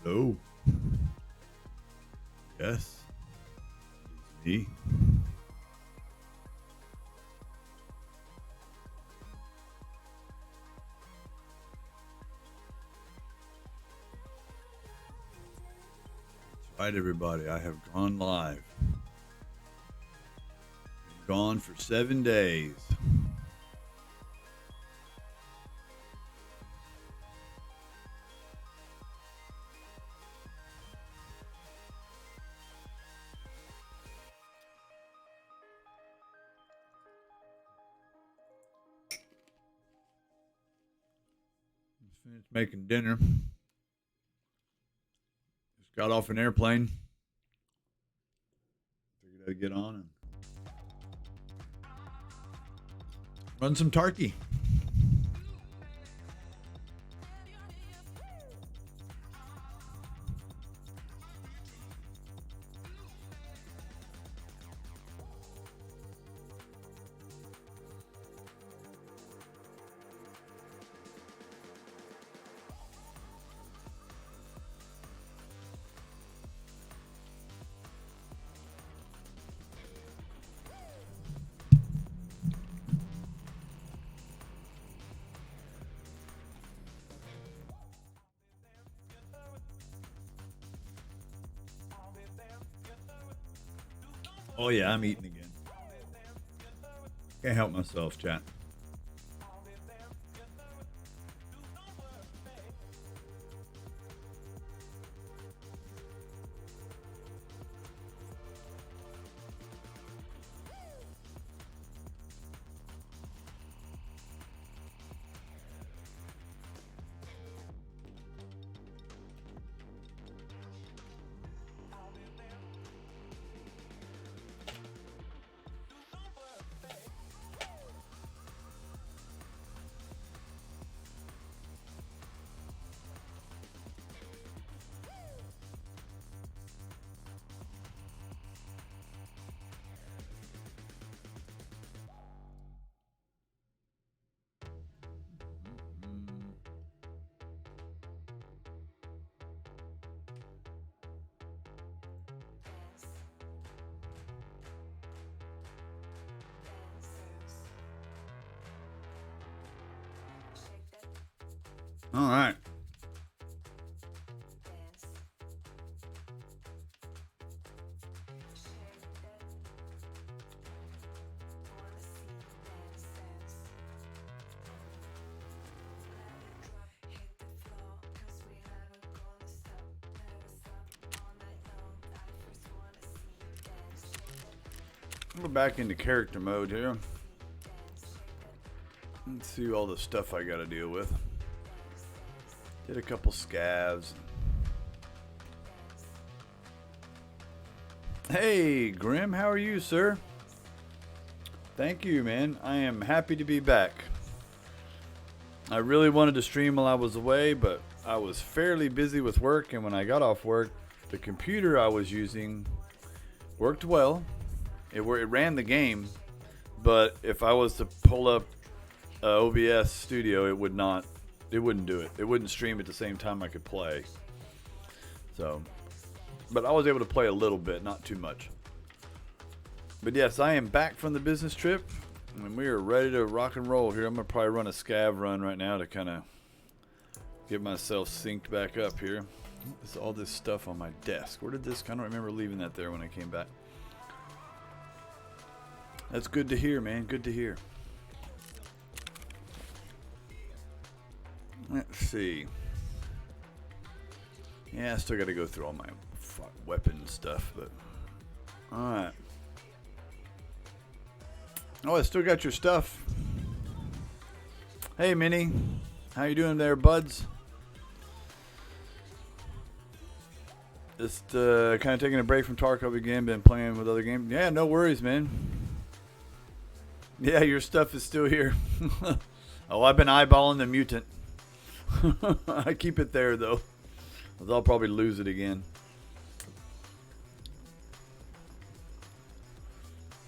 Hello. Yes. It's me. That's right, everybody. I have gone live. Been gone for 7 days. Finished making dinner. Just got off an airplane. Figured I'd get on and run some turkey. Oh yeah, I'm eating again. Can't help myself, chat. All right. We're back into character mode here. Let's see all the stuff I got to deal with. Did a couple scavs. Hey, Grim, how are you, sir? Thank you, man. I am happy to be back. I really wanted to stream while I was away, but I was fairly busy with work, and when I got off work, the computer I was using worked well. It ran the game, but if I was to pull up OBS Studio, it wouldn't do it. It wouldn't stream at the same time I could play. So, but I was able to play a little bit, not too much. But yes, I am back from the business trip, and we are ready to rock and roll here. I'm going to probably run a scav run right now to kind of get myself synced back up here. There's all this stuff on my desk. Where did this? I don't remember leaving that there when I came back. That's good to hear, man. Good to hear. Let's see. Yeah, I still got to go through all my weapon stuff, but all right. Oh, I still got your stuff. Hey, Minnie. How you doing there, buds? Just kind of taking a break from Tarkov again. Been playing with other games. Yeah, no worries, man. Yeah, your stuff is still here. Oh, I've been eyeballing the mutant. I keep it there, though. I'll probably lose it again.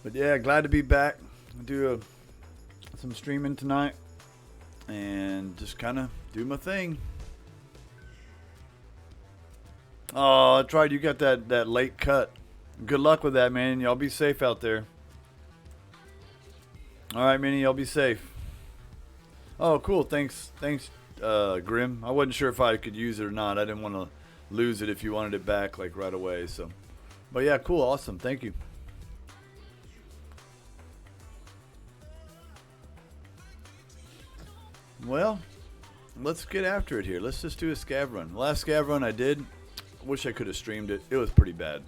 But yeah, glad to be back. I'll do some streaming tonight and just kind of do my thing. Oh, that's right. You got that late cut. Good luck with that, man. Y'all be safe out there. All right, Minnie. Y'all be safe. Oh, cool. Thanks, Grim. I wasn't sure if I could use it or not. I didn't want to lose it if you wanted it back like right away. So, but yeah, cool, awesome. Thank you. Well, let's get after it here. Let's just do a scav run. The last scav run I did, wish I could have streamed it. It was pretty bad.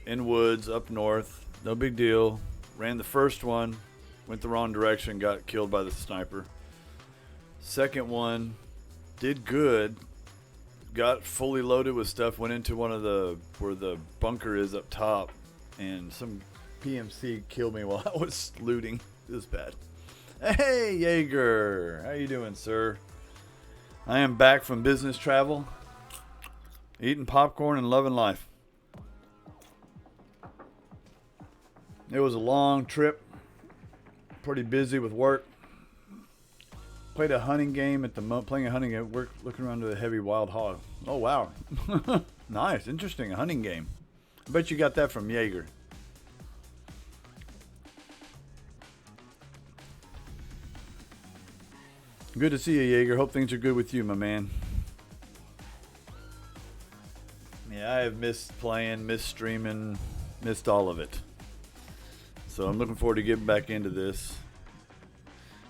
In woods, up north, no big deal. Ran the first one, went the wrong direction, got killed by the sniper. Second one, did good. Got fully loaded with stuff, went into one of the, where the bunker is up top, and some PMC killed me while I was looting. It was bad. Hey, Jaeger. How you doing, sir? I am back from business travel, eating popcorn and loving life. It was a long trip, pretty busy with work. Played a hunting game at the playing a hunting game. We're looking around to the heavy wild hog. Oh wow, nice, interesting, a hunting game. I bet you got that from Jaeger. Good to see you, Jaeger. Hope things are good with you, my man. Yeah, I have missed playing, missed streaming, missed all of it. So I'm looking forward to getting back into this.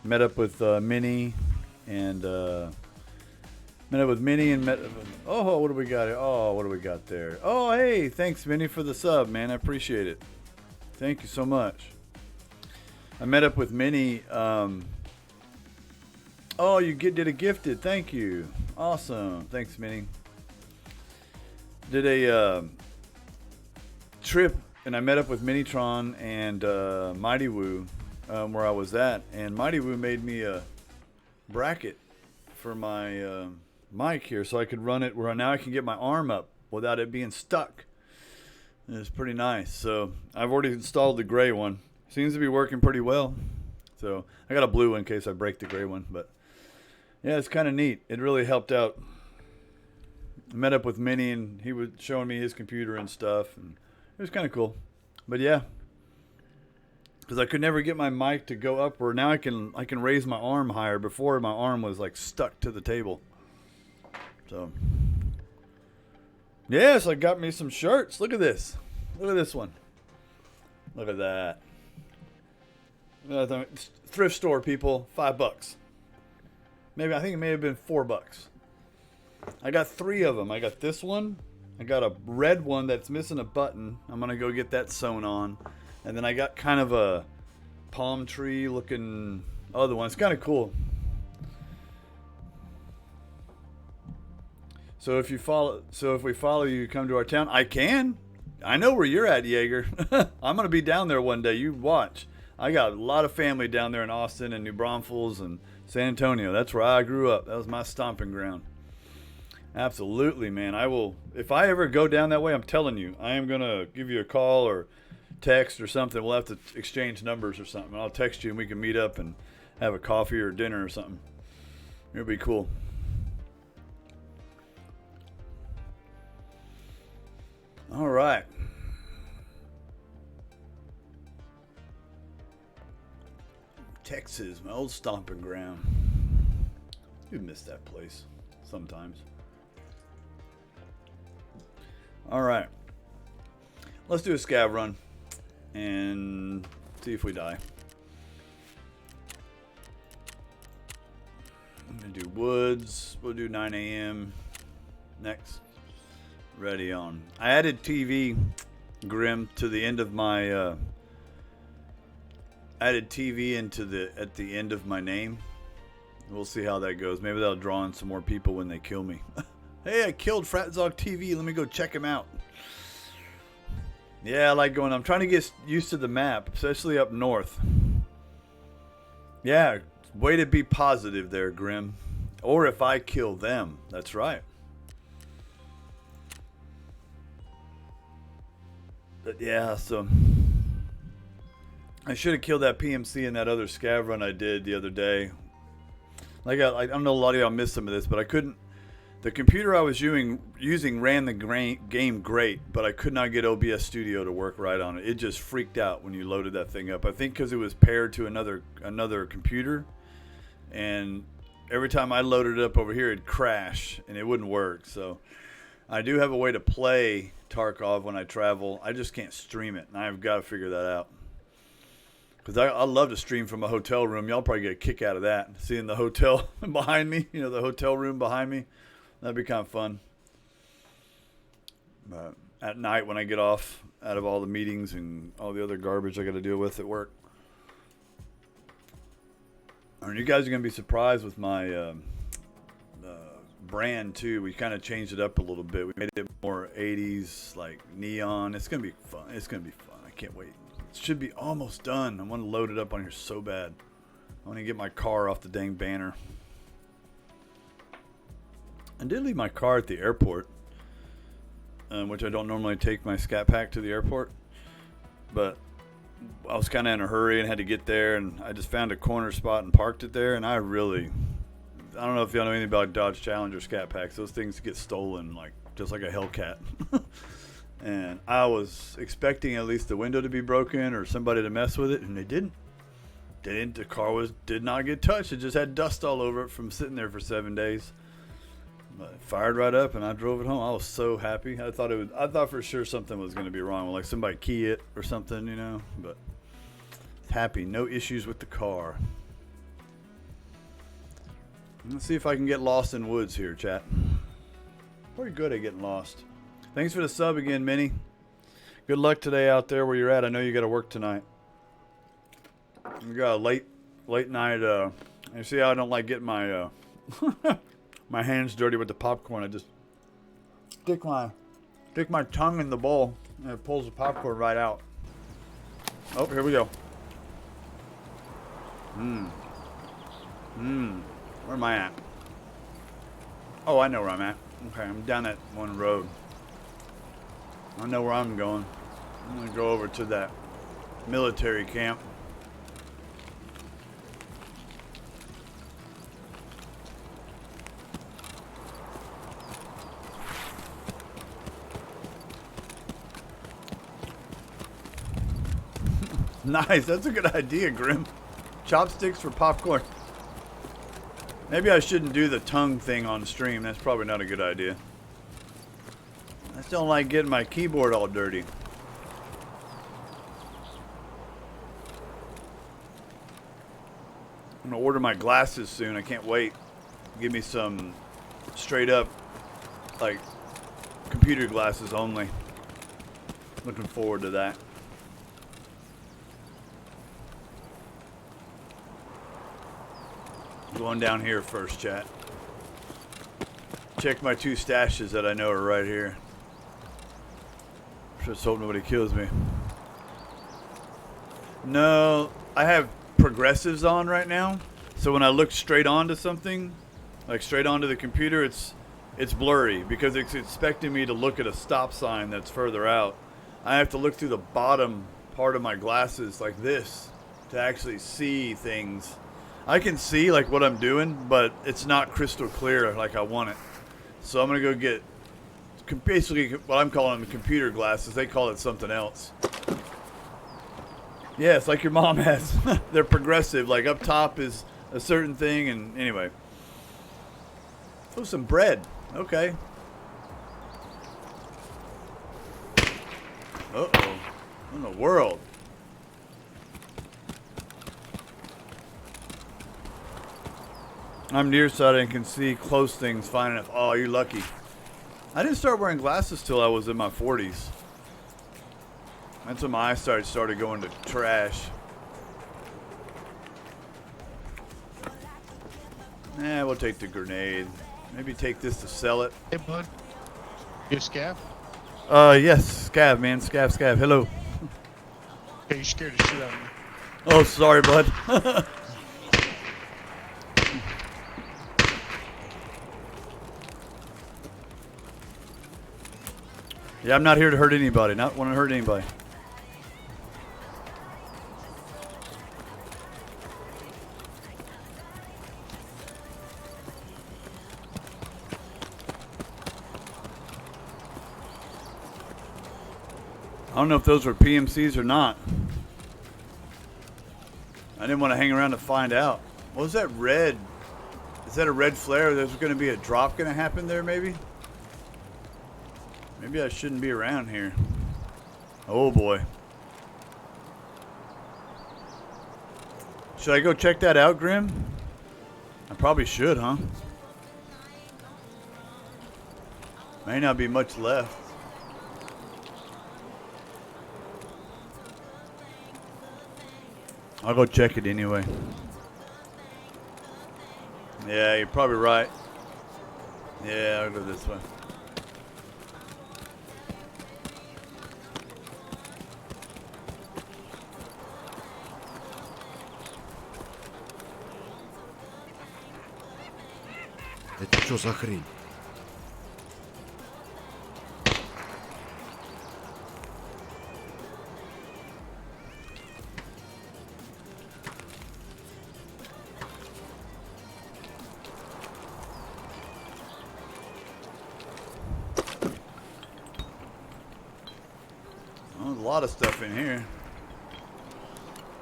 Met up with Minnie and oh, what do we got here? Oh, what do we got there? Oh, hey, thanks, Minnie, for the sub, man. I appreciate it. Thank you so much. I met up with Minnie. Oh, you did a gifted. Thank you. Awesome. Thanks, Minnie. Did a trip, and I met up with Minitron and Mighty Woo where I was at. And Mighty Woo made me a bracket for my mic here so I could run it where now I can get my arm up without it being stuck. And it's pretty nice. So I've already installed the gray one. Seems to be working pretty well. So I got a blue one in case I break the gray one. But yeah, it's kind of neat. It really helped out. I met up with Minnie and he was showing me his computer and stuff. And it was kind of cool. But yeah, because I could never get my mic to go upward. Now I can raise my arm higher. Before my arm was like stuck to the table. So yes, I got me some shirts. Look at this. Look at this one. Look at that. Thrift store, people. $5. Maybe, I think it may have been $4. I got 3 of them. I got this one. I got a red one that's missing a button. I'm going to go get that sewn on. And then I got kind of a palm tree looking other one. It's kind of cool. So if we follow you, come to our town, I can. I know where you're at, Jaeger. I'm going to be down there one day. You watch. I got a lot of family down there in Austin and New Braunfels and San Antonio. That's where I grew up. That was my stomping ground. Absolutely, man. I will. If I ever go down that way, I'm telling you, I am going to give you a call or text or something. We'll have to exchange numbers or something. I'll text you and we can meet up and have a coffee or dinner or something. It'll be cool. All right. Texas, my old stomping ground. You miss that place sometimes. All right. Let's do a scav run and see if we die. I'm going to do woods. We'll do 9 a.m. next. Ready on. I added TV, Grim, to the end of my... added TV at the end of my name. We'll see how that goes. Maybe that'll draw in some more people when they kill me. Hey, I killed FRATZ TV. Let me go check him out. Yeah, I like going. I'm trying to get used to the map, especially up north. Yeah, way to be positive there, Grim. Or if I kill them. That's right. But yeah, so I should have killed that PMC in that other scav run I did the other day. Like I don't know, a lot of y'all missed some of this, but I couldn't. The computer I was using ran the game great, but I could not get OBS Studio to work right on it. It just freaked out when you loaded that thing up. I think because it was paired to another computer, and every time I loaded it up over here, it'd crash and it wouldn't work. So I do have a way to play Tarkov when I travel. I just can't stream it, and I've got to figure that out. Because I love to stream from a hotel room. Y'all probably get a kick out of that. Seeing the hotel behind me, you know, the hotel room behind me. That'd be kind of fun. But at night when I get off out of all the meetings and all the other garbage I got to deal with at work. And you guys are going to be surprised with my brand too. We kind of changed it up a little bit. We made it more 80s, like neon. It's going to be fun. It's going to be fun. I can't wait. It should be almost done. I want to load it up on here so bad. I want to get my car off the dang banner. I did leave my car at the airport, which I don't normally take my scat pack to the airport, but I was kind of in a hurry and had to get there, and I just found a corner spot and parked it there. And I don't know if y'all know anything about Dodge Challenger scat packs. Those things get stolen just like a Hellcat. And I was expecting at least the window to be broken or somebody to mess with it, and they didn't. The car did not get touched. It just had dust all over it from sitting there for 7 days. But it fired right up, and I drove it home. I was so happy. I thought for sure something was going to be wrong, like somebody key it or something, you know. But happy, no issues with the car. Let's see if I can get lost in woods here, chat. Pretty good at getting lost. Thanks for the sub again, Minnie. Good luck today out there where you're at. I know you got to work tonight. We got a late night. You see how I don't like getting my my hands dirty with the popcorn. I just stick my tongue in the bowl and it pulls the popcorn right out. Oh, here we go. Where am I at? Oh, I know where I'm at. Okay, I'm down that one road. I know where I'm going. I'm going to go over to that military camp. Nice, that's a good idea, Grim. Chopsticks for popcorn. Maybe I shouldn't do the tongue thing on stream. That's probably not a good idea. I just don't like getting my keyboard all dirty. I'm gonna order my glasses soon. I can't wait. Give me some straight up, like, computer glasses only. Looking forward to that. Going down here first, chat. Check my 2 stashes that I know are right here. Just hope nobody kills me. No, I have progressives on right now. So when I look straight onto something, like straight onto the computer, it's blurry because it's expecting me to look at a stop sign that's further out. I have to look through the bottom part of my glasses like this to actually see things. I can see like what I'm doing, but it's not crystal clear like I want it. So I'm gonna go get basically what I'm calling them computer glasses. They call it something else. Yeah, it's like your mom has. They're progressive. Like up top is a certain thing, and anyway. Oh, some bread. Okay. Uh-oh. What in the world? I'm nearsighted and can see close things fine enough. Oh, you're lucky. I didn't start wearing glasses till I was in my 40s. That's when my eyesight started going to trash. We'll take the grenade. Maybe take this to sell it. Hey, bud. You Scav? Yes. Scav, man. Scav. Hello. Hey, you scared the shit out of me. Oh, sorry, bud. Yeah, I'm not here to hurt anybody. Not want to hurt anybody. I don't know if those were PMCs or not. I didn't want to hang around to find out. What was that red? Is that a red flare? There's going to be a drop going to happen there, maybe? Maybe I shouldn't be around here. Oh boy. Should I go check that out, Grim? I probably should, huh? May not be much left. I'll go check it anyway. Yeah, you're probably right. Yeah, I'll go this way. Это что за хрень? Well, there's a lot of stuff in here.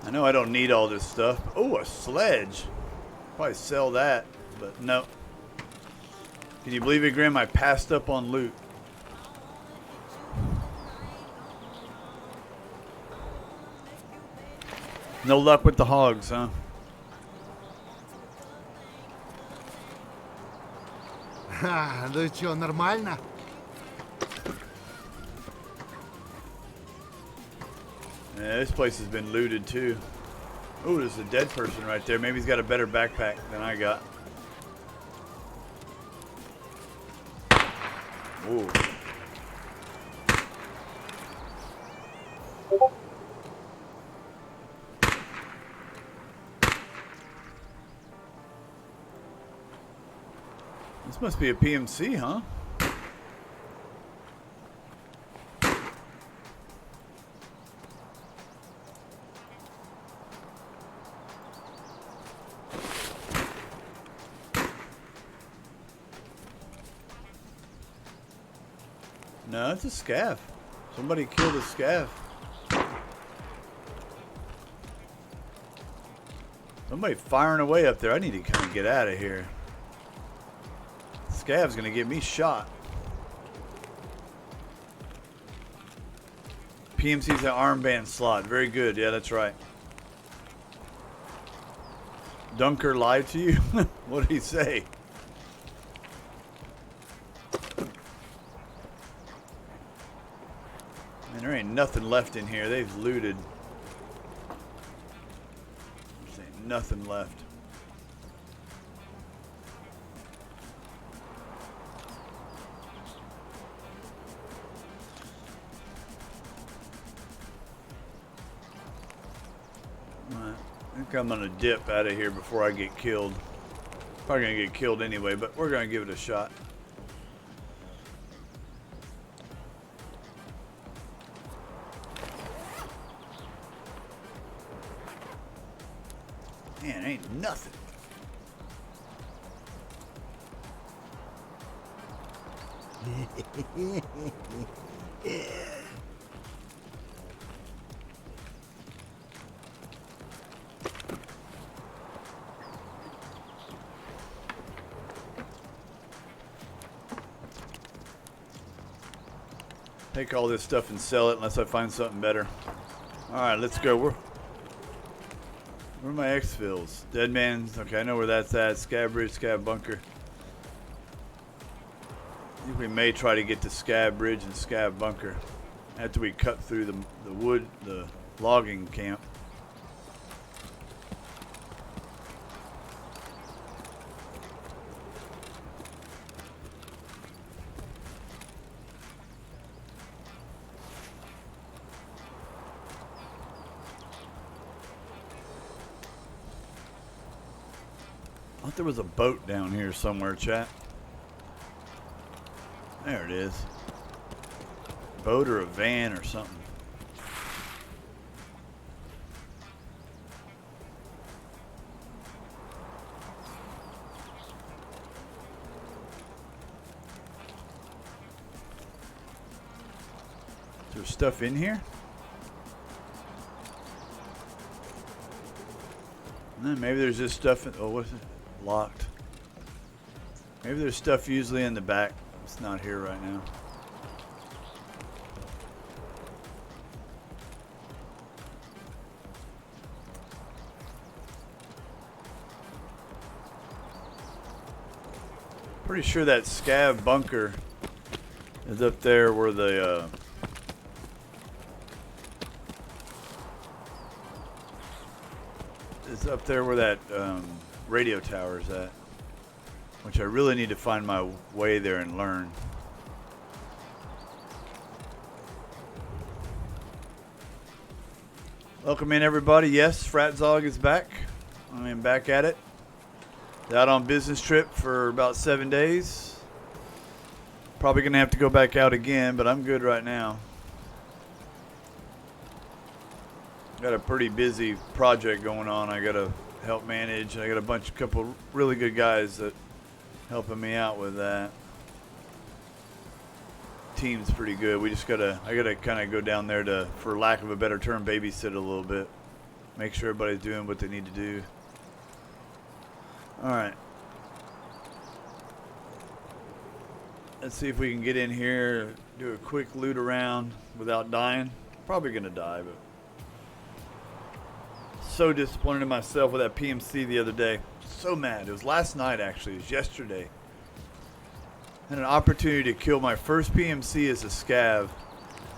I know I don't need all this stuff. Oh, a sledge. Probably sell that, but no. Can you believe it, Grim? I passed up on loot. No luck with the hogs, huh? Ха, ну что, нормально? Yeah, this place has been looted too. Oh, there's a dead person right there. Maybe he's got a better backpack than I got. Ooh. This must be a PMC, huh? No, it's a scav. Somebody killed a scav. Somebody firing away up there. I need to kind of get out of here. Scav's gonna get me shot. PMC's an armband slot. Very good. Yeah, that's right. Dunker lied to you? What did he say? Man, there ain't nothing left in here. They've looted. There ain't nothing left. I think I'm gonna dip out of here before I get killed. Probably gonna get killed anyway, but we're gonna give it a shot. Man, ain't nothing. Take all this stuff and sell it unless I find something better. Alright, let's go. Where are my exfils? Dead man's. Okay, I know where that's at. Scab Bridge, Scab Bunker. I think we may try to get to Scab Bridge and Scab Bunker after we cut through the wood, the logging camp. I thought there was a boat down here somewhere, chat. There it is. Boat or a van or something. Is There's stuff in here? No, maybe there's just stuff in, oh, what's it? Locked. Maybe there's stuff usually in the back. It's not here right now. Pretty sure that scav bunker is up there where the it's up there where that radio tower is at, which I really need to find my way there and learn. Welcome in, everybody. Yes, FRATZ is back. I am back at it. Out on business trip for about 7 days. Probably gonna have to go back out again, but I'm good right now. Got a pretty busy project going on. I gotta help manage. I got a couple really good guys that helping me out with that. Team's pretty good. I gotta kind of go down there to, for lack of a better term, babysit a little bit. Make sure everybody's doing what they need to do. Alright. Let's see if we can get in here, do a quick loot around without dying. Probably gonna die, but so disappointed in myself with that PMC the other day. So mad. It was last night, actually. It was yesterday. Had an opportunity to kill my first PMC as a scav,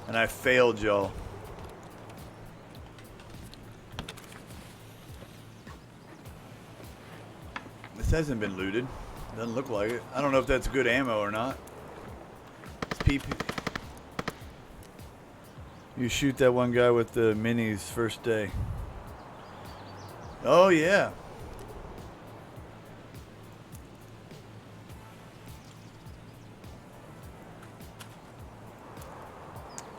and I failed, y'all. This hasn't been looted. Doesn't look like it. I don't know if that's good ammo or not. It's PP. You shoot that one guy with the minis first day. Oh yeah.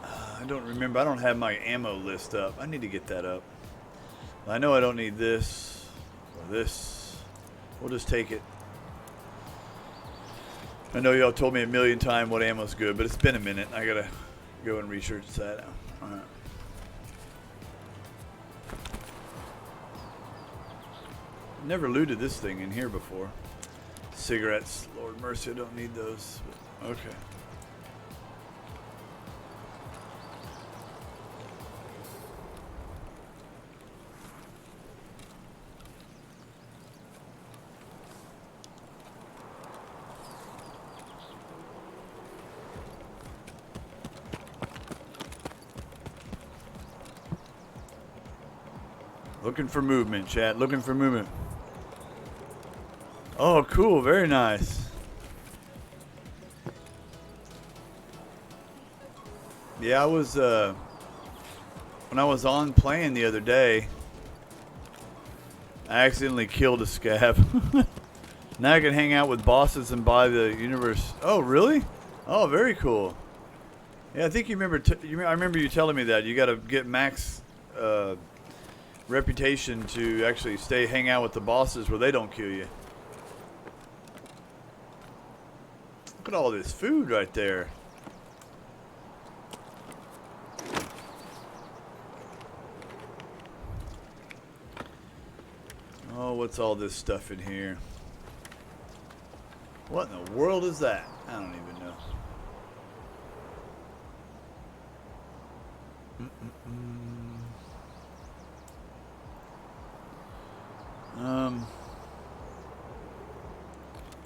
I don't remember. I don't have my ammo list up. I need to get that up. I know I don't need this or this. We'll just take it. I know y'all told me a million times what ammo's good, but it's been a minute. I gotta go and research that. All right. Never looted this thing in here before. Cigarettes. Lord mercy, I don't need those. But okay. Looking for movement, chat. Looking for movement. Oh, cool. Very nice. Yeah, I was, when I was on playing the other day, I accidentally killed a scav. Now I can hang out with bosses and buy the universe. Oh, really? Oh, very cool. Yeah, I think you remember, I remember you telling me that. You got to get max, reputation to actually hang out with the bosses where they don't kill you. Look at all this food right there. Oh, what's all this stuff in here? What in the world is that? I don't even know.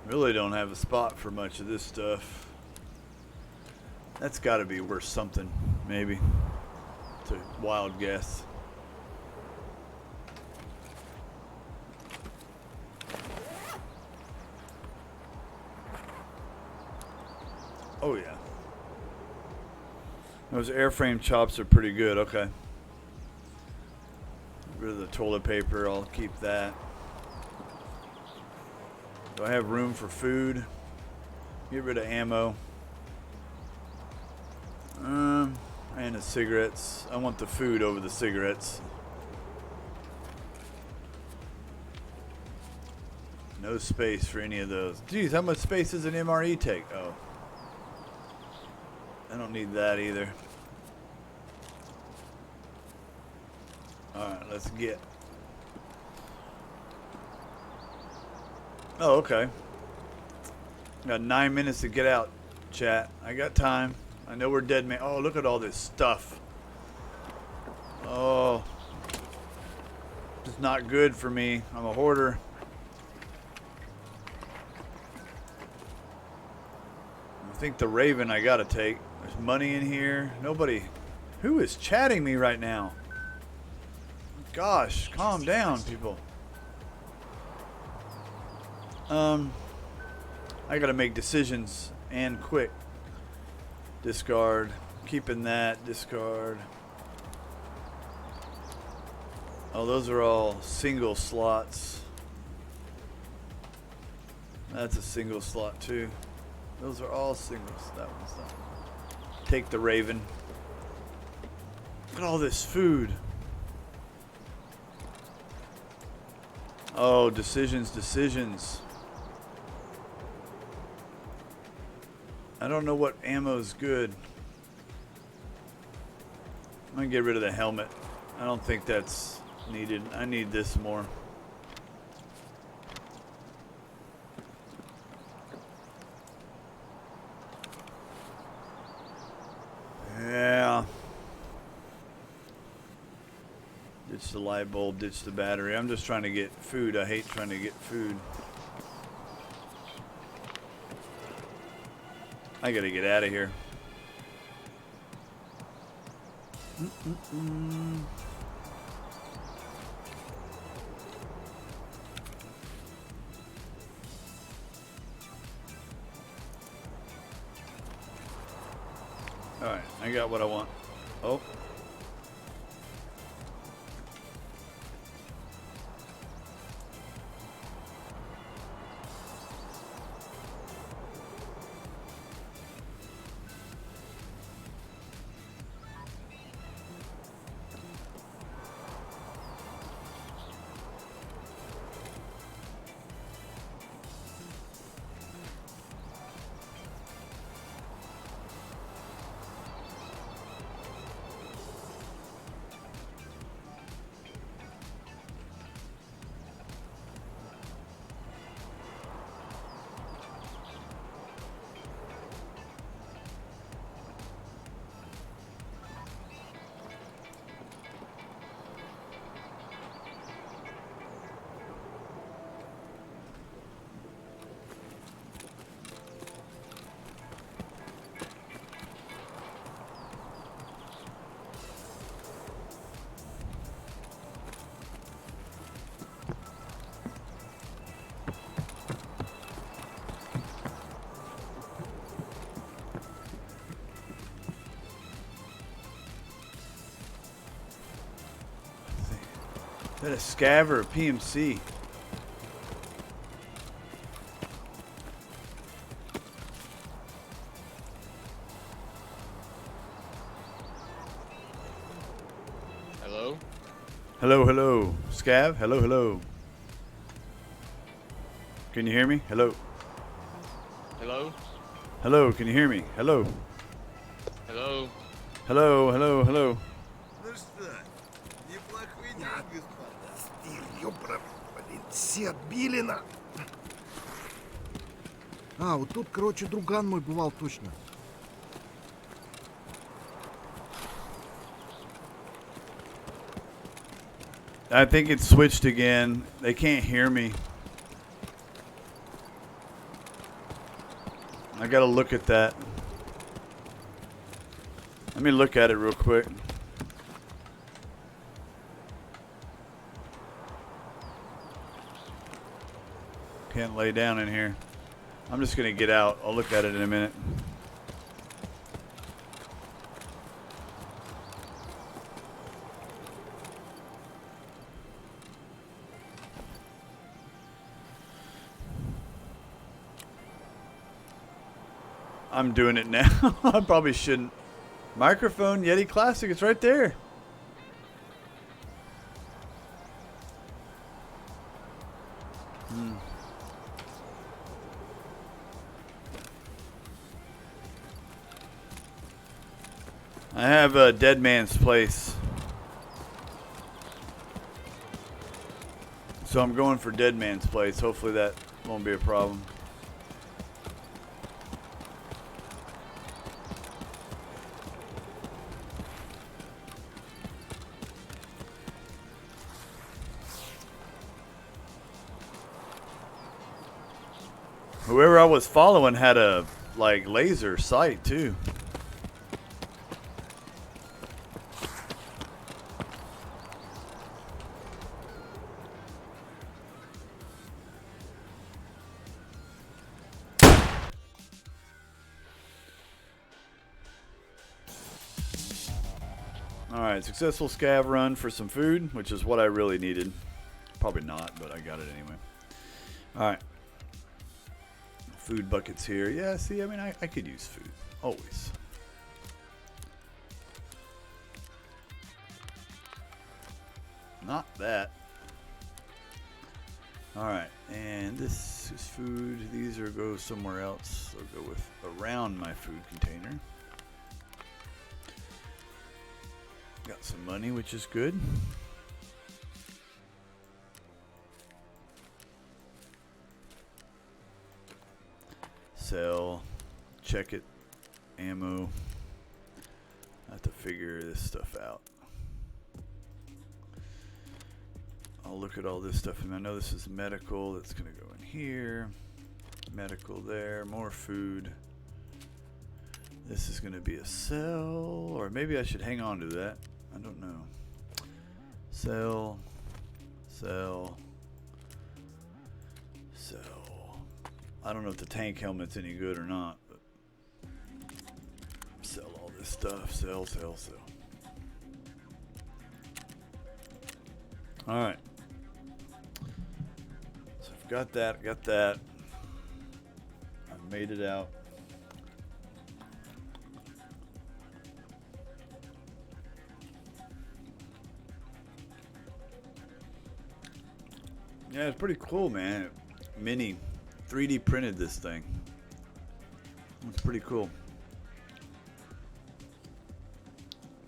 Really don't have a spot for much of this stuff. That's got to be worth something, maybe. It's a wild guess. Oh yeah. Those airframe chops are pretty good. Okay. Get rid of the toilet paper. I'll keep that. Do I have room for food? Get rid of ammo. And the cigarettes. I want the food over the cigarettes. No space for any of those. Geez, how much space does an MRE take? Oh. I don't need that either. Let's get. Oh, okay. Got 9 minutes to get out, chat. I got time. I know we're dead, man. Oh, look at all this stuff. Oh. It's not good for me. I'm a hoarder. I think the Raven I gotta take. There's money in here. Nobody. Who is chatting me right now? Gosh, calm down, people. I gotta make decisions and quick. Discard. Keeping that. Discard. Oh, those are all single slots. That's a single slot too. Those are all singles. That one's not. Take the Raven. Look at all this food. Oh, decisions. I don't know what ammo's good. I'm gonna get rid of the helmet. I don't think that's needed. I need this more. Yeah. Ditch the light bulb, ditch the battery. I'm just trying to get food. I hate trying to get food. I gotta get out of here. Alright, I got what I want. Oh. Is that a scav or a PMC? Hello? Hello. Scav? Hello. Can you hear me? Hello. Hello? Can you hear me? Hello. Hello? Hello. Ну что, неплохой день, господа. Ёпра, блин, все отбили на... А, вот тут, короче, друган мой бывал точно. I think it switched again. They can't hear me. I gotta look at that. Let me look at it real quick. Can't lay down in here. I'm just gonna get out. I'll look at it in a minute. I'm doing it now. I probably shouldn't. Microphone, Yeti Classic, it's right there. I have a Dead Man's Place. So I'm going for Dead Man's Place. Hopefully that won't be a problem. Whoever I was following had a like laser sight too. Alright, successful scav run for some food, which is what I really needed. Probably not, but I got it anyway. Alright. Food buckets here. Yeah, see, I mean, I could use food. Always. Not that. Alright, and this is food. These are go somewhere else. I'll go with around my food container. Got some money, which is good. Sell. Check it. Ammo. I have to figure this stuff out. I'll look at all this stuff, and I know this is medical. That's going to go in here. Medical there. More food. This is going to be a sell, or maybe I should hang on to that. I don't know. Sell. Sell. Sell. I don't know if the tank helmet's any good or not, but sell all this stuff. Sell, sell, sell. All right. So I've got that. Got that. I've made it out. Yeah, it's pretty cool, man. Mini 3D printed this thing. It's pretty cool.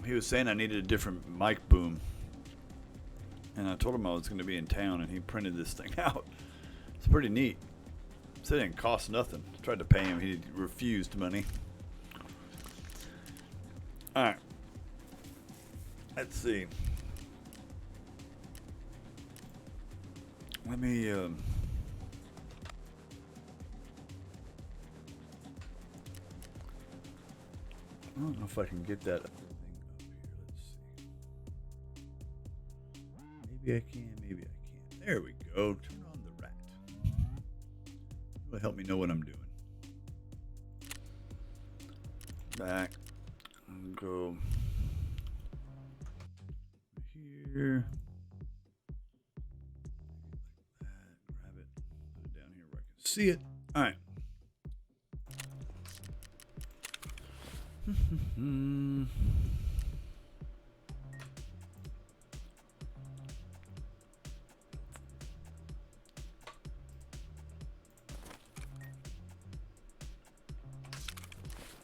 He was saying I needed a different mic boom. And I told him I was going to be in town, and he printed this thing out. It's pretty neat. Said it didn't cost nothing. Tried to pay him. He refused money. Alright. Let's see. Let me, I don't know if I can get that other thing up here. Let's see. Maybe I can, maybe I can't. There we go. Turn on the rat. It'll help me know what I'm doing. Back. And go here. See it. All right.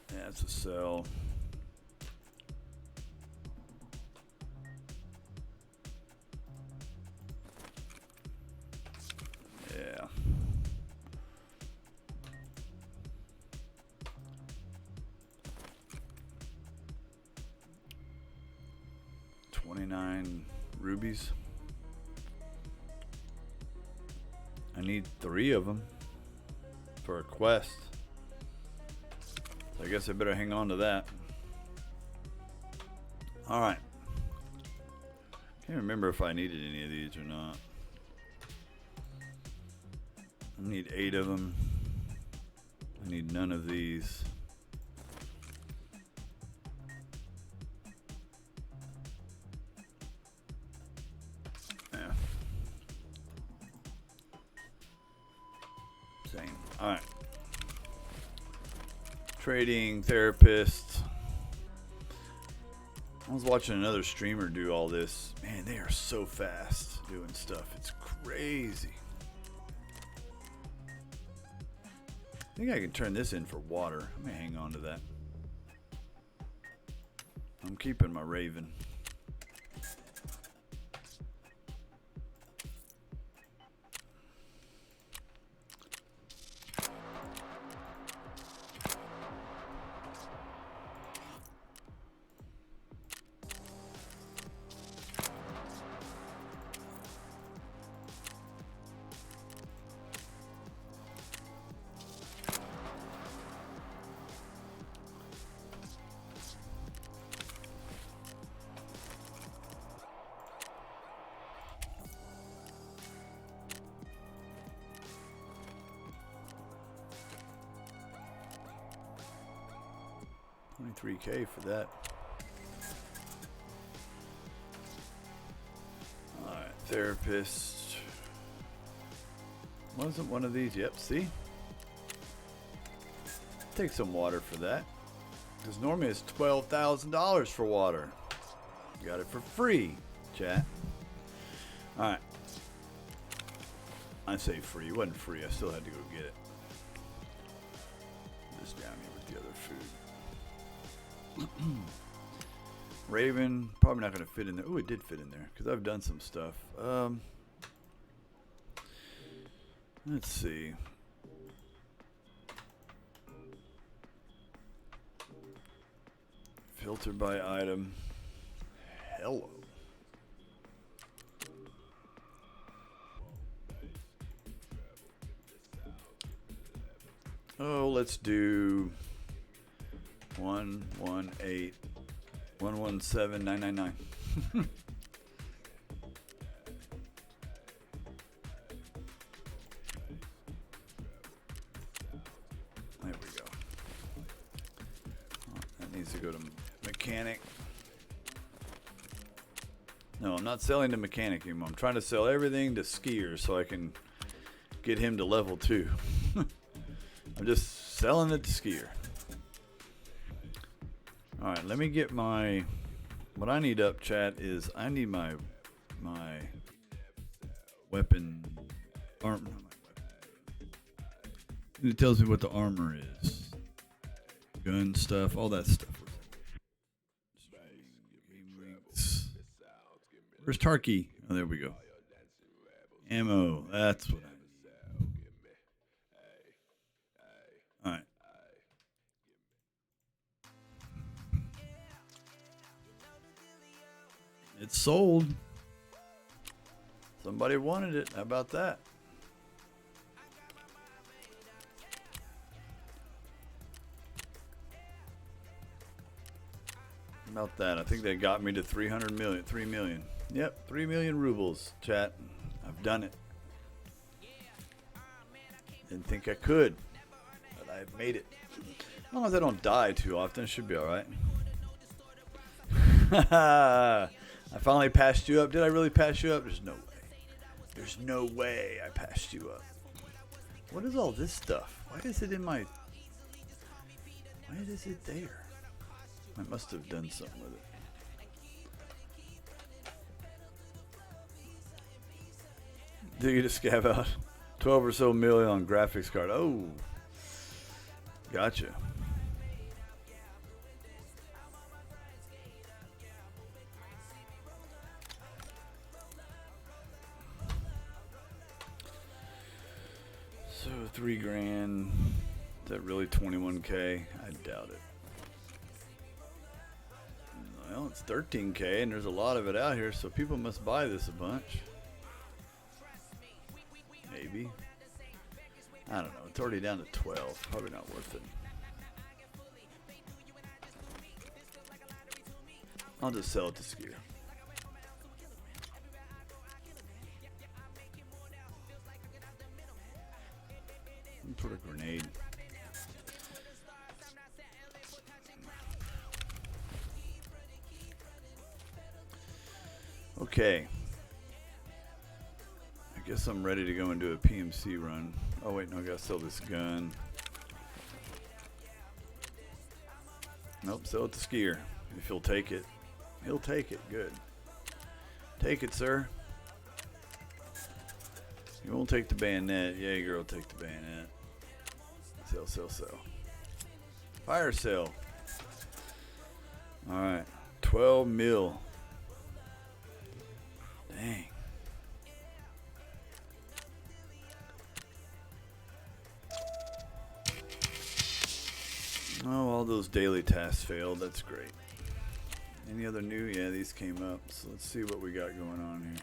That's a cell. Yeah. Rubies. I need 3 of them for a quest. So I guess I better hang on to that. Alright. Can't remember if I needed any of these or not. I need 8 of them. I need none of these. Alright. Trading, therapist. I was watching another streamer do all this. Man, they are so fast doing stuff. It's crazy. I think I can turn this in for water. Let me hang on to that. I'm keeping my Raven. 23K for that. Alright, therapist. Wasn't one of these. Yep, see? Take some water for that. Because normally it's $12,000 for water. Got it for free, chat. Alright. I say free. It wasn't free. I still had to go get it. Just down here with the other food. Raven. Probably not going to fit in there. Oh, it did fit in there. Because I've done some stuff. Let's see. Filter by item. Hello. Oh, let's do 118,117,999. There we go. Oh, that needs to go to mechanic. No, I'm not selling to mechanic anymore. I'm trying to sell everything to skier so I can get him to level 2. I'm just selling it to skier. Alright, let me get my... What I need up, chat, is I need my weapon... Not my weapon. It tells me what the armor is. Gun stuff, all that stuff. Where's Tarky? Oh, there we go. Ammo, that's what I need. Alright. It's sold. Somebody wanted it. How about that? How about that? I think they got me to 300 million. 3 million. Yep, 3 million rubles, chat. I've done it. Didn't think I could, but I've made it. As long as I don't die too often, it should be alright. I finally passed you up. Did I really pass you up? There's no way. There's no way I passed you up. What is all this stuff? Why is it in my... Why is it there? I must have done something with it. Do you just scav out 12 or so million on graphics card? Oh, gotcha. So 3 grand. Is that really 21K? I doubt it. Well, it's 13K, and there's a lot of it out here, so people must buy this a bunch. Maybe. I don't know. It's already down to 12. Probably not worth it. I'll just sell it to Skier. Some sort of grenade. Okay. I guess I'm ready to go and do a PMC run. Oh wait, no, I gotta sell this gun. Nope, sell it to Skier. If he'll take it. He'll take it, good. Take it, sir. You won't take the bayonet. Yeah, girl, take the bayonet. Sell, sell, sell. Fire sale. Alright. 12 mil. Dang. Oh, all those daily tasks failed. That's great. Any other new? Yeah, these came up. So let's see what we got going on here.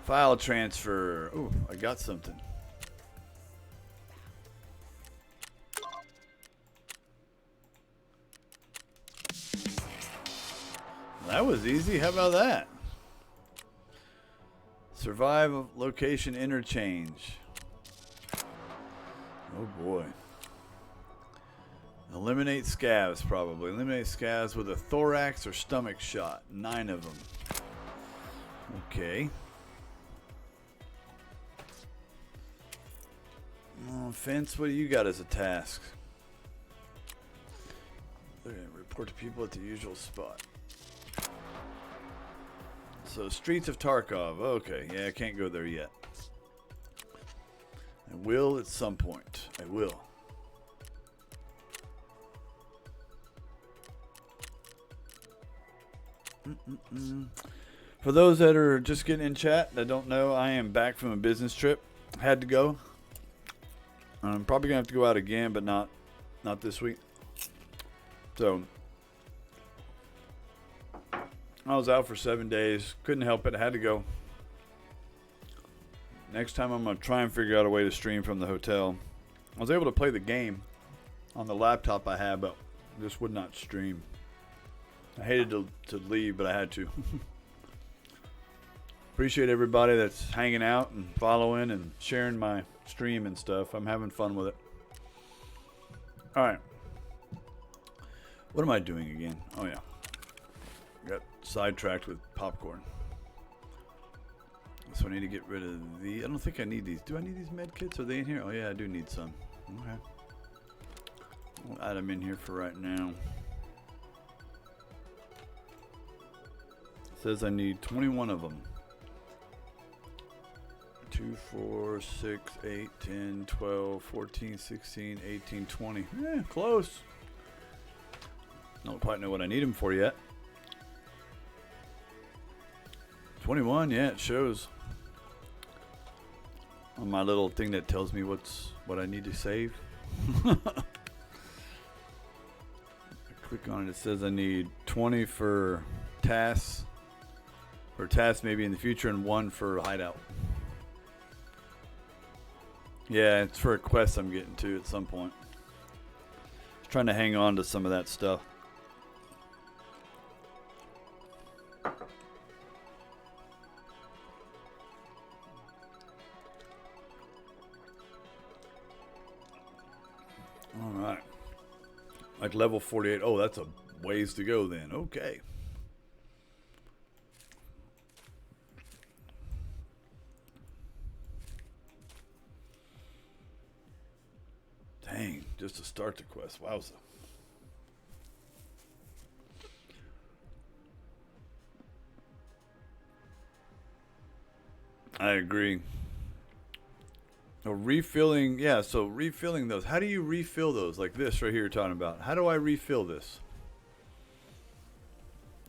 File transfer. Oh, I got something. That was easy. How about that? Survive location interchange. Oh boy. Eliminate scavs, probably. Eliminate scavs with a thorax or stomach shot. 9 of them. Okay. Fence, what do you got as a task? Report to people at the usual spot. So, Streets of Tarkov. Okay, yeah, I can't go there yet. I will at some point. I will. For those that are just getting in chat that don't know, I am back from a business trip. Had to go. I'm probably gonna have to go out again, but not this week. So I was out for 7 days. Couldn't help it. I had to go. Next time I'm gonna try and figure out a way to stream from the hotel. I was able to play the game on the laptop I had, but just would not stream. I hated to leave, but I had to. Appreciate everybody that's hanging out and following and sharing my stream and stuff. I'm having fun with it. All right. What am I doing again? Oh, yeah. Got sidetracked with popcorn. So I need to get rid of the... I don't think I need these. Do I need these med kits? Are they in here? Oh, yeah, I do need some. Okay. We'll add them in here for right now. It says I need 21 of them. 2, 4, 6, 8, 10, 12, 14, 16, 18, 20. Close. Don't quite know what I need them for yet. 21, yeah, it shows on my little thing that tells me what I need to save. I click on it, it says I need 20 for tasks, maybe in the future, and 1 for hideout. Yeah, it's for a quest I'm getting to at some point. Just trying to hang on to some of that stuff. All right. Like level 48. Oh, that's a ways to go then. Okay. Dang, just to start the quest. Wowza. I agree. Oh, refilling, yeah, so refilling those. How do you refill those? Like this right here you're talking about. How do I refill this?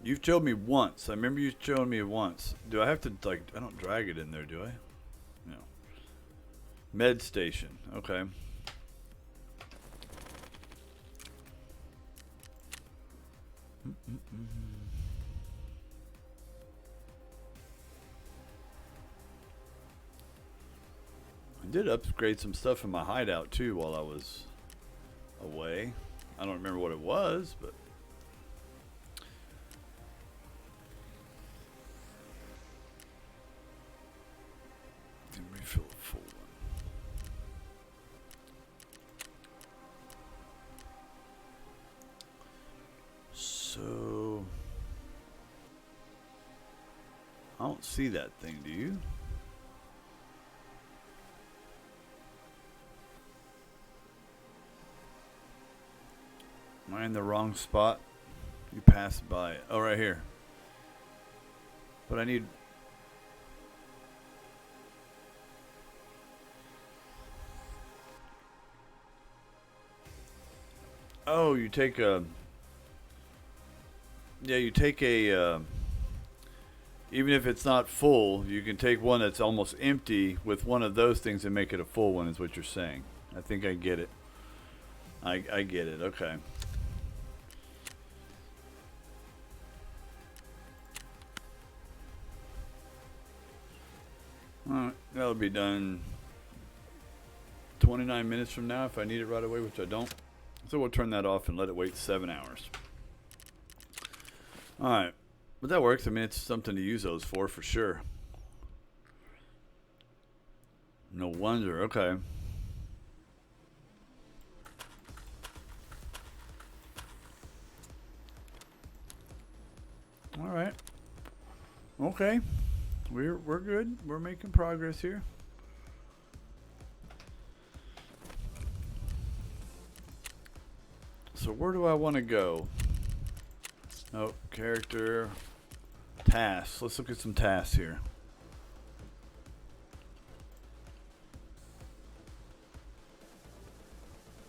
You've showed me once. I remember you showing me once. Do I have to, like, I don't drag it in there, do I? No. Med station. Okay. I did upgrade some stuff in my hideout too while I was away. I don't remember what it was, but can refill a full one. So I don't see that thing, do you? Am I in the wrong spot? You passed by it. Oh, right here. But I need... Oh, you take a... Yeah, you take a... even if it's not full, you can take one that's almost empty with one of those things and make it a full one, is what you're saying. I think I get it. I get it. Okay. Alright, that'll be done 29 minutes from now if I need it right away, which I don't. So we'll turn that off and let it wait 7 hours. Alright, but that works. I mean, it's something to use those for sure. No wonder. Okay. All right. Okay. We're good. We're making progress here. So where do I want to go? Oh, character. Tasks. Let's look at some tasks here.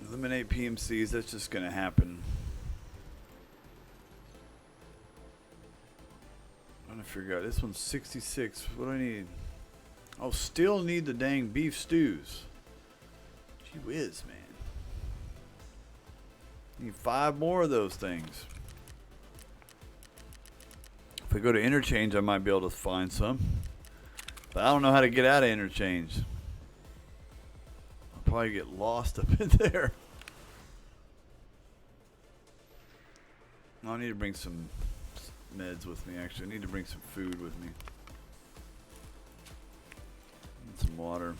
Eliminate PMCs. That's just going to happen. I'm trying to figure out. This one's 66. What do I need? Oh, still need the dang beef stews. Gee whiz, man. Need 5 more of those things. If I go to interchange, I might be able to find some. But I don't know how to get out of interchange. I'll probably get lost up in there. I need to bring some meds with me, actually. I need to bring some food with me. And some water.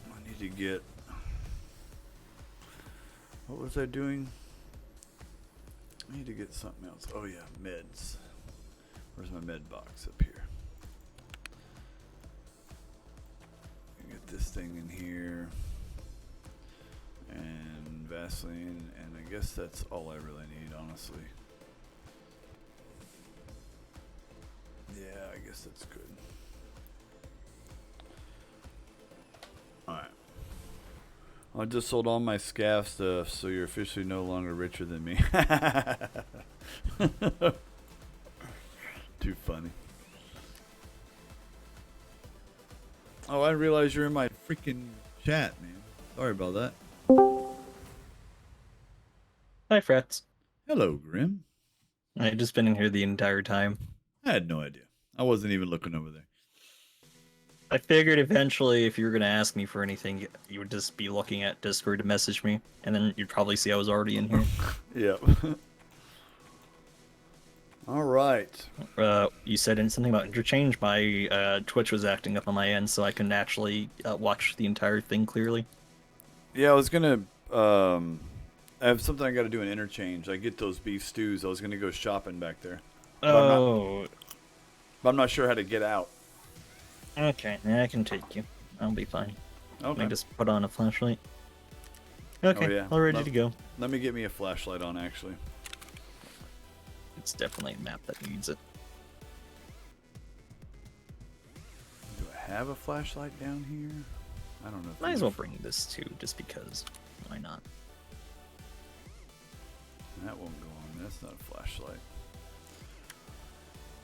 I need to get... What was I doing? I need to get something else. Oh yeah, meds. Where's my med box? Up here. Get this thing in here. And Vaseline. And I guess that's all I really need, honestly. Yeah, I guess that's good. Alright. I just sold all my scaff stuff, so you're officially no longer richer than me. Too funny. Oh, I realize you're in my freaking chat, man. Sorry about that. Hi, FRATZ. Hello, Grim. I've just been in here the entire time. I had no idea. I wasn't even looking over there. I figured eventually if you were going to ask me for anything, you would just be looking at Discord to message me, and then you'd probably see I was already in here. Yep. All right. You said something about interchange. My Twitch was acting up on my end, so I can actually watch the entire thing clearly. Yeah, I was going to... I have something I got to do in interchange. I get those beef stews. I was going to go shopping back there. Oh. But I'm not sure how to get out. Okay, yeah, I can take you. I'll be fine. Okay. I just put on a flashlight. Okay, Oh, yeah. all ready to go. Let me get me a flashlight on, actually. It's definitely a map that needs it. Do I have a flashlight down here? I don't know. If Might as well bring this too, just because. Why not? That won't go on. That's not a flashlight.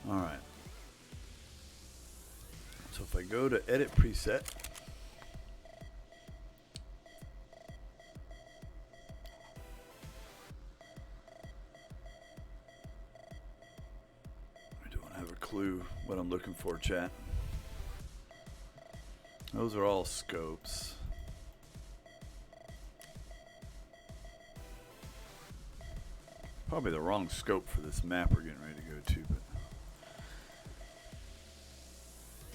All right. So if I go to edit preset, I don't have a clue what I'm looking for, chat. Those are all scopes. Probably the wrong scope for this map we're getting ready to go to, but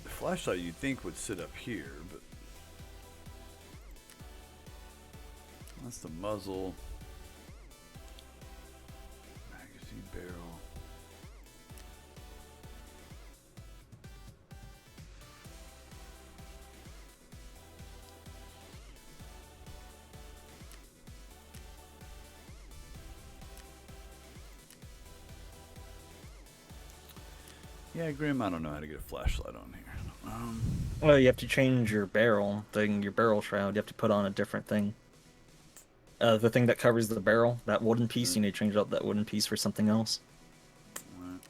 the flashlight you'd think would sit up here, but that's the muzzle. Magazine barrel. Yeah, Grim, I don't know how to get a flashlight on here. Well, you have to change your barrel thing, your barrel shroud. You have to put on a different thing. The thing that covers the barrel, that wooden piece, you need to change out that wooden piece for something else. Right.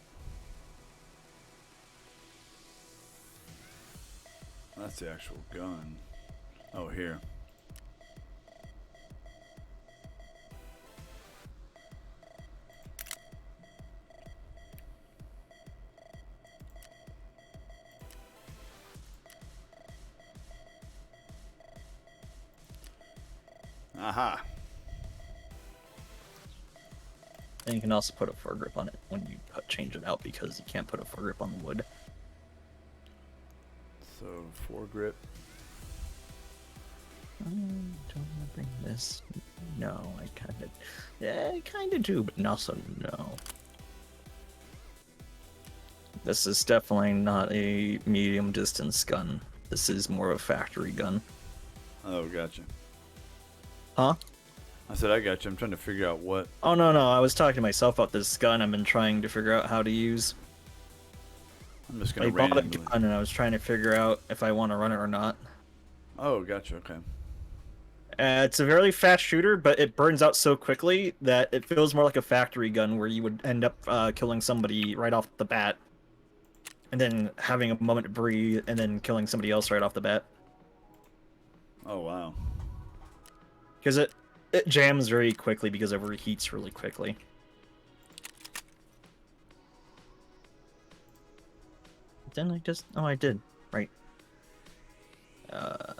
That's the actual gun. Oh, here. Aha. And you can also put a foregrip on it when you change it out, because you can't put a foregrip on the wood. So, foregrip. Don't wanna bring this. No, I kinda. Yeah, I kinda do, but also no. This is definitely not a medium distance gun. This is more of a factory gun. Oh, gotcha. Huh? I said I got you. I'm trying to figure out what. Oh, no, I was talking to myself about this gun I've been trying to figure out how to use. I'm just I gonna bought a randomly. gun and I was trying to figure out if I want to run it or not. Oh, gotcha. Okay. It's a very fast shooter, but it burns out so quickly that it feels more like a factory gun where you would end up killing somebody right off the bat. And then having a moment to breathe, and then killing somebody else right off the bat. Oh, wow. Because it jams very quickly because it overheats really quickly. Didn't I just... Oh, I did. Right. Dang.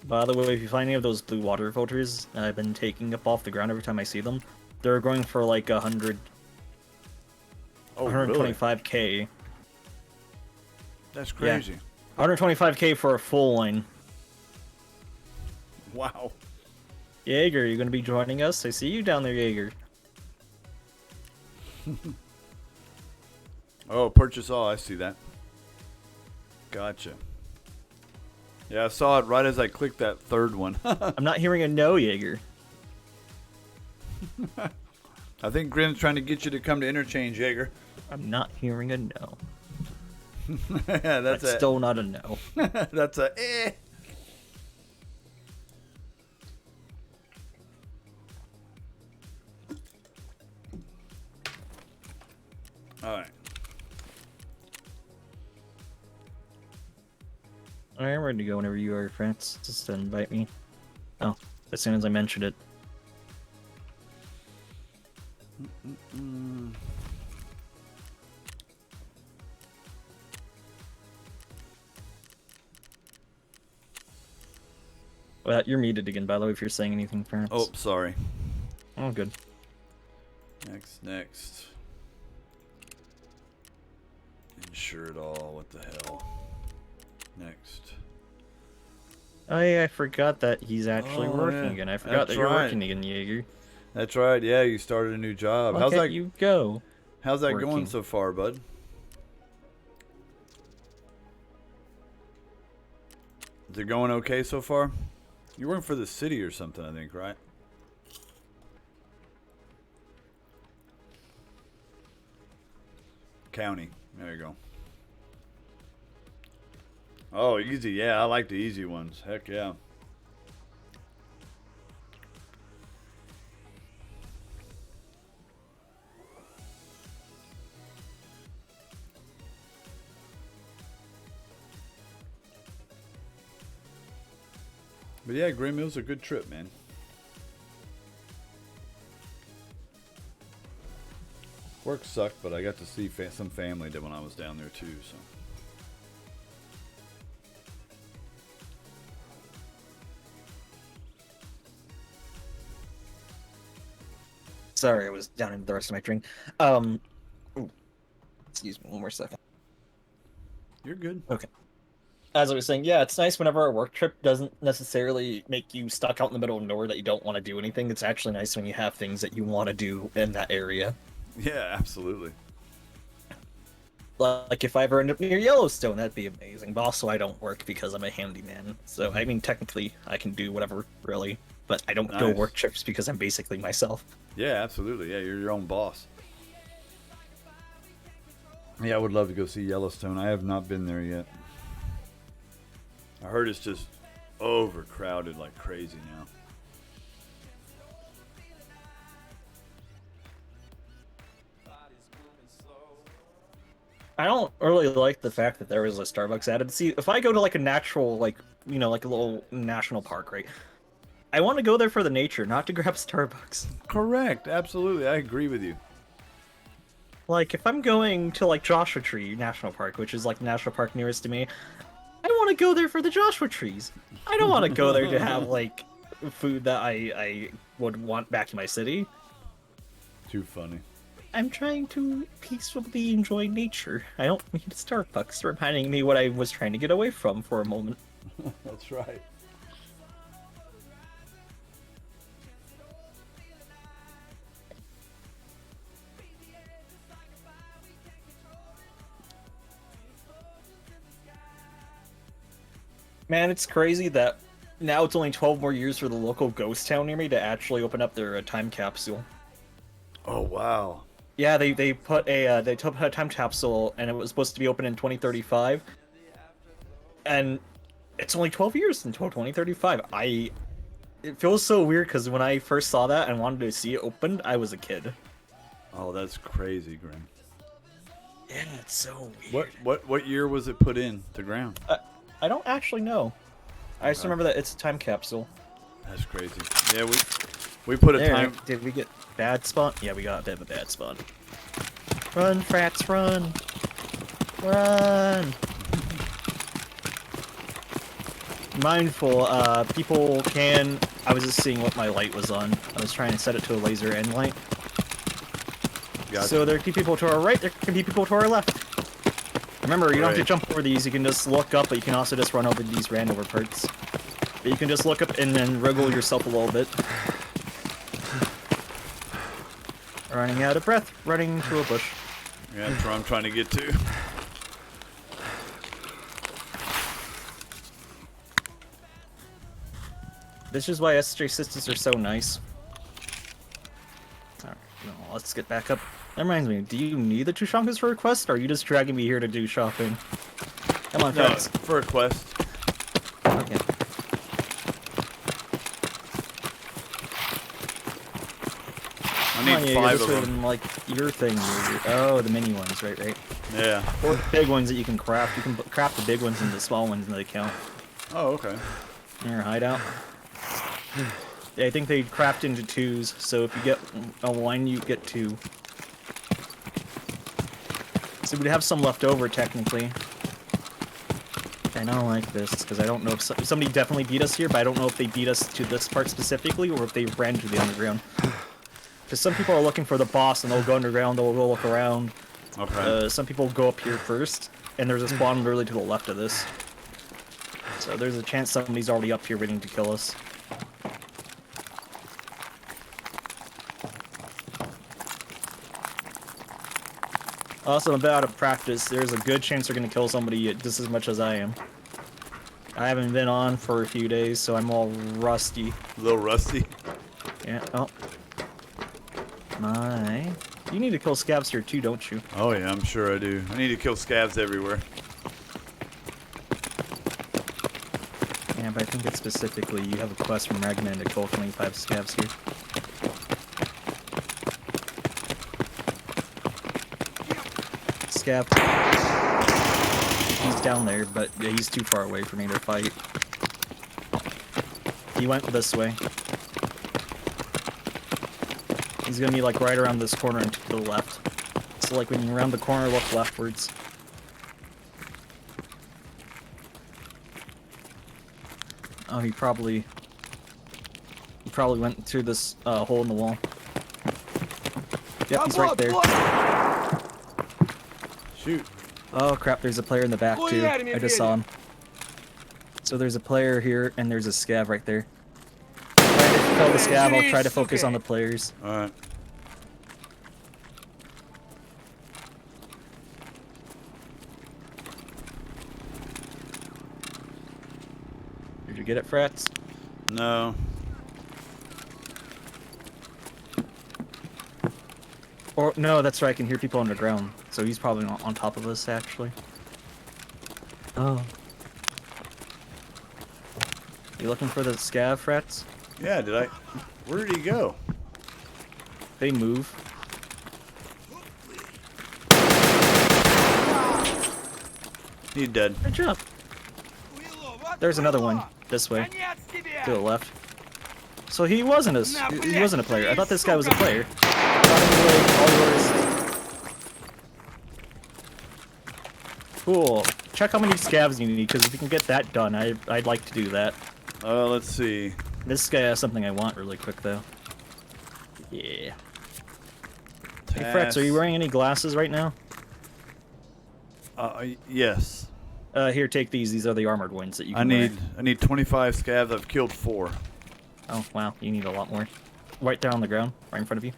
By the way, if you find any of those blue water filters I've been taking up off the ground every time I see them, they're going for like 100... Oh, really? 125k. That's crazy. 125k for a full line. Wow. Jaeger, you gonna be joining us? I see you down there, Jaeger. Oh, purchase all. I see that. Gotcha. Yeah, I saw it right as I clicked that third one. I'm not hearing a no, Jaeger. I think Grim's trying to get you to come to interchange, Jaeger. I'm not hearing a no. Yeah, that's That's a. still not a no. That's a. Eh. All right. Alright, I'm ready to go whenever you are, France. Just invite me. Oh, as soon as I mentioned it. Well, you're muted again, by the way, if you're saying anything, France. Oh, sorry. Oh, good. Next. Insure it all. What the hell? Next. Oh, yeah, I forgot that he's actually Oh, working yeah. again. I forgot That's that you're right. working again, Jaeger. That's right. Yeah, you started a new job. Look How's at that? you go. How's that working. going so far, bud? Is it going okay so far? You're working for the city or something, I think, right? County. There you go. Oh, easy. Yeah, I like the easy ones. Heck yeah. But yeah, Grim, it was a good trip, man. Work sucked, but I got to see some family when I was down there too, so. Sorry, I was down in the rest of my drink. Ooh. Excuse me, one more second. You're good. Okay. As I was saying, yeah, it's nice whenever a work trip doesn't necessarily make you stuck out in the middle of nowhere that you don't want to do anything. It's actually nice when you have things that you want to do in that area. Yeah, absolutely. Like, if I ever end up near Yellowstone, that'd be amazing. But also, I don't work because I'm a handyman. So, I mean, technically, I can do whatever, really. But I don't go Nice. work trips because I'm basically myself. Yeah, absolutely. Yeah, you're your own boss. Yeah, I would love to go see Yellowstone. I have not been there yet. I heard it's just overcrowded like crazy now. I don't really like the fact that there was a Starbucks added. See, if I go to like a natural, like, you know, like a little national park, right? I want to go there for the nature, not to grab Starbucks. Correct. Absolutely. I agree with you. Like, if I'm going to, like, Joshua Tree National Park, which is, like, the national park nearest to me, I don't want to go there for the Joshua trees. I don't want to go there to have, like, food that I would want back in my city. Too funny. I'm trying to peacefully enjoy nature. I don't need Starbucks reminding me what I was trying to get away from for a moment. That's right. Man, it's crazy that now it's only 12 more years for the local ghost town near me to actually open up their time capsule. Oh wow. Yeah, they put a time capsule, and it was supposed to be open in 2035, and it's only 12 years until 2035. It feels so weird because when I first saw that and wanted to see it opened, I was a kid. Oh, that's crazy, Grim. Yeah, it's so weird. What year was it put in the ground? I don't actually know. I just remember that it's a time capsule. That's crazy. Yeah, we put a There, time. did we get bad spawn? Yeah, we got a bit of a bad spawn. Run, Frats, run! Run! Mindful, people can... I was just seeing what my light was on. I was trying to set it to a laser end light. Gotcha. So there can be people to our right, there can be people to our left. Remember, you don't have to jump over these, you can just look up, but you can also just run over these randover parts. But you can just look up and then wriggle yourself a little bit. Running out of breath, running through a bush. Yeah, that's where I'm trying to get to. This is why SJ sisters are so nice. Alright, no, let's get back up. That reminds me, do you need the two Shonkas for a quest, or are you just dragging me here to do shopping? Come on, No, friends. for a quest. Okay. I need You're 5 just of them. doing, like, your thing. Oh, the mini ones, right? Yeah. Or the big ones that you can craft. You can craft the big ones and the small ones, and they count. Oh, okay. In your hideout. Yeah, I think they craft into 2s, so if you get a 1, you get 2. So we'd have some left over, technically. I don't like this, because I don't know if somebody definitely beat us here, but I don't know if they beat us to this part specifically, or if they ran to the underground. Because some people are looking for the boss, and they'll go underground, they'll go look around. Okay. Some people go up here first, and there's a spawn literally to the left of this. So there's a chance somebody's already up here waiting to kill us. Also, I'm out of practice. There's a good chance they're going to kill somebody just as much as I am. I haven't been on for a few days, so I'm all rusty. A little rusty. Yeah, oh. My... You need to kill scavs here too, don't you? Oh yeah, I'm sure I do. I need to kill scavs everywhere. Yeah, but I think it's specifically you have a quest from Ragman to kill 25 scavs here. Scav. He's down there, but yeah, he's too far away for me to fight. He went this way. He's gonna be like right around this corner and to the left. So like when you round the corner, look leftwards. Oh, he probably went through this hole in the wall. Yep, he's right there. Shoot. Oh crap, there's a player in the back too. I just saw him. So there's a player here, and there's a scav right there. Try to kill the scav, I'll try to focus on the players. Alright. Did you get it, Frats? No. Or, no, that's right, I can hear people underground. So he's probably not on top of us, actually. Oh. You looking for the scav, Frats? Yeah, did I? Where did he go? They move. He's dead. Good job. There's another one. This way. To the left. So he wasn't a player. I thought this guy was a player. I thought he was like, all yours. Cool. Check how many scavs you need, because if you can get that done, I'd like to do that. Let's see. This guy has something I want really quick, though. Yeah. Hey, Fratz, are you wearing any glasses right now? Yes. Here, take these. These are the armored ones that you can wear. I need 25 scavs. I've killed 4. Oh, wow. You need a lot more. Right there on the ground, right in front of you.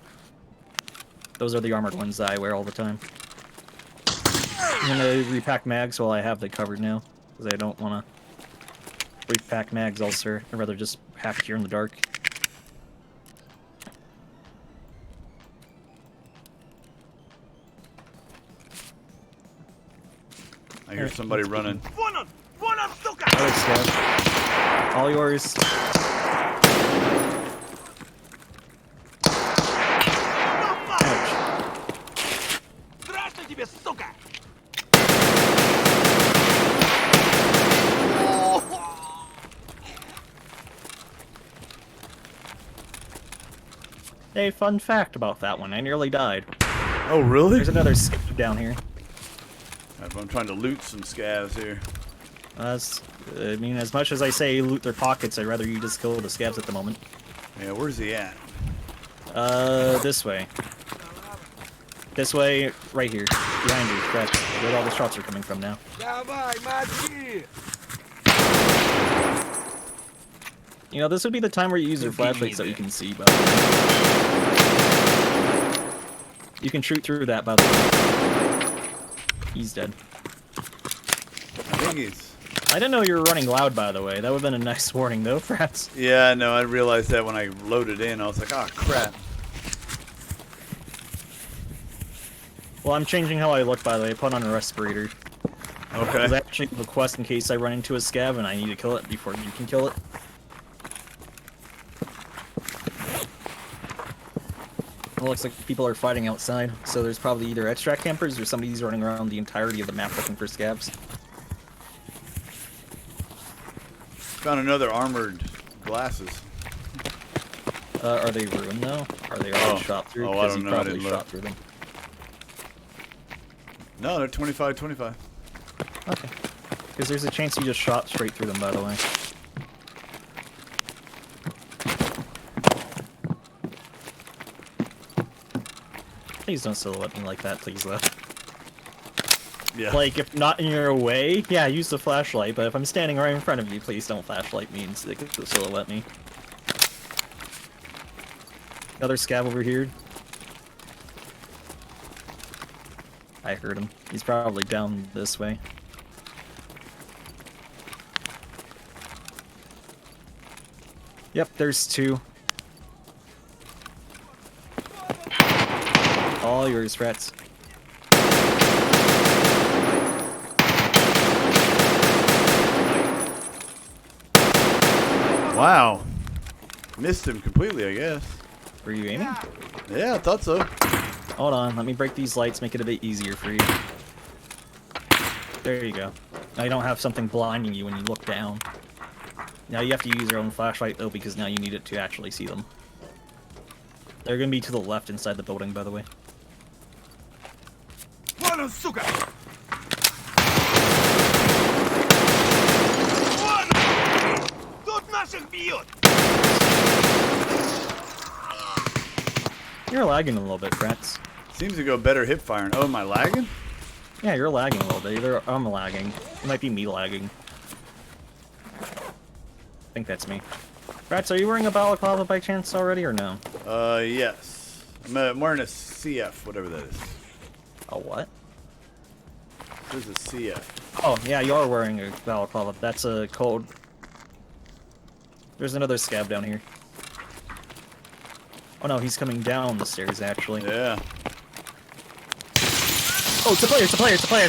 Those are the armored ones that I wear all the time. I'm gonna repack mags while I have that covered now, because I don't want to repack mags elsewhere. I'd rather just hack here in the dark. I hear somebody running. Alright, Scav. All yours. Hey, fun fact about that one. I nearly died. Oh, really? There's another scav down here. I'm trying to loot some scavs here. I mean, as much as I say loot their pockets, I'd rather you just kill the scavs at the moment. Yeah, where's he at? This way. This way, right here. Behind you, correct. Where all the shots are coming from now. You know, this would be the time where you use your flashlight so you can see, by the way. You can shoot through that, by the way. He's dead. I think he's... I didn't know you were running loud, by the way. That would have been a nice warning, though, Fratz. Yeah, no, I realized that when I loaded in. I was like, oh, crap. Well, I'm changing how I look, by the way. I put on a respirator. Okay. Because I actually have a quest in case I run into a scav and I need to kill it before you can kill it. It looks like people are fighting outside, so there's probably either extract campers or somebody's running around the entirety of the map looking for scavs. Found another armored glasses. Are they ruined, though? Are they already shot through? Oh, I Because don't you know. I probably didn't shot look. through them. No, they're 25. Okay. Because there's a chance you just shot straight through them, by the way. Please don't silhouette me like that, please, though. Yeah. Like, if not in your way, yeah, use the flashlight, but if I'm standing right in front of you, please don't flashlight me and silhouette me. Another scav over here. I heard him. He's probably down this way. Yep, there's 2. All yours, Fratz. Wow. Missed him completely, I guess. Were you aiming? Yeah, I thought so. Hold on, let me break these lights, make it a bit easier for you. There you go. Now you don't have something blinding you when you look down. Now you have to use your own flashlight, though, because now you need it to actually see them. They're gonna be to the left inside the building, by the way. You're lagging a little bit, Fratz. Seems to go better hip firing. Oh, am I lagging? Yeah, you're lagging a little bit. Either I'm lagging. It might be me lagging. I think that's me. Fratz, are you wearing a balaclava by chance already, or no? Yes. I'm wearing a CF, whatever that is. A what? This is a CF. Oh, yeah, you are wearing a balaclava. That's a code. There's another scab down here. Oh no, he's coming down the stairs, actually. Yeah. Oh, it's a player, it's a player, it's a player!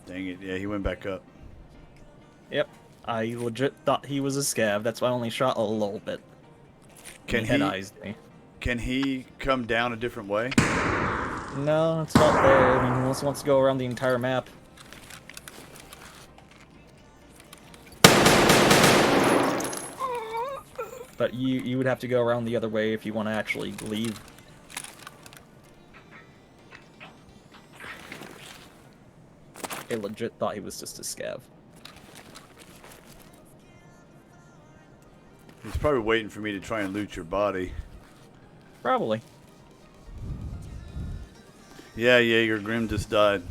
Dang it. Yeah, he went back up. Yep. I legit thought he was a scab. That's why I only shot a little bit. Can He head-eyes me. Can he come down a different way? No, it's not there. I mean, he also wants to go around the entire map. but you would have to go around the other way if you want to actually leave. I legit thought he was just a scav. He's probably waiting for me to try and loot your body. Probably. Yeah, your Grim just died.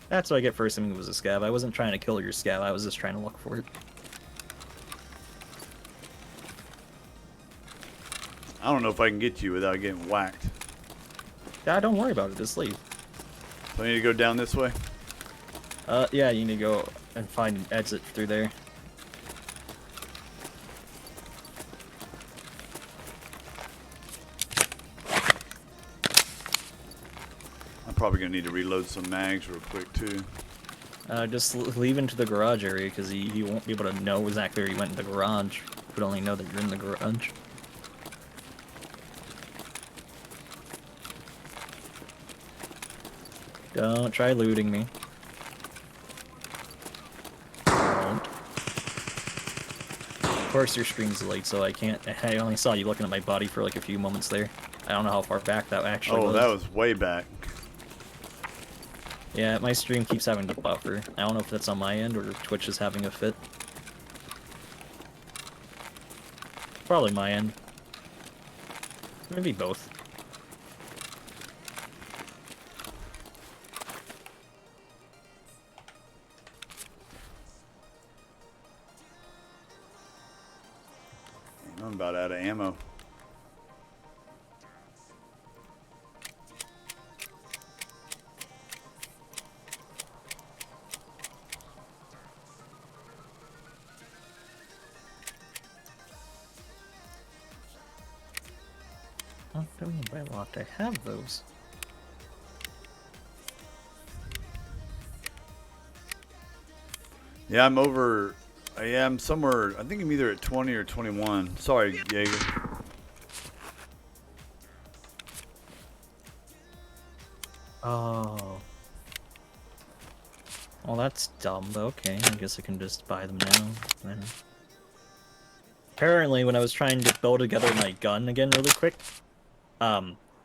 That's what I get for assuming it was a scav. I wasn't trying to kill your scav, I was just trying to look for it. I don't know if I can get you without getting whacked. Yeah, don't worry about it, just leave. So I need to go down this way? Yeah, you need to go and find an exit through there. I'm probably gonna need to reload some mags real quick too. Just leave into the garage area, because he won't be able to know exactly where you went in the garage. He would only know that you're in the garage. Don't try looting me. Don't. Of course your stream's late, so I can't. I only saw you looking at my body for like a few moments there. I don't know how far back that actually was. Oh, that was way back. Yeah, my stream keeps having to buffer. I don't know if that's on my end or Twitch is having a fit. Probably my end. Maybe both. I'm about out of ammo. What do I mean by locked? I have those. Yeah, I'm over. I'm somewhere. I think I'm either at 20 or 21. Sorry, Jaeger. Oh. Well, that's dumb, but okay. I guess I can just buy them now. Then. Apparently, when I was trying to build together my gun again really quick,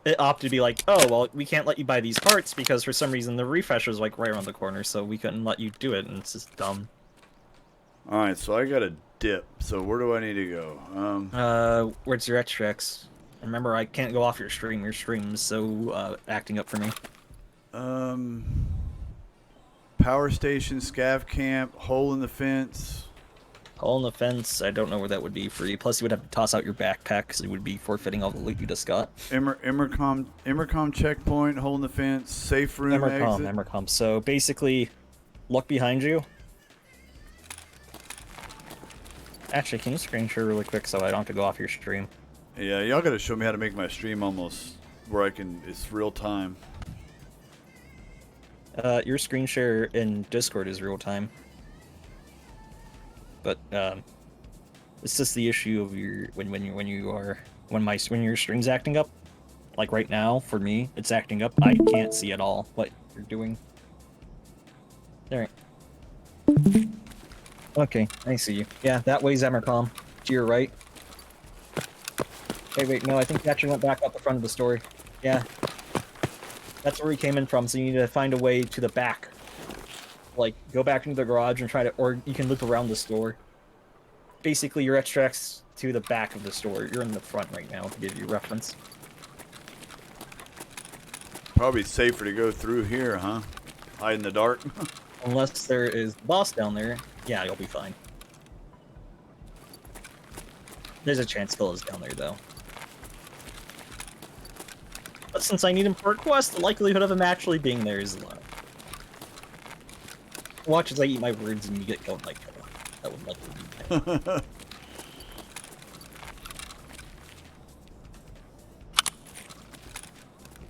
it opted to be like, oh, well, we can't let you buy these parts because for some reason the refresh was like right around the corner, so we couldn't let you do it, and it's just dumb. Alright, so I got a dip. So where do I need to go? Where's your extracts? Remember, I can't go off your stream. Your stream's so, acting up for me. Power station, scav camp, hole in the fence. Hole in the fence, I don't know where that would be for you. Plus, you would have to toss out your backpack, because it would be forfeiting all the loot you just got. Emercom checkpoint, hole in the fence, safe room exit. Emercom. So, basically, look behind you. Actually, can you screen share really quick so I don't have to go off your stream? Yeah, y'all gotta show me how to make my stream almost where I can, it's real time. Your screen share in Discord is real time. But, it's just the issue of your, when your stream's acting up. Like right now, for me, it's acting up. I can't see at all what you're doing. There. Okay, I see you. Yeah, that way's Emercom. To your right. Hey, wait, no, I think you actually went back up the front of the story. Yeah. That's where we came in from, so you need to find a way to the back. Like, go back into the garage and try to, or you can loop around the store. Basically, your extracts to the back of the store. You're in the front right now, to give you reference. Probably safer to go through here, huh? Hide in the dark. Unless there is the boss down there, yeah, you'll be fine. There's a chance Phil is down there, though. But since I need him for a quest, the likelihood of him actually being there is low. Watch as I eat my words and you get killed like Phil. That would likely be bad.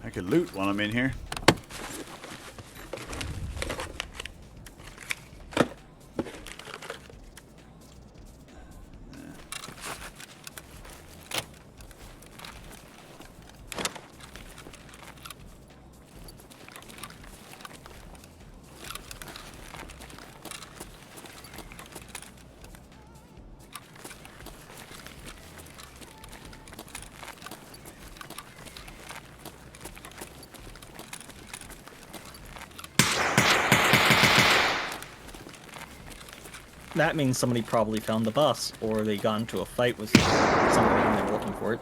I could loot while I'm in here. that means somebody probably found the bus, or they got into a fight with somebody and they were looking for it.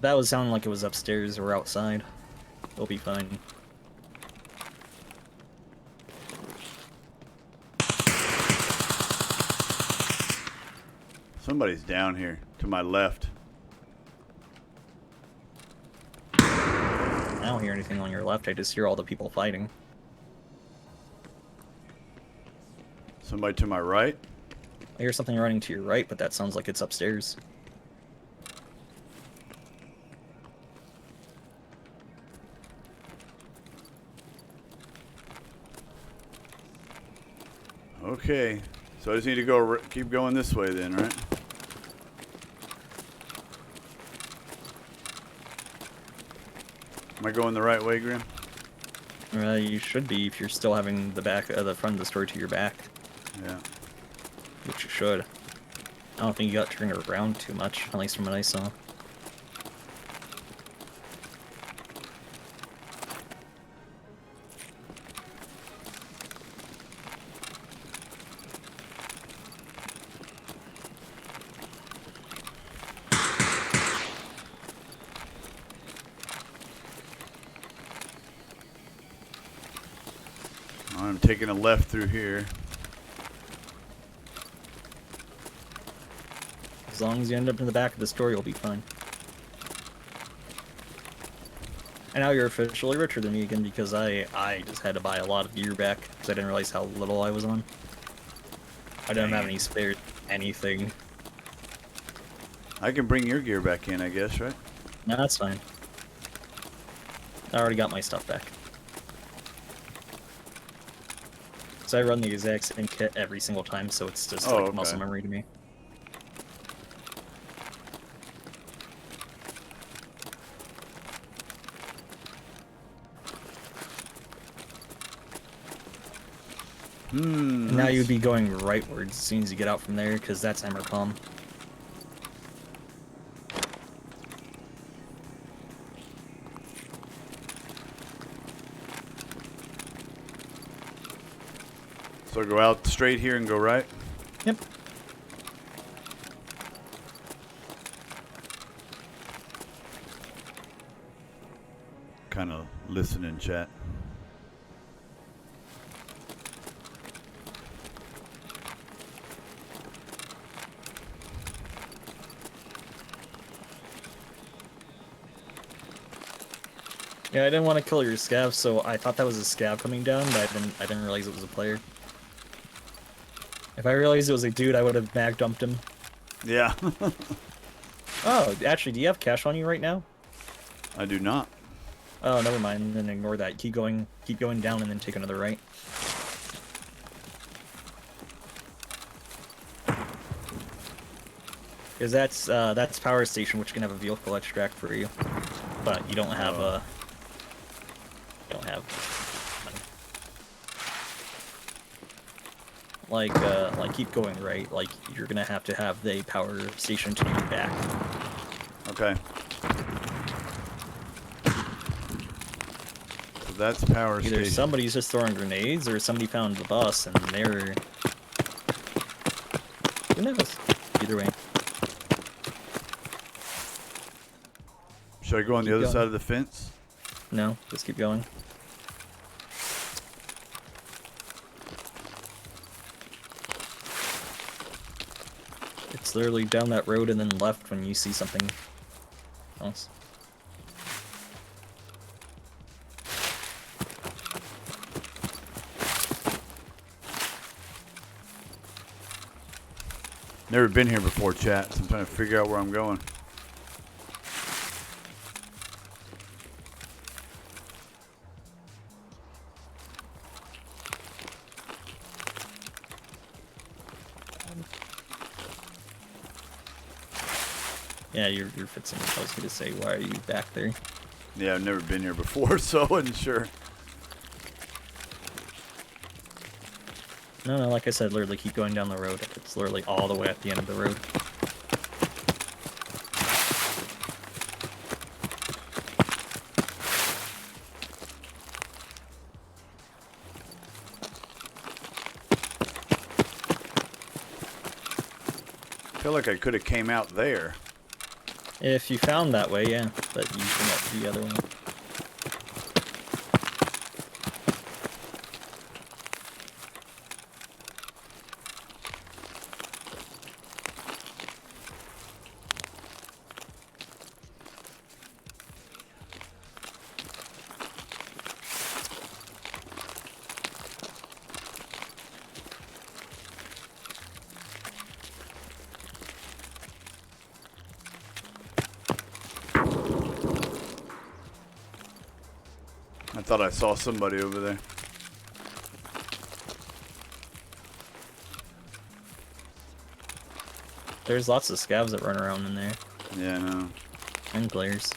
That was sounding like it was upstairs or outside. It'll be fine. Somebody's down here to my left. I don't hear anything on your left, I just hear all the people fighting. Somebody to my right. I hear something running to your right, but that sounds like it's upstairs. Okay, so I just need to go keep going this way then, right? Am I going the right way, Grim? You should be if you're still having the front of the store to your back. Yeah. Which you should. I don't think you got turned around too much, at least from what I saw. I'm taking a left through here. As long as you end up in the back of the store, you'll be fine. And now you're officially richer than me again because I just had to buy a lot of gear back because I didn't realize how little I was on. I don't have any spare anything. I can bring your gear back in, I guess, right? No, that's fine. I already got my stuff back. So I run the exact same kit every single time, so it's just like muscle memory to me. And now you'd be going rightwards as soon as you get out from there, because that's Emercom. So go out straight here and go right? Yep. Kind of listen in chat. Yeah, I didn't want to kill your scav, so I thought that was a scav coming down, but I didn't realize it was a player. If I realized it was a dude, I would have mag dumped him. Yeah. Oh, actually, do you have cash on you right now? I do not. Oh, never mind. Then ignore that. Keep going down, and then take another right. Because that's power station, which can have a vehicle extract for you, but you don't have money. Like keep going right. Like you're gonna have to have the power station to your back. Okay. So that's power Either station. somebody's just throwing grenades, or somebody found the bus and they're... Who knows? Either way. Should I go on the other going. side of the fence? No, just keep going. It's literally down that road and then left when you see something else. Never been here before, chat, so I'm trying to figure out where I'm going. Yeah, you're fixing it. I was gonna say, why are you back there? Yeah, I've never been here before, so I wasn't sure. No, like I said, literally keep going down the road. It's literally all the way at the end of the road. feel like I could have came out there. If you found that way, yeah, but you came up the other one. I thought I saw somebody over there. There's lots of scavs that run around in there. Yeah, I know. And players.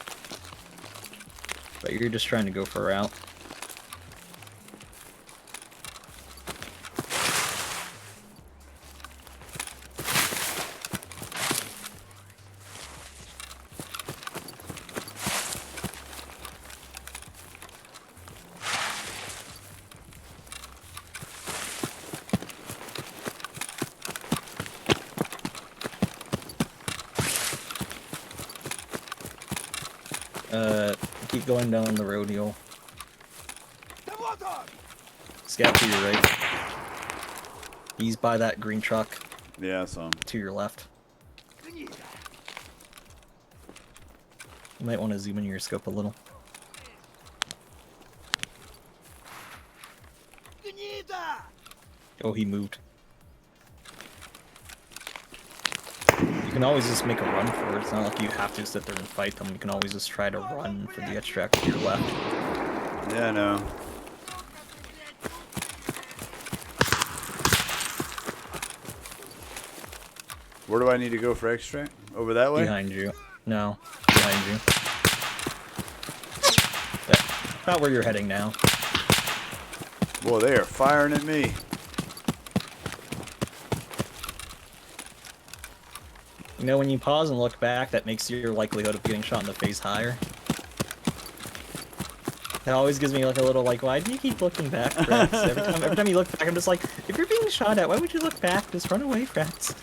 But you're just trying to go for a route. Keep going down the road, you'll scout to your right. He's by that green truck Yeah, I saw him. to your left. You might want to zoom in your scope a little. Oh, he moved. You can always just make a run for it. It's not like you have to sit there and fight them. You can always just try to run for the extract to your left. Yeah, I know. Where do I need to go for extract? Over that way? Behind you. No, behind you. Yeah, about where you're heading now. Boy, they are firing at me. You know, when you pause and look back, that makes your likelihood of getting shot in the face higher. That always gives me like a little like, why do you keep looking back, Fratz? Every time you look back, I'm just like, if you're being shot at, why would you look back? Just run away, Fratz.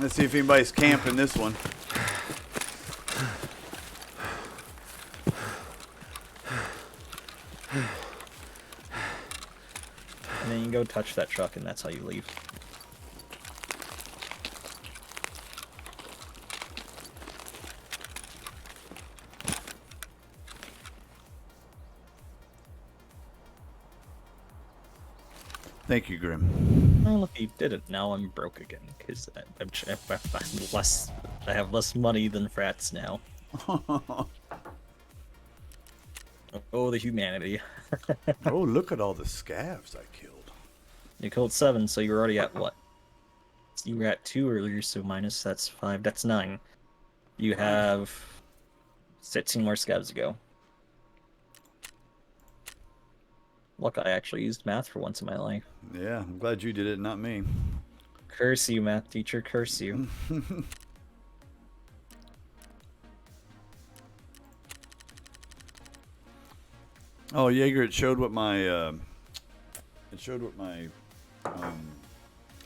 Let's see if anybody's camping this one. And then you go touch that truck, and that's how you leave. Thank you, Grim. Well, if you did it, now I'm broke again, because I have less money than Fratz now. Oh, the humanity. Oh, look at all the scavs I killed. You killed 7, so you're already at what? You were at 2 earlier, so minus, that's 5, that's 9. You have 16 more scavs to go. Look, I actually used math for once in my life. Yeah, I'm glad you did it, not me. Curse you, math teacher, curse you. Oh, Jaeger, it showed what my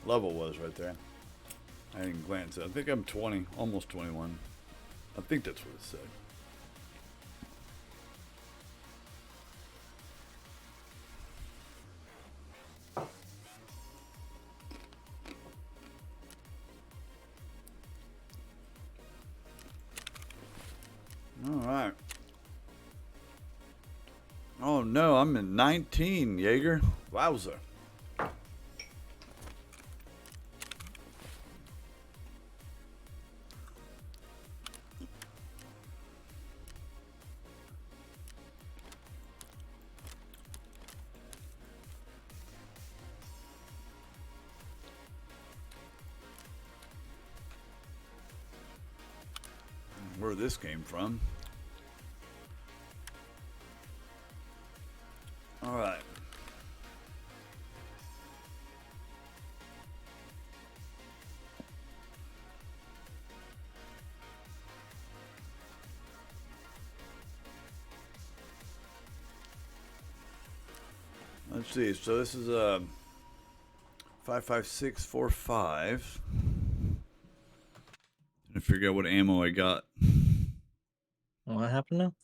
level was right there. I didn't glance. I think I'm 20, almost 21. I think that's what it said. All right. Oh no, I'm in 19, Jaeger. Wowzer. Where this came from. All right. Let's see. So this is 5.5645. Trying to figure out what ammo I got. What happened now?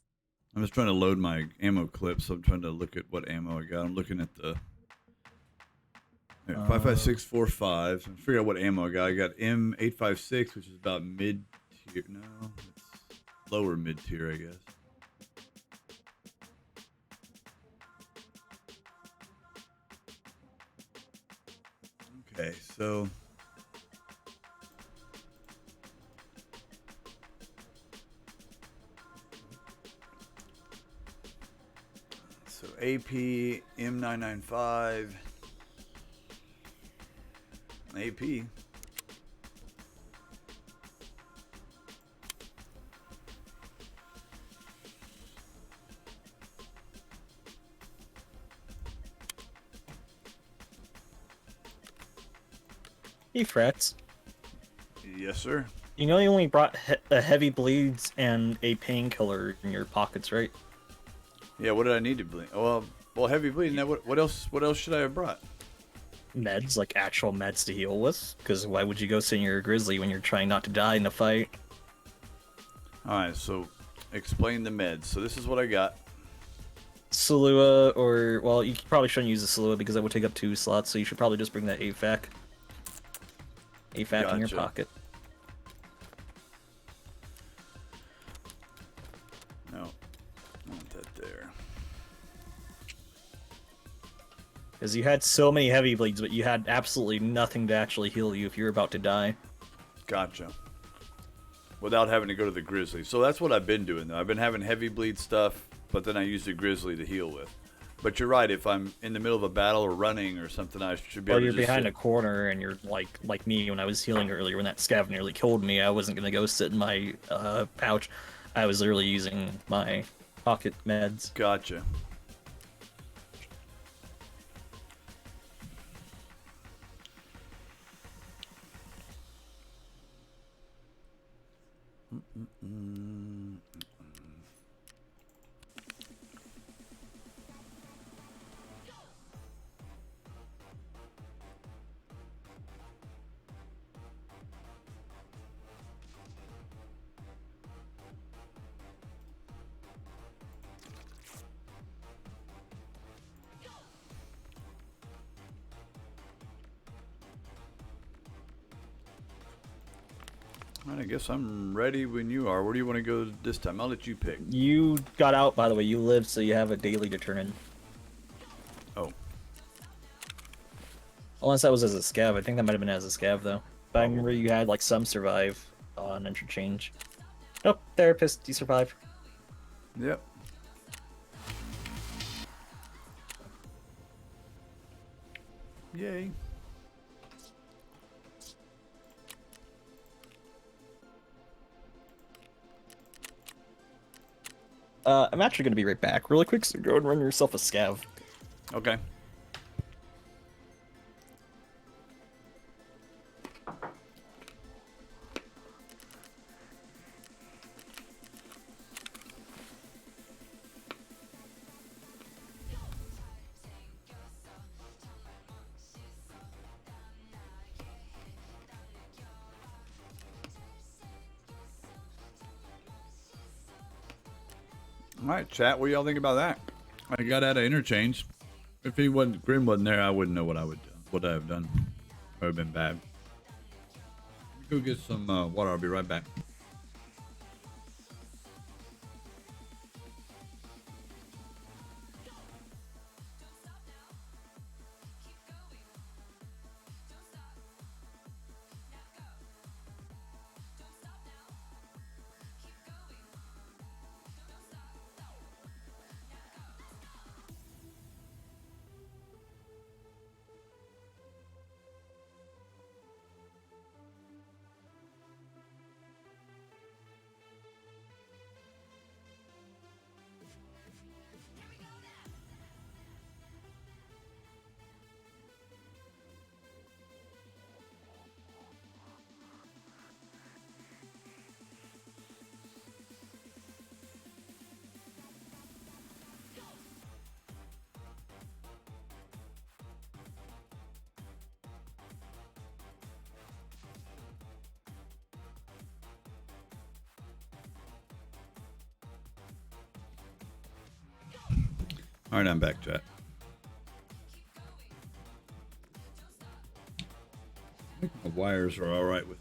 I'm just trying to load my ammo clip, so I'm trying to look at what ammo I got. I'm looking at the 5.5645. And figure out what ammo I got. I got M856, which is about mid tier. No, it's lower mid tier, I guess. Okay, so AP M995 AP. Hey, FRATZ. Yes, sir. You know you only brought heavy bleeds and a painkiller in your pockets, right? Yeah, what did I need to bleed? Well, heavy bleeding. Now, what else? What else should I have brought? Meds, like actual meds to heal with. Because why would you go sit in your grizzly when you're trying not to die in the fight? All right, so explain the meds. So this is what I got. Salua, or well, you probably shouldn't use the Salua because that would take up 2 slots. So you should probably just bring that AFAC. AFAC in your Gotcha. pocket. No, I want that there. Because you had so many heavy bleeds, but you had absolutely nothing to actually heal you if you were about to die. Gotcha. Without having to go to the grizzly. So that's what I've been doing, though. I've been having heavy bleed stuff, but then I use the grizzly to heal with. But you're right. If I'm in the middle of a battle or running or something, I should be Or able you're to just behind sit. a corner and you're like me when I was healing earlier when that scav nearly killed me. I wasn't gonna go sit in my pouch. I was literally using my pocket meds. Gotcha. All right, I guess I'm ready when you are. Where do you want to go this time? I'll let you pick. You got out, by the way. You lived, so you have a daily to turn in. Oh, Unless that was as a scav. I think that might have been as a scav, though. But I remember you had, like, some survive on interchange. Oh, therapist, you survive. yep. Yay. I'm actually going to be right back really quick, so go and run yourself a scav. Okay. All right, chat. What do y'all think about that? I got out of interchange. If he wasn't Grim wasn't there, I wouldn't know what I would do. What I have done. Would have been bad. Go get some water. I'll be right back. All right, I'm back, chat. I think the wires are all right with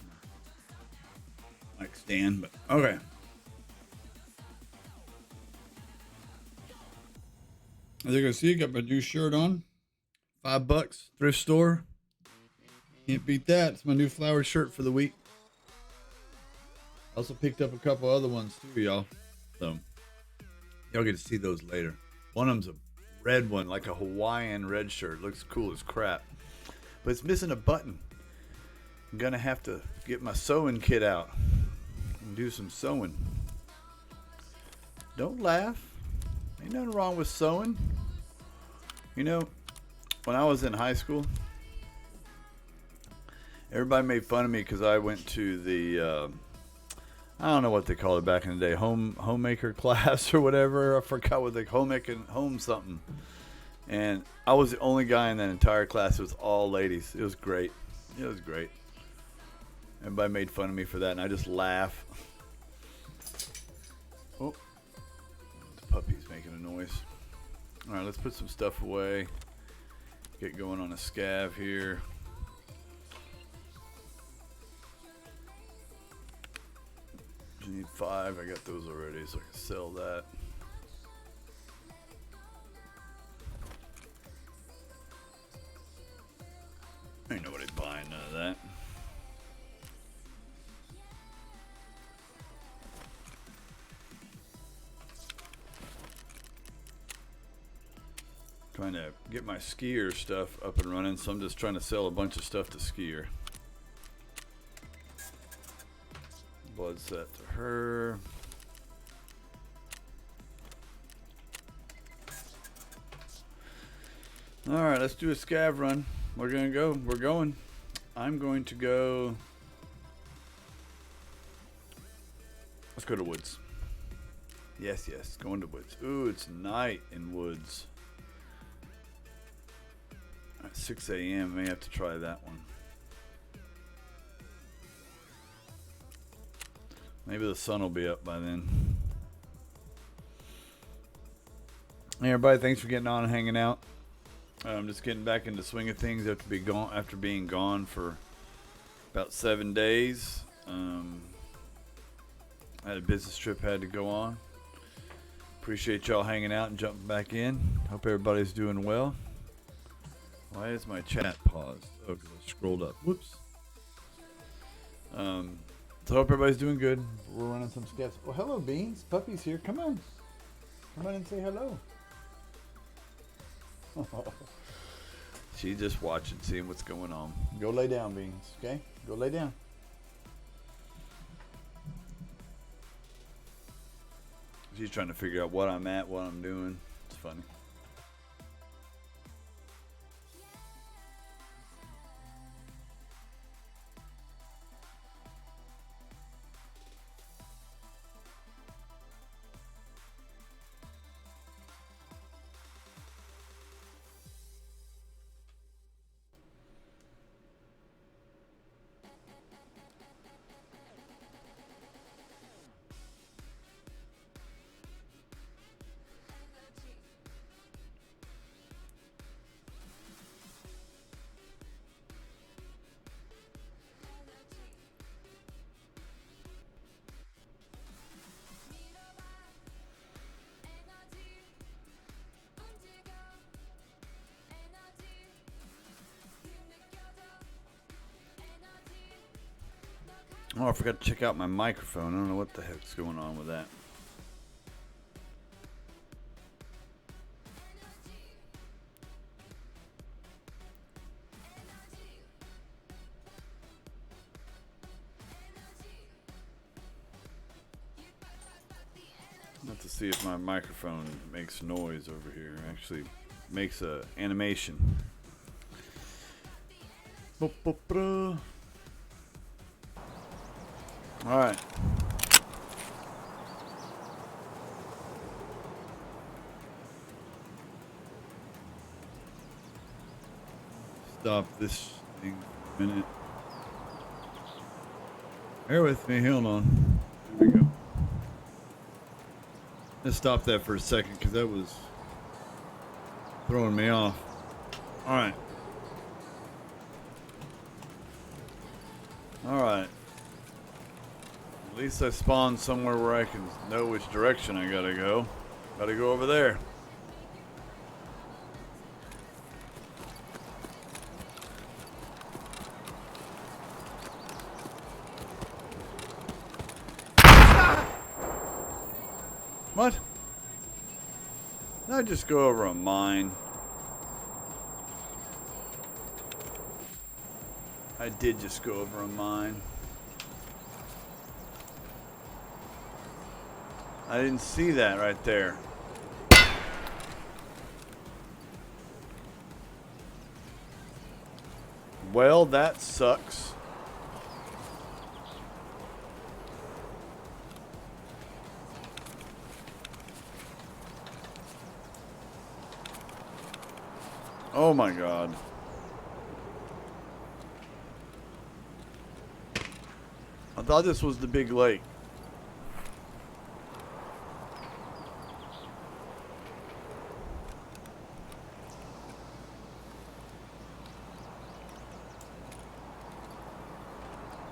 my mic stand, but okay. As you can see, got my new shirt on. $5, thrift store. Can't beat that. It's my new flowered shirt for the week. Also picked up a couple other ones too, y'all. So y'all get to see those later. One of them's a red one, like a Hawaiian red shirt. Looks cool as crap, but it's missing a button. I'm gonna have to get my sewing kit out and do some sewing. Don't laugh. Ain't nothing wrong with sewing. You know, when I was in high school, everybody made fun of me because I went to the I don't know what they called it back in the day, homemaker class or whatever. I forgot what they home something. And I was the only guy in that entire class. It was all ladies. It was great. It was great. Everybody made fun of me for that, and I just laugh. Oh, the puppy's making a noise. All right, let's put some stuff away. Get going on a scav here. You need 5. I got those already, so I can sell that. Ain't nobody buying none of that. Trying to get my skier stuff up and running, so I'm just trying to sell a bunch of stuff to skier. Blood set to her. All right, let's do a scav run. We're gonna go. We're going. I'm going to go. Let's go to woods. Yes, yes, going to woods. Ooh, it's night in woods. At 6 a.m. May have to try that one. Maybe the sun will be up by then. Hey everybody, thanks for getting on and hanging out. I'm just getting back into swing of things after being gone for about 7 days. I had a business trip I had to go on. Appreciate y'all hanging out and jumping back in. Hope everybody's doing well. Why is my chat paused? Oh, because I scrolled up. Whoops. So hope everybody's doing good. We're running some scavs. Well, hello, Beans. Puppy's here. Come on. Come on and say hello. She's just watching, seeing what's going on. Go lay down, Beans. Okay? Go lay down. She's trying to figure out what I'm at, what I'm doing. It's funny. Oh, I forgot to check out my microphone. I don't know what the heck's going on with that. Let's see if my microphone makes noise over here. Actually makes a animation. All right. Stop this thing for a minute. Bear with me. Hold on. There we go. Let's stop that for a second because that was Throwing me off. Alright. Alright. At least I spawned somewhere where I can know which direction I gotta go. Gotta go over there. What? Did I just go over a mine? I did just go over a mine. I didn't see that right there. Well, that sucks. Oh my God. I thought this was the big lake.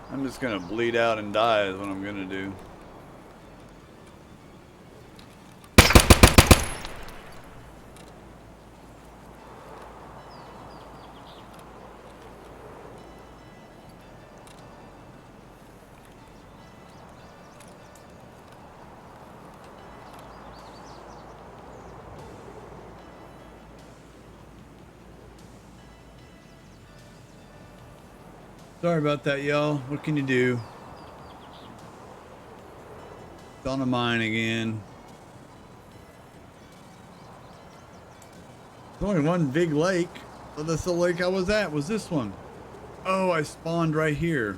I'm just gonna bleed out and die is what I'm gonna do. Sorry about that, y'all. What can you do? It's on a mine again. There's only one big lake. So that's the lake I was at. Was this one? Oh, I spawned right here.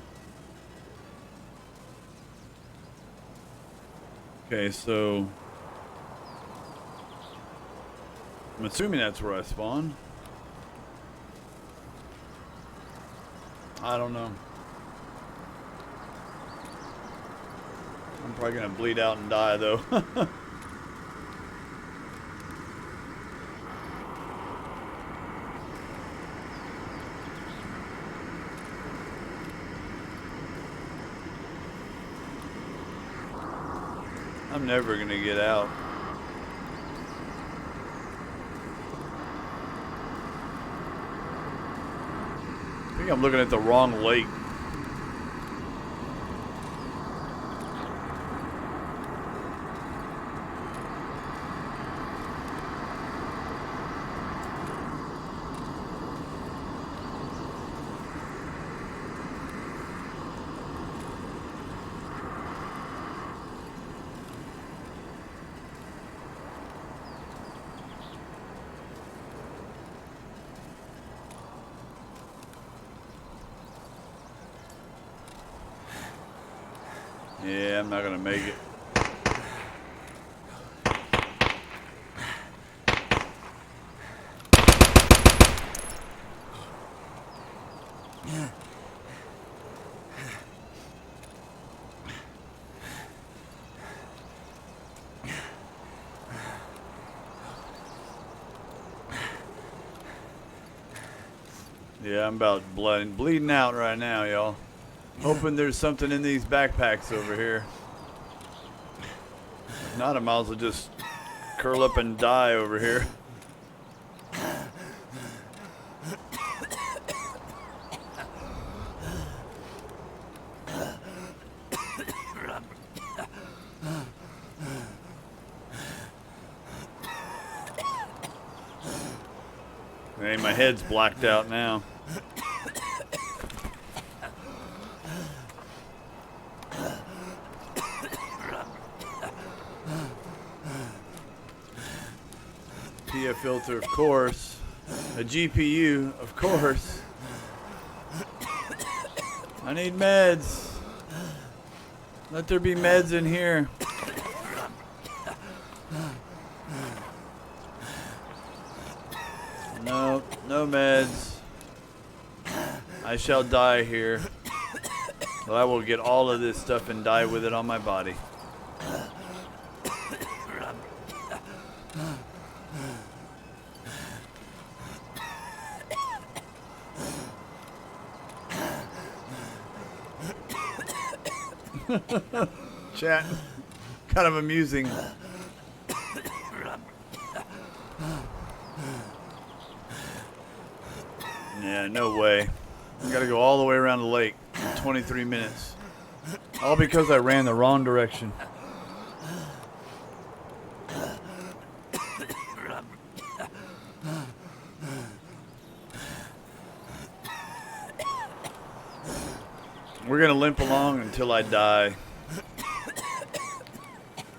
Okay, so I'm assuming that's where I spawned. I don't know. I'm probably gonna bleed out and die though. I'm never gonna get out. I think I'm looking at the wrong lake. Yeah, I'm not gonna make it. Yeah, I'm about bleeding out right now, y'all. Hoping there's something in these backpacks over here. If not, I might as well just curl up and die over here. Hey, my head's blacked out now. PF filter, of course. A GPU, of course. I need meds. Let there be meds in here. No, no meds. I shall die here. But I will get all of this stuff and die with it on my body. Chat. Kind of amusing. Yeah, no way. I gotta go all the way around the lake in 23 minutes. All because I ran the wrong direction. We're gonna limp along until I die.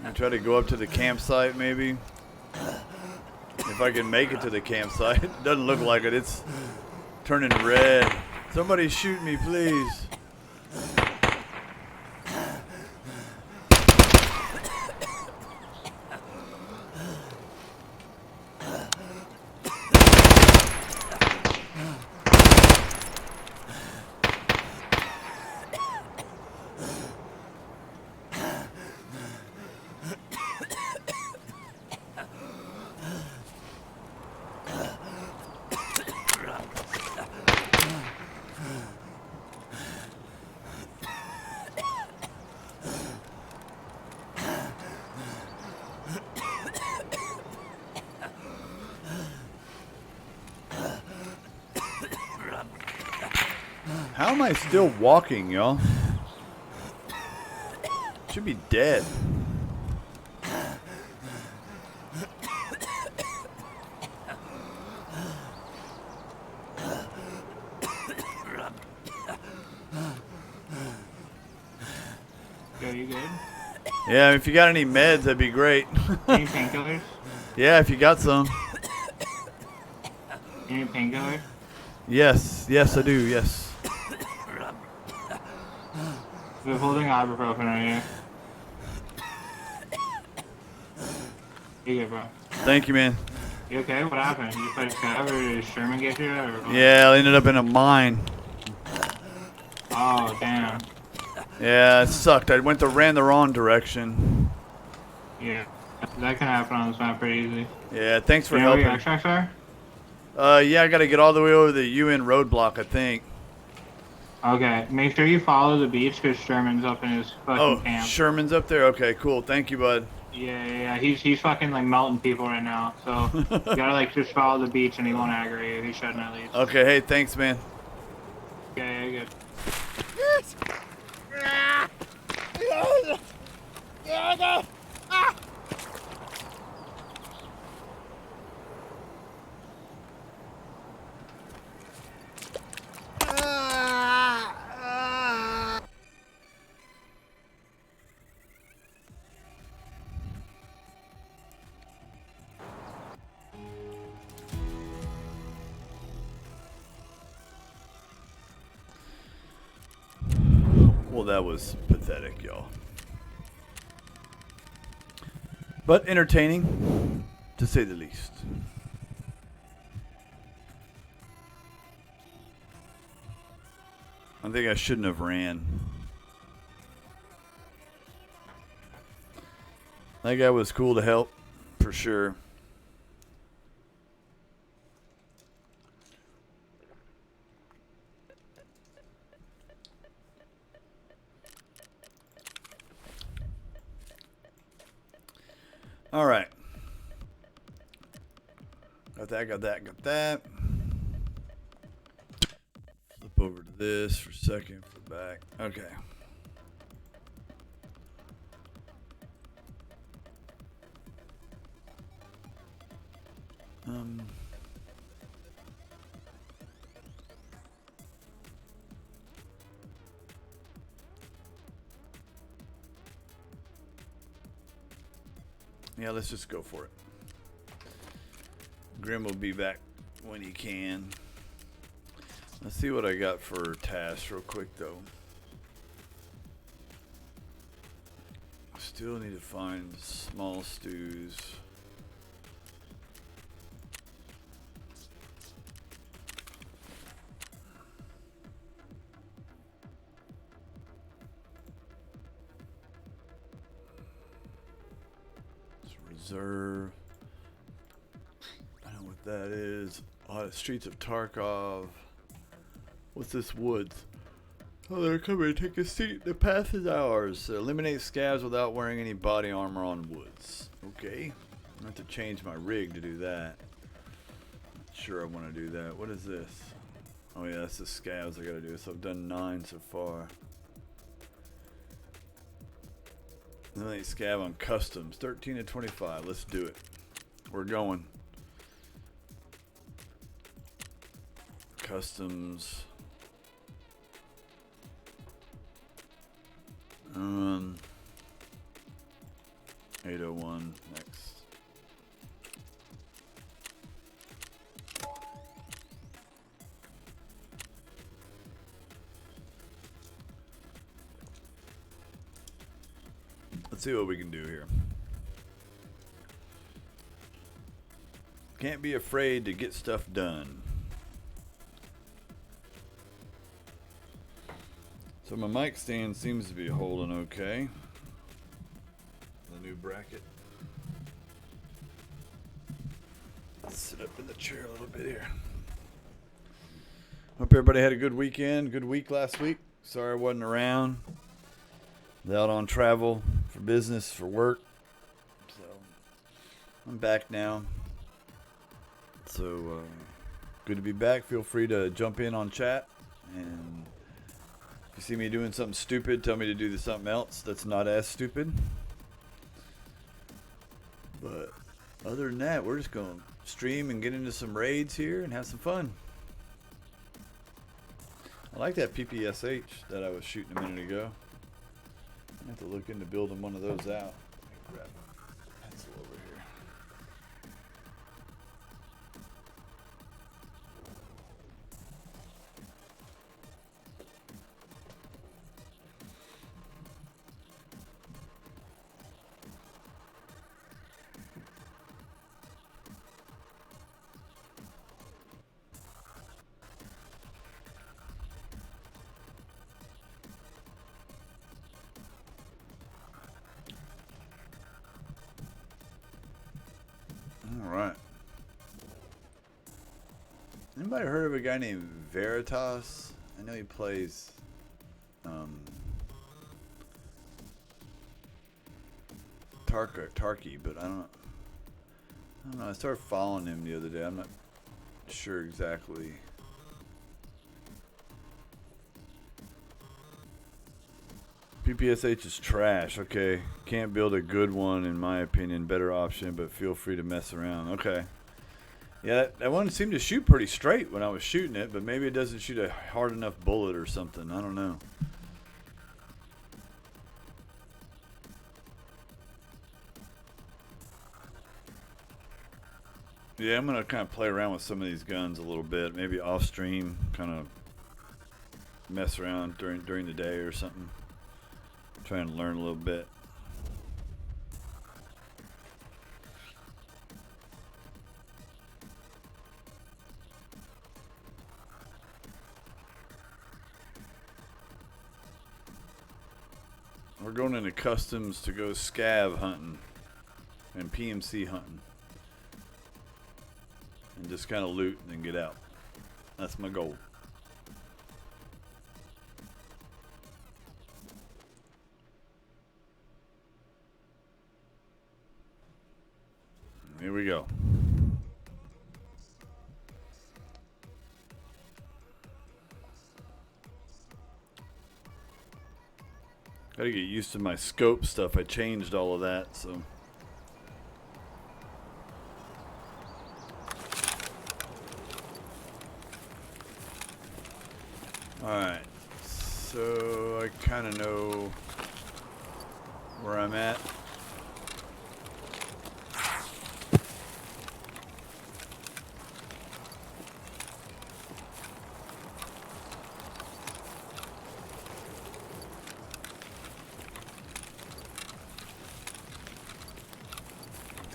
I try to go up to the campsite maybe. If I can make it to the campsite. It doesn't look like it. It's turning red. Somebody shoot me, please. How am I still walking, y'all? Should be dead. Yo, you good? Yeah, if you got any meds, that'd be great. Any painkillers? Yeah, if you got some. Any painkillers? Yes, yes, I do, yes. We're holding ibuprofen right here. You good, bro? Thank you, man. You okay? What happened? You played a scav or did Sherman get you? Or what? Yeah, I ended up in a mine. Oh, damn. Yeah, it sucked. I ran the wrong direction. Yeah. That can happen on this map pretty easy. Yeah, thanks for You know where your helping. extracts are? Yeah, I gotta get all the way over the UN roadblock, I think. Okay. Make sure you follow the beach because Sherman's up in his fucking Oh, camp. Sherman's up there? Okay, cool. Thank you, bud. Yeah. He's fucking like melting people right now. So you gotta like just follow the beach and he won't aggravate you. He shouldn't at least. Okay, hey, thanks, man. Yeah, good. Well, that was pathetic, y'all. But entertaining, to say the least. I think I shouldn't have ran. That guy was cool to help, for sure. All right. Got that. Flip over to this for a second, flip back. Okay. Yeah, let's just go for it. Grim will be back when he can. Let's see what I got for tasks real quick, though. Still need to find small stews. Reserve. I know what that is. Streets of Tarkov. What's this woods? Oh, they're coming to take a seat. The path is ours. Eliminate scabs without wearing any body armor on woods. Okay. I have to change my rig to do that. Not sure I want to do that. What is this? Oh yeah, that's the scabs I gotta do. So I've done 9 so far. Eliminate scab on customs. 13 to 25. Let's do it. We're going. Customs. 801 next. Let's see what we can do here. Can't be afraid to get stuff done. So my mic stand seems to be holding okay. The new bracket. Let's sit up in the chair a little bit here. Hope everybody had a good weekend, good week last week. Sorry I wasn't around. Out on travel for business, for work. So I'm back now. So good to be back. Feel free to jump in on chat, and if you see me doing something stupid, tell me to do something else that's not as stupid. But other than that, we're just going to stream and get into some raids here and have some fun. I like that PPSH that I was shooting a minute ago. I have to look into building one of those out. Grab a pencil over here. Alright. Anybody heard of a guy named Veritas? I know he plays Tarky, but I don't know. I started following him the other day. I'm not sure exactly. PPSH is trash. Okay. Can't build a good one, in my opinion. Better option, but feel free to mess around. Okay. Yeah, that one seemed to shoot pretty straight when I was shooting it, but maybe it doesn't shoot a hard enough bullet or something. I don't know. Yeah, I'm going to kind of play around with some of these guns a little bit. Maybe off stream, kind of mess around during the day or something. Trying to learn a little bit. We're going into customs to go scav hunting and PMC hunting. And just kind of loot and then get out. That's my goal. Here we go. Gotta get used to my scope stuff. I changed all of that, so. Alright. So I kind of know where I'm at.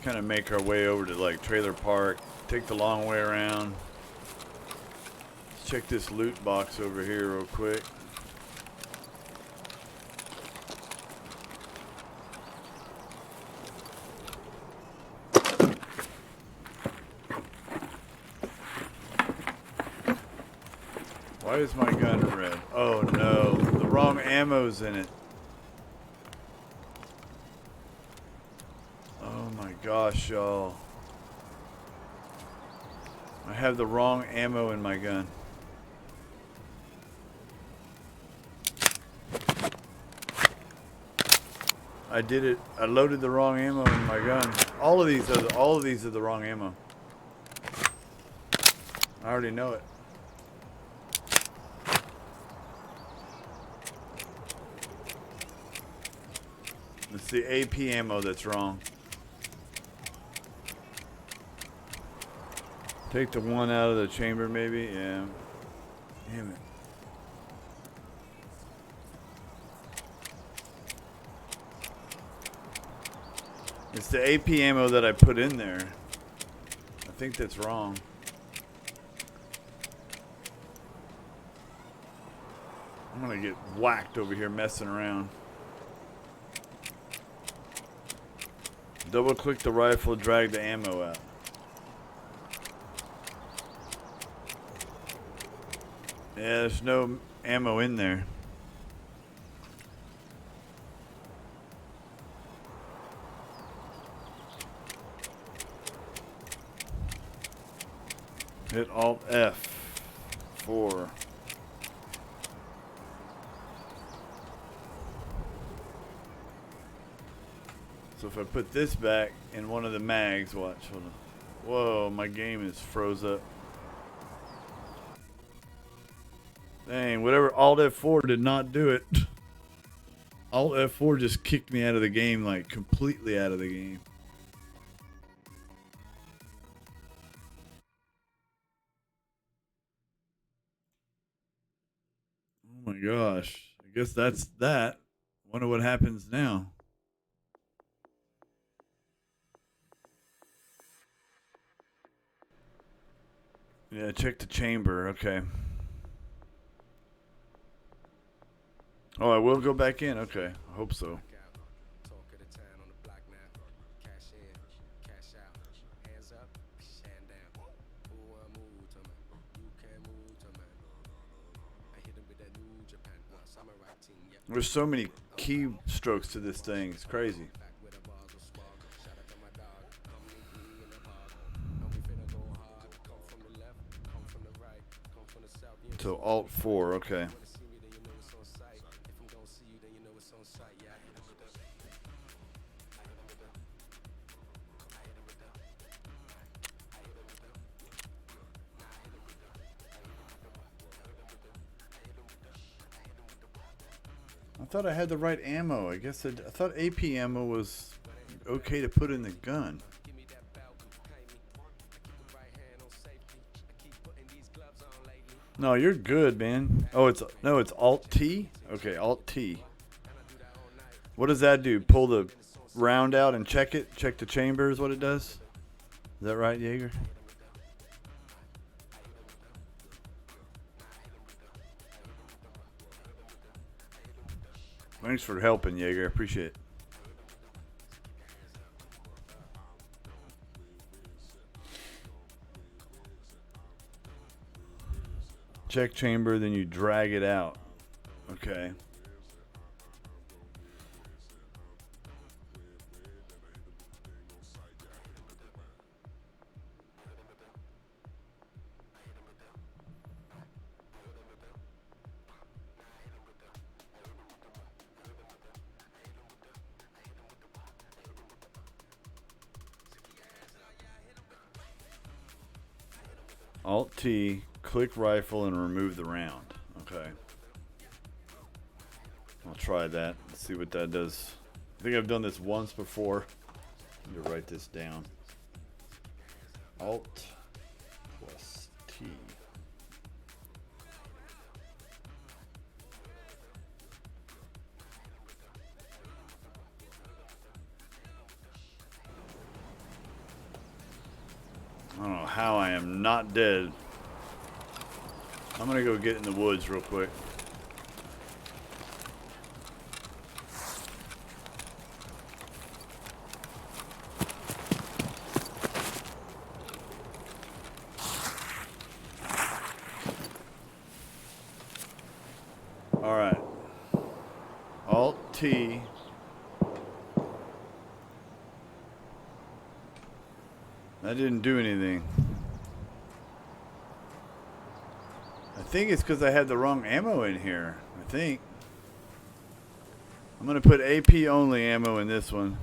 Kind of make our way over to like trailer park, take the long way around. Let's check this loot box over here real quick. Why is my gun red? Oh no. ammo's in it. Oh my gosh, y'all. I have the wrong ammo in my gun. I did it. I loaded the wrong ammo in my gun. All of these are the wrong ammo. I already know it. It's the AP ammo that's wrong. Take the one out of the chamber, maybe? Yeah. Damn it. It's the AP ammo that I put in there. I think that's wrong. I'm gonna get whacked over here messing around. Double click the rifle, drag the ammo out. Yeah, there's no ammo in there. Hit Alt F4. So if I put this back in one of the mags, watch. Hold on. Whoa, my game is froze up. Dang, whatever Alt F4 did not do it. Alt F4 just kicked me out of the game, like completely out of the game. Oh my gosh. I guess that's that. Wonder what happens now. Yeah, check the chamber. Okay. Oh, I will go back in. Okay. I hope so. There's so many keystrokes to this thing. It's crazy. So Alt 4, okay. I thought I had the right ammo. I guess I thought AP ammo was okay to put in the gun. No, you're good, man. Oh, it's Alt T? Okay, Alt T. What does that do? Pull the round out and check it? Check the chamber is what it does? Is that right, Jaeger? Thanks for helping, Jaeger. I appreciate it. Check chamber, then you drag it out. Okay. Alt T, click rifle and remove the round. Okay. I'll try that. Let's see what that does. I think I've done this once before. Let me write this down. Alt plus T. I don't know how I am not dead. I'm gonna go get in the woods real quick. All right. T. That didn't do anything. I think it's because I had the wrong ammo in here. I think. I'm going to put AP only ammo in this one.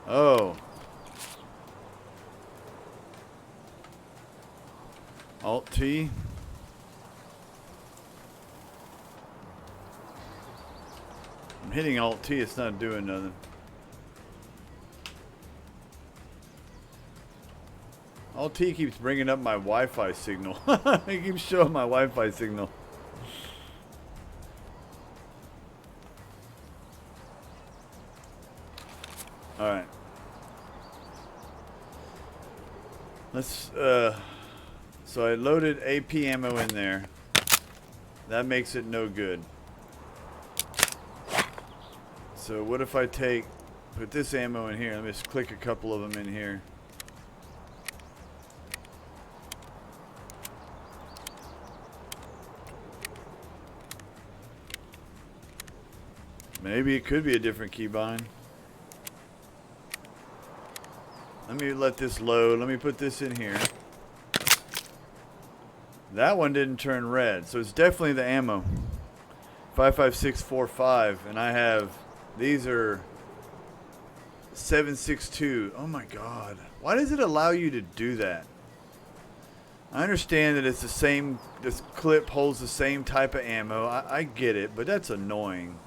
Oh. Alt T. I'm hitting Alt T, it's not doing nothing. Alt T keeps bringing up my Wi-Fi signal. It keeps showing my Wi-Fi signal. Alright. Let's, so I loaded AP ammo in there. That makes it no good. So what if I put this ammo in here? Let me just click a couple of them in here. Maybe it could be a different keybind. Let me let this load. Let me put this in here. That one didn't turn red, so it's definitely the ammo. 55645, and I have, these are 762. Oh my god. Why does it allow you to do that? I understand that it's the same, this clip holds the same type of ammo. I get it, but that's annoying.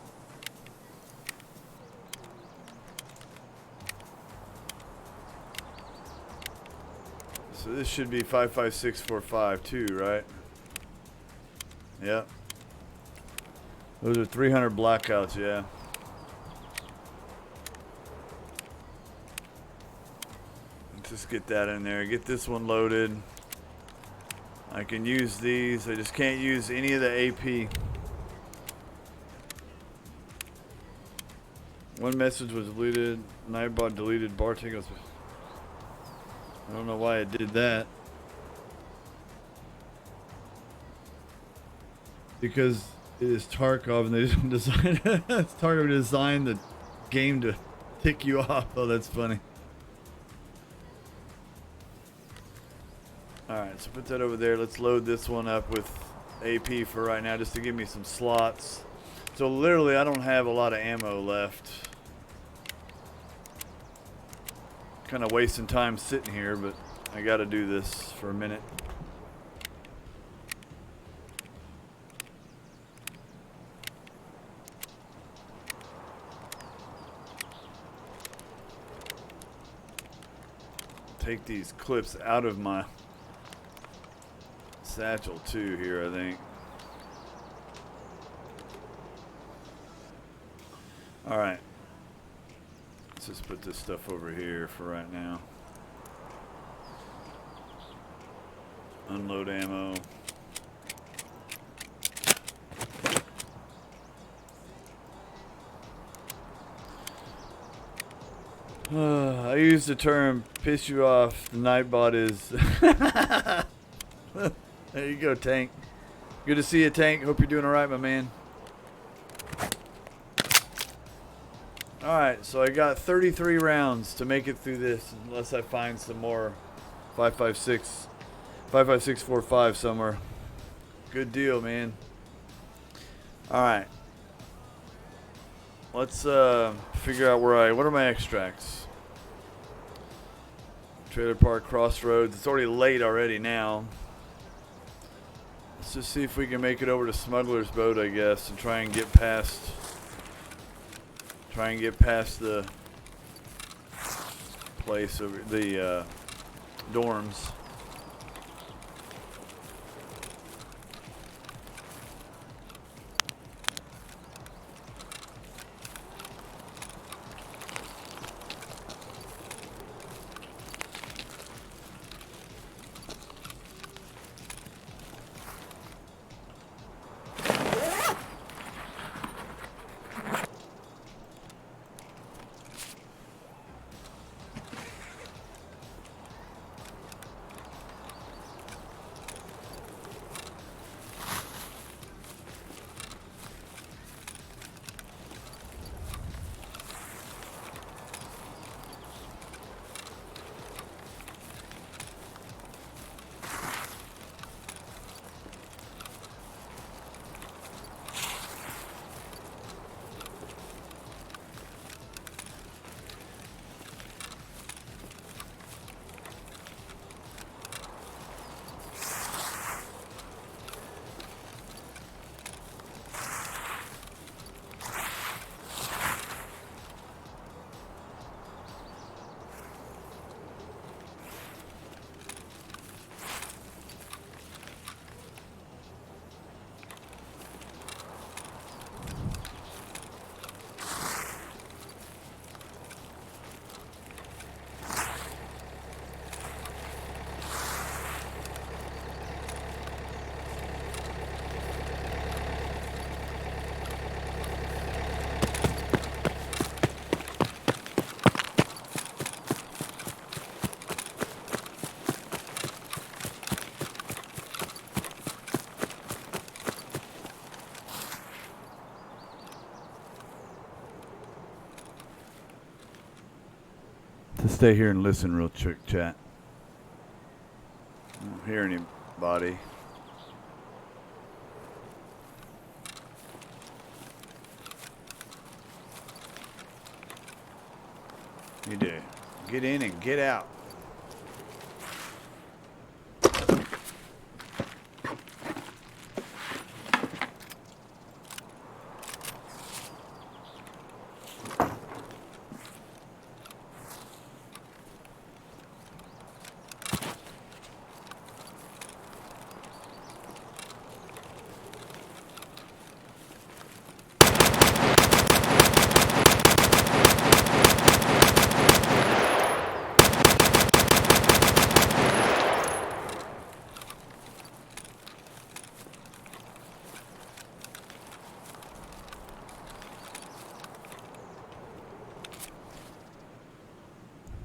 So this should be 55645 too, right? Yep. Those are 300 blackouts, yeah. Let's just get that in there. Get this one loaded. I can use these. I just can't use any of the AP. One message was deleted. Nightbot deleted Barting. I don't know why it did that. Because it is Tarkov and they didn't design Tarkov designed the game to tick you off. Oh, that's funny. Alright, so put that over there. Let's load this one up with AP for right now just to give me some slots. So literally I don't have a lot of ammo left. Kind of wasting time sitting here, but I gotta do this for a minute. Take these clips out of my satchel too here, I think. All right. Let's just put this stuff over here for right now. Unload ammo. I use the term piss you off. The Nightbot is. There you go, Tank. Good to see you, Tank. Hope you're doing alright, my man. Alright, so I got 33 rounds to make it through this, unless I find some more 55645 somewhere. Good deal, man. Alright. Let's figure out what are my extracts? Trailer Park Crossroads. It's already late already now. Let's just see if we can make it over to Smuggler's Boat, I guess, and try and get past the place over the dorms. Just stay here and listen real quick, chat. I don't hear anybody. You do. Get in and get out.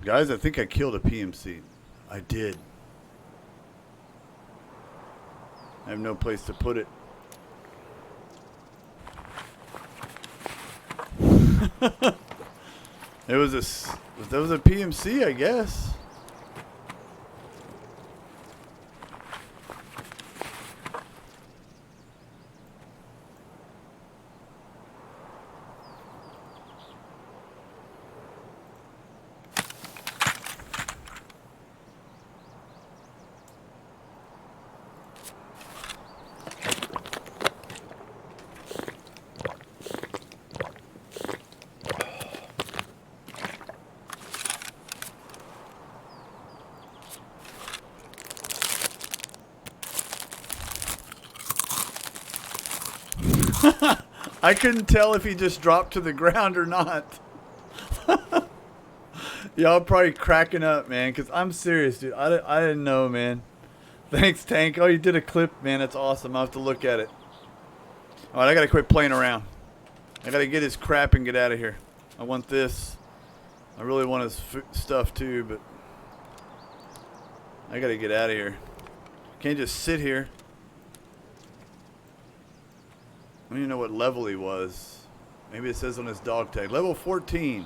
Guys, I think I killed a PMC. I did. I have no place to put it. That was a PMC, I guess. I couldn't tell if he just dropped to the ground or not. Y'all probably cracking up, man, because I'm serious, dude. I didn't know, man. Thanks, Tank. Oh, you did a clip, man. That's awesome. I'll have to look at it. All right, I got to quit playing around. I got to get his crap and get out of here. I want this. I really want his stuff, too, but I got to get out of here. Can't just sit here. I don't even know what level he was. Maybe it says on his dog tag. Level 14.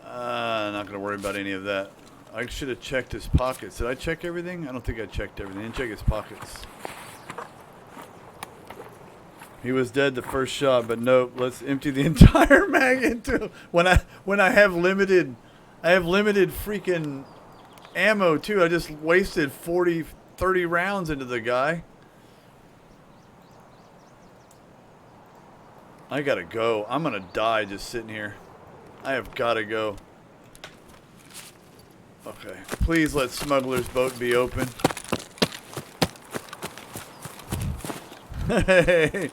Not going to worry about any of that. I should have checked his pockets. Did I check everything? I don't think I checked everything. I didn't check his pockets. He was dead the first shot, but nope. Let's empty the entire mag into him. When I have limited freaking ammo too. I just wasted 30 rounds into the guy. I gotta go. I'm gonna die just sitting here. I have gotta go. Okay. Please let Smuggler's boat be open. Hey.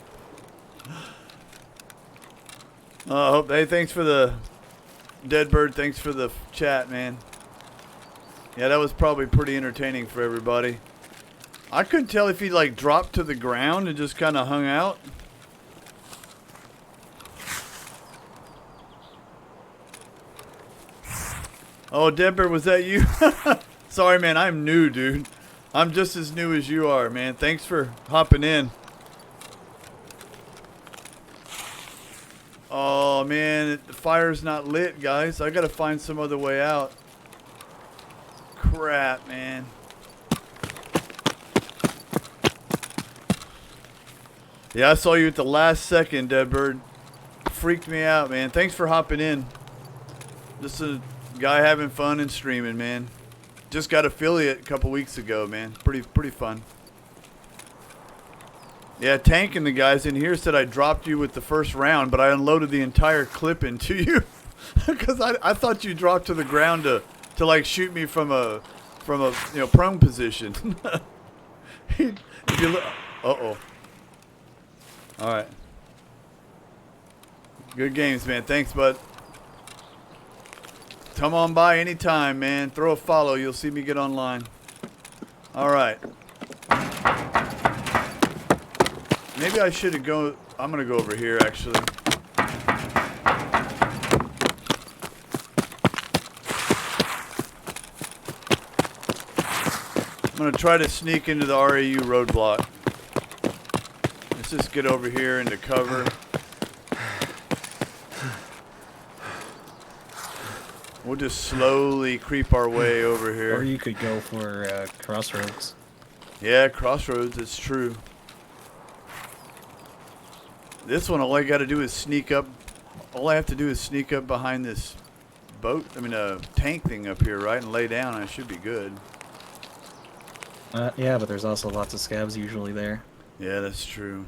Hey, thanks for the Deadbird. Thanks for the chat, man. Yeah, that was probably pretty entertaining for everybody. I couldn't tell if he like dropped to the ground and just kind of hung out. Oh, Deborah, was that you? Sorry, man. I'm new, dude. I'm just as new as you are, man. Thanks for hopping in. Oh, man. The fire's not lit, guys. I got to find some other way out. Crap, man. Yeah, I saw you at the last second, Deadbird. Freaked me out, man. Thanks for hopping in. Just a guy having fun and streaming, man. Just got affiliate a couple weeks ago, man. Pretty fun. Yeah, Tank and the guys in here said I dropped you with the first round, but I unloaded the entire clip into you because I thought you dropped to the ground to like shoot me from a prone position. If you look, uh-oh. All right. Good games, man. Thanks, bud. Come on by anytime, man. Throw a follow. You'll see me get online. All right. Maybe I should have go. I'm going to go over here, actually. I'm going to try to sneak into the RAU roadblock. Let's just get over here into cover. We'll just slowly creep our way over Or here. you could go for Crossroads. Yeah, Crossroads, it's true. This one, all I got to do is sneak up. All I have to do is sneak up behind this boat, tank thing up here, right? And lay down, and I should be good. Yeah, but there's also lots of scavs usually there. Yeah, that's true.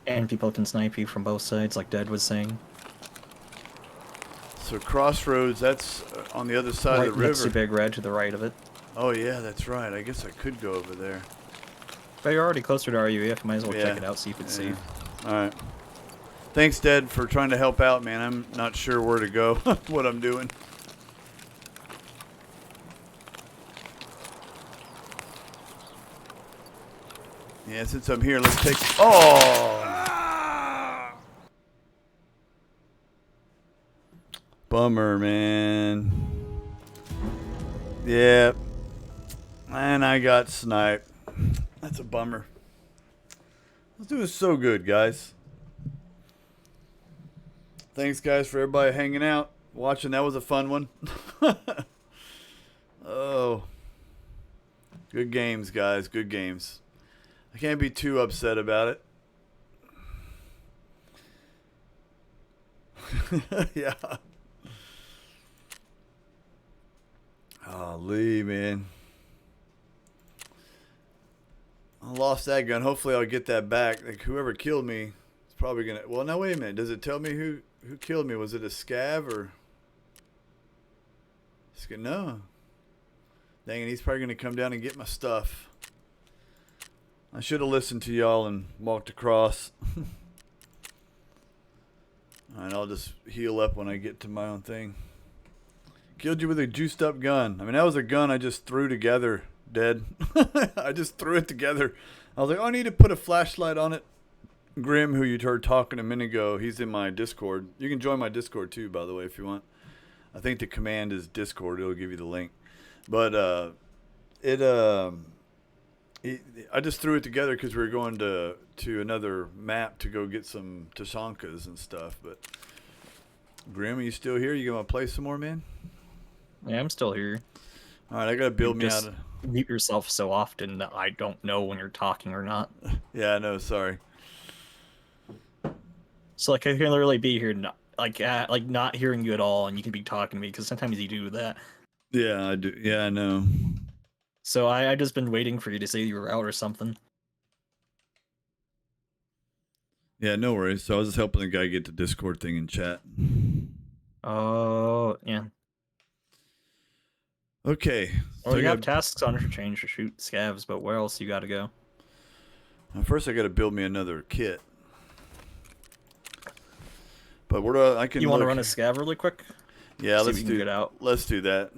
And people can snipe you from both sides, like Dead was saying. So Crossroads, that's on the other side Right of the river. next to Big Red to the right of it. Oh yeah, that's right. I guess I could go over there. But you're already closer to RUEF, might as well Yeah. check it out, see if it's safe. Alright. Thanks, Dad, for trying to help out, man. I'm not sure where to go, what I'm doing. Yeah, since I'm here, let's take... Oh! Bummer, man. Yeah. And I got sniped. That's a bummer. I was doing so good, guys. Thanks, guys, for everybody hanging out, watching. That was a fun one. Oh. Good games, guys. Good games. I can't be too upset about it. Yeah. Oh, Lee, man. I lost that gun. Hopefully I'll get that back. Like, whoever killed me is probably gonna... Well, now, wait a minute. Does it tell me who killed me? Was it a scav or... No. Dang it, he's probably gonna come down and get my stuff. I should have listened to y'all and walked across. Alright, I'll just heal up when I get to my own thing. Killed you with a juiced up gun. I mean, that was a gun I just threw together, Dead. I just threw it together. I was like, oh, I need to put a flashlight on it. Grim, who you heard talking a minute ago, he's in my Discord. You can join my Discord too, by the way, if you want. I think the command is Discord. It'll give you the link. But I just threw it together because we were going to another map to go get some Tashankas and stuff. But Grim, are you still here? You gonna play some more, man? Yeah, I'm still here. All right, I gotta build me out. Just mute yourself so often that I don't know when you're talking or not. Yeah, I know. Sorry. So like I can literally be here, not hearing you at all, and you can be talking to me because sometimes you do that. Yeah, I do. Yeah, I know. So I just been waiting for you to say you were out or something. Yeah, no worries. So I was just helping the guy get the Discord thing in chat. Oh, yeah. Okay. Well, so you have tasks on interchange to shoot scavs, but where else you gotta go? First, I gotta build me another kit. But where do I can? You want to run a scav really quick? Yeah, See let's if we can get out. Let's do that.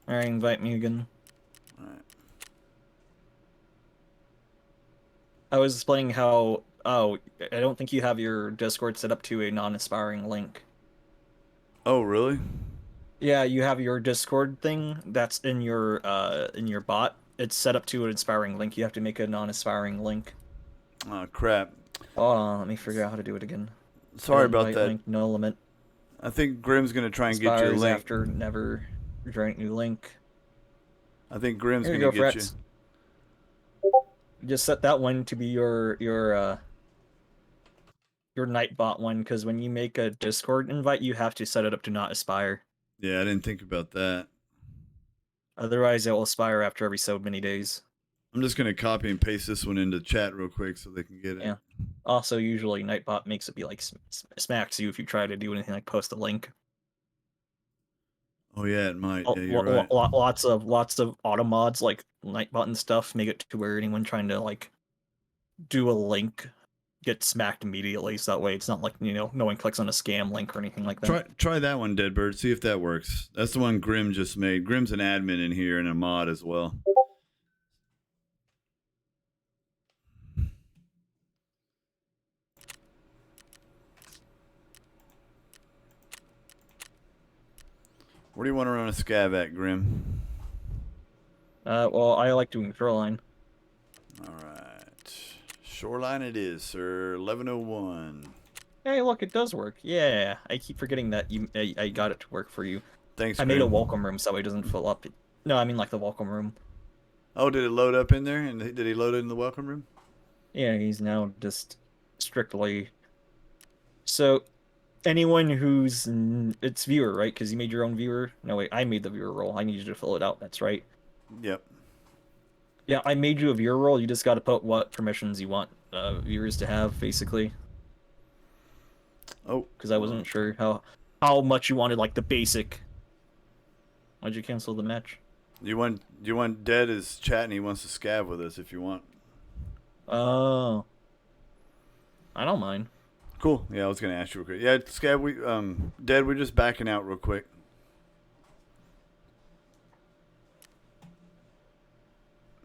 All right, invite me again. All right. I was explaining how. Oh, I don't think you have your Discord set up to a non-aspiring link. Oh, really? Yeah, you have your Discord thing that's in your bot. It's set up to an aspiring link. You have to make a non-aspiring link. Oh, crap. Hold on, let me figure out how to do it again. Sorry about Invite that. Link, no limit. I think Grim's gonna try and get you a Expires link. after never join new link. I think Grim's Here you gonna go, get FRATZ. Just set that one to be your Nightbot one, because when you make a Discord invite, you have to set it up to not aspire. you. Yeah, I didn't think about that. Otherwise, it will aspire after every so many days. I'm just gonna copy and paste this one into chat real quick so they can get it. Yeah. Also, usually Nightbot makes it be like smacks you if you try to do anything like post a link. Oh yeah, it might. Yeah, you're right. Lots of auto mods like Nightbot and stuff make it to where anyone trying to like do a link gets smacked immediately. So that way, it's not like no one clicks on a scam link or anything like that. Try that one, Deadbird. See if that works. That's the one Grim just made. Grim's an admin in here and a mod as well. Where do you want to run a scav at, Grim? Well, I like doing Shoreline. All right. Shoreline it is, sir. 1101. Hey, look, it does work. Yeah, I keep forgetting that I got it to work for you. Thanks, I made a Grim. welcome room so it doesn't fill up. No, I mean like the welcome room. Oh, did it load up in there? And did he load it in the welcome room? Yeah, he's now just strictly. So anyone who's it's viewer, right? Because you made your own viewer. No, wait, I made the viewer role. I need you to fill it out. That's right. Yep. Yeah, I made you a viewer role. You just got to put what permissions you want viewers to have, basically. Oh, Because I wasn't sure how much you wanted, like the basic. Why'd you cancel the match? you want Dead as chat, and he wants to scab with us if you want. Oh, I don't mind. Cool. Yeah, I was gonna ask you real quick. Yeah, scab. Dead. We're just backing out real quick.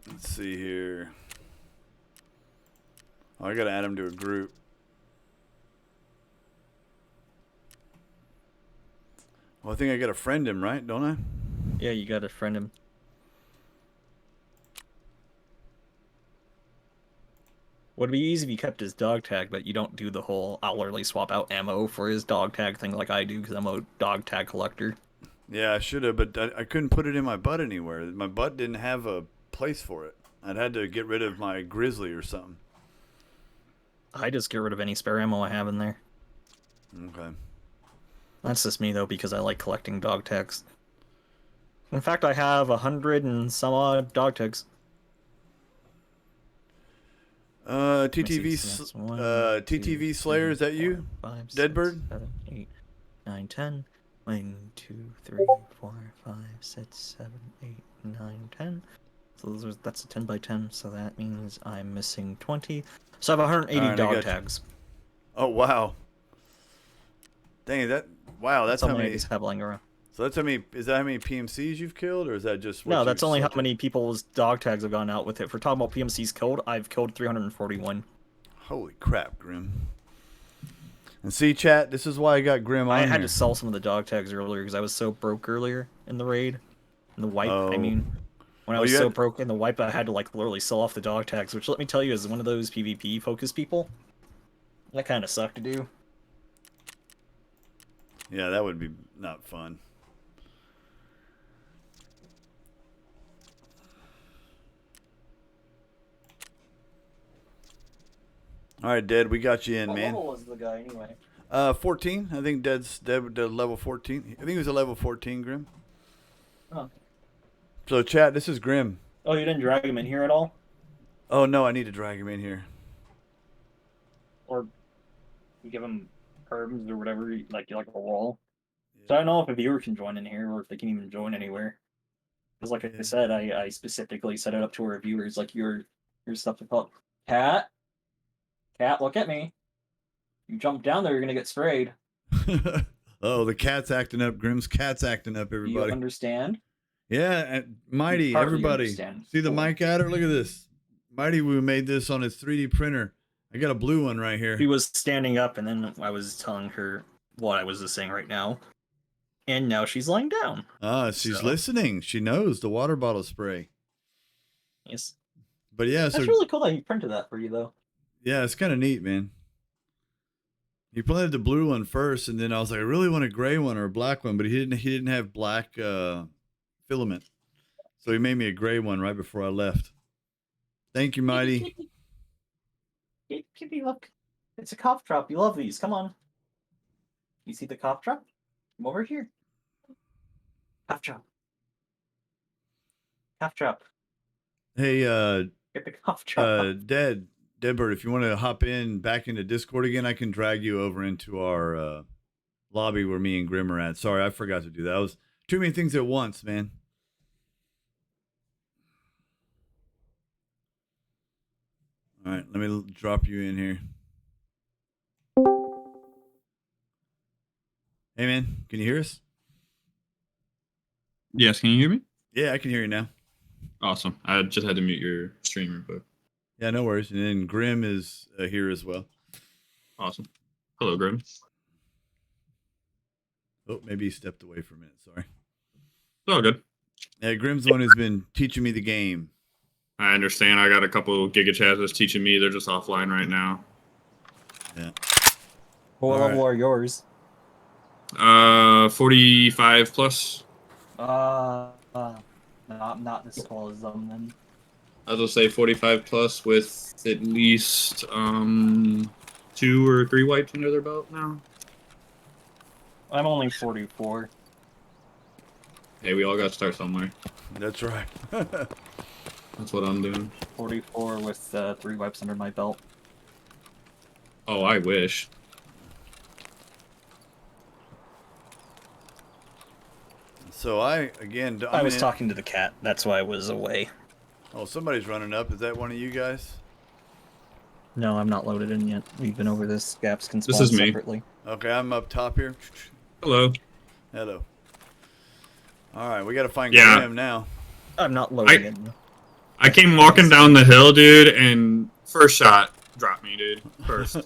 Let's see here. Oh, I gotta add him to a group. Well, I think I gotta friend him, right? Don't I? Yeah, you gotta friend him. Would be easy if you kept his dog tag, but you don't do the whole I'll literally swap out ammo for his dog tag thing like I do because I'm a dog tag collector. Yeah, I should have, but I couldn't put it in my butt anywhere. My butt didn't have a place for it. I'd had to get rid of my grizzly or something. I just get rid of any spare ammo I have in there. Okay. That's just me though because I like collecting dog tags. In fact, I have 100 and some odd dog tags. TTV, So that's TTV Slayer, is that you? 5, Deadbird? 7, 8, 9, 10. 1, 2, 3, 4, 5, 6, 7, 8, 9, 10. So that's a 10 by 10, so that means I'm missing 20. So I have 180 Alright, I dog got you. tags. Oh, wow. Dang, wow, that's how Something I many. just have lying around. So that's how many. Is that how many PMCs you've killed, or is that just? What No, you've that's only how selected? many people's dog tags have gone out with it. If we're talking about PMCs killed, I've killed 341. Holy crap, Grim. And see, chat, this is why I got Grim on I had here. to sell some of the dog tags earlier because I was so broke earlier in the raid. In the wipe, I Oh. mean. When I Oh, was you so had- broke in the wipe, I had to like literally sell off the dog tags, which let me tell you is one of those PvP focused people. That kind of sucked to do. Yeah, that would be not fun. All right, Dead, we got you in, man. was the guy anyway? 14. I think Dead level 14. I think he was a level 14, Grim. Oh. So, chat, this is Grim. Oh, you didn't drag him in here at all? Oh, no, I need to drag him in here. Or you give him herbs or whatever, like a wall? So I don't know if a viewer can join in here or if they can even join anywhere. Because like I said, I specifically set it up to our viewers, like your stuff to call Cat, look at me. You jump down there, you're gonna get sprayed. Oh, the cat's acting up. Grim's cat's acting up, Do you everybody. understand? Yeah, and Mighty, Hardly everybody. understand. See the mic adder? Look at this. Mighty Woo made this on his 3D printer. I got a blue one right here. She was standing up, and then I was telling her what I was just saying right now. And now she's lying down. Ah, she's So- listening. She knows the water bottle spray. Yes. But yeah, That's so really cool that he printed that for you, though. yeah, it's kind of neat, man. He planted the blue one first, and then I was like, I really want a gray one or a black one, but he didn't have black filament, so he made me a gray one right before I left. Thank you, Mighty. Kitty, look. It's a cough drop. You love these. Come on. You see the cough drop? Come over here. Cough drop. Cough drop. Hey, Get the cough drop. Deadbird, if you want to hop back into Discord again, I can drag you over into our lobby where me and Grim are at. Sorry, I forgot to do that. I was too many things at once, man. All right, let me drop you in here. Hey, man, can you hear us? Yes, can you hear me? Yeah, I can hear you now. Awesome. I just had to mute your stream real quick. Yeah, no worries. And then Grim is here as well. Awesome. Hello, Grim. Oh, maybe he stepped away for a minute. Sorry. It's all good. Yeah, Grim's the one who's been teaching me the game. I understand. I got a couple Giga Chats that's teaching me. They're just offline right now. Yeah. What all level right. are yours? 45 plus. No, I'm not this tall as them then. I was gonna say 45 plus with at least 2 or 3 wipes under their belt now. I'm only 44. Hey, we all got to start somewhere. That's right. That's what I'm doing. 44 with 3 wipes under my belt. Oh, I wish. So I was talking to the cat. That's why I was away. Oh, somebody's running up. Is that one of you guys? No, I'm not loaded in yet. We've been over this. Gaps can spawn This is me. separately. Okay, I'm up top here. Hello. Hello. All right, we got to find Yeah. Graham now. I'm not loading in. I came walking down the hill, dude, and first shot dropped me, dude. First.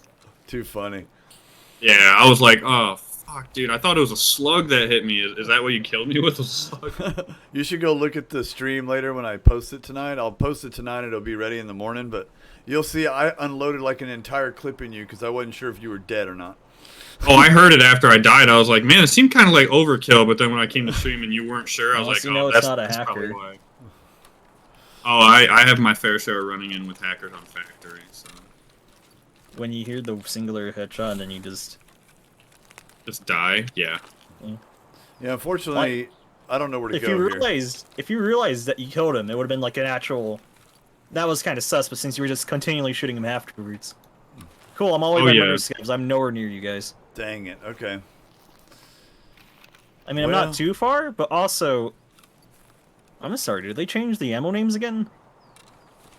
Too funny. Yeah, I was like, oh, fuck, dude. I thought it was a slug that hit me. Is that what you killed me with, a slug? You should go look at the stream later when I post it tonight. I'll post it tonight. It'll be ready in the morning, but you'll see I unloaded like an entire clip in you because I wasn't sure if you were dead or not. Oh, I heard it after I died. I was like, man, it seemed kind of like overkill, but then when I came to stream and you weren't sure, I was Unless like, you know oh, it's that's, not a that's probably hacker. why. Oh, I have my fair share running in with hackers on Factory, so... When you hear the singular headshot and then you just... Just die? Yeah. Yeah, unfortunately, I don't know where to If go you here. realized that you killed him, it would have been like an actual... That was kind of sus, but since you were just continually shooting him afterwards. Cool, I'm all the way by murder scavs. I'm nowhere near you guys. Dang it. Okay. I mean, I'm not too far, but also... I'm sorry, did they change the ammo names again?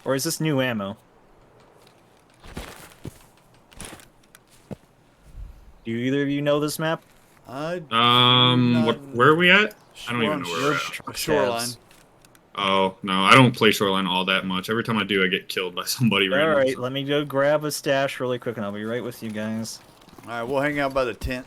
Or is this new ammo? Do either of you know this map? Where are we at? I don't even know where we're at. Shoreline. Oh, no, I don't play Shoreline all that much. Every time I do, I get killed by somebody random. Alright, let me go grab a stash really quick and I'll be right with you guys. Alright, we'll hang out by the tent.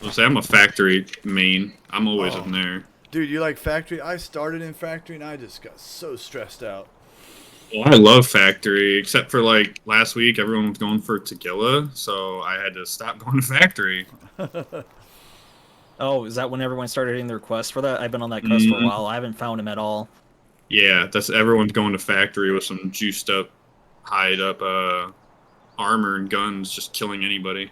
I'll say I'm a Factory main. I'm always in there. Dude, you like Factory? I started in Factory and I just got so stressed out. Well, I love Factory, except for like last week, everyone was going for Tequila, so I had to stop going to Factory. Oh, is that when everyone started hitting the request for that? I've been on that quest for a while. I haven't found him at all. Yeah, that's everyone's going to Factory with some juiced up, hide up armor and guns, just killing anybody.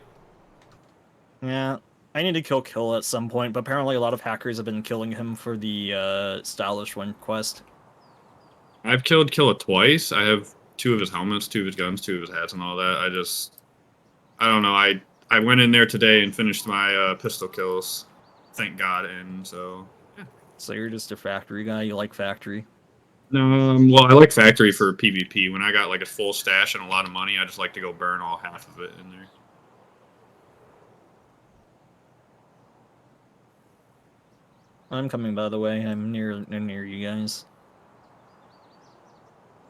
Yeah, I need to kill Kill at some point, but apparently a lot of hackers have been killing him for the Stylish One quest. I've killed Killa twice. I have 2 of his helmets, 2 of his guns, 2 of his hats, and all that. I don't know. I went in there today and finished my pistol kills. Thank God, and so... Yeah. So you're just a Factory guy? You like Factory? Well, I like Factory for PvP. When I got like a full stash and a lot of money, I just like to go burn all half of it in there. I'm coming, by the way. I'm near you guys.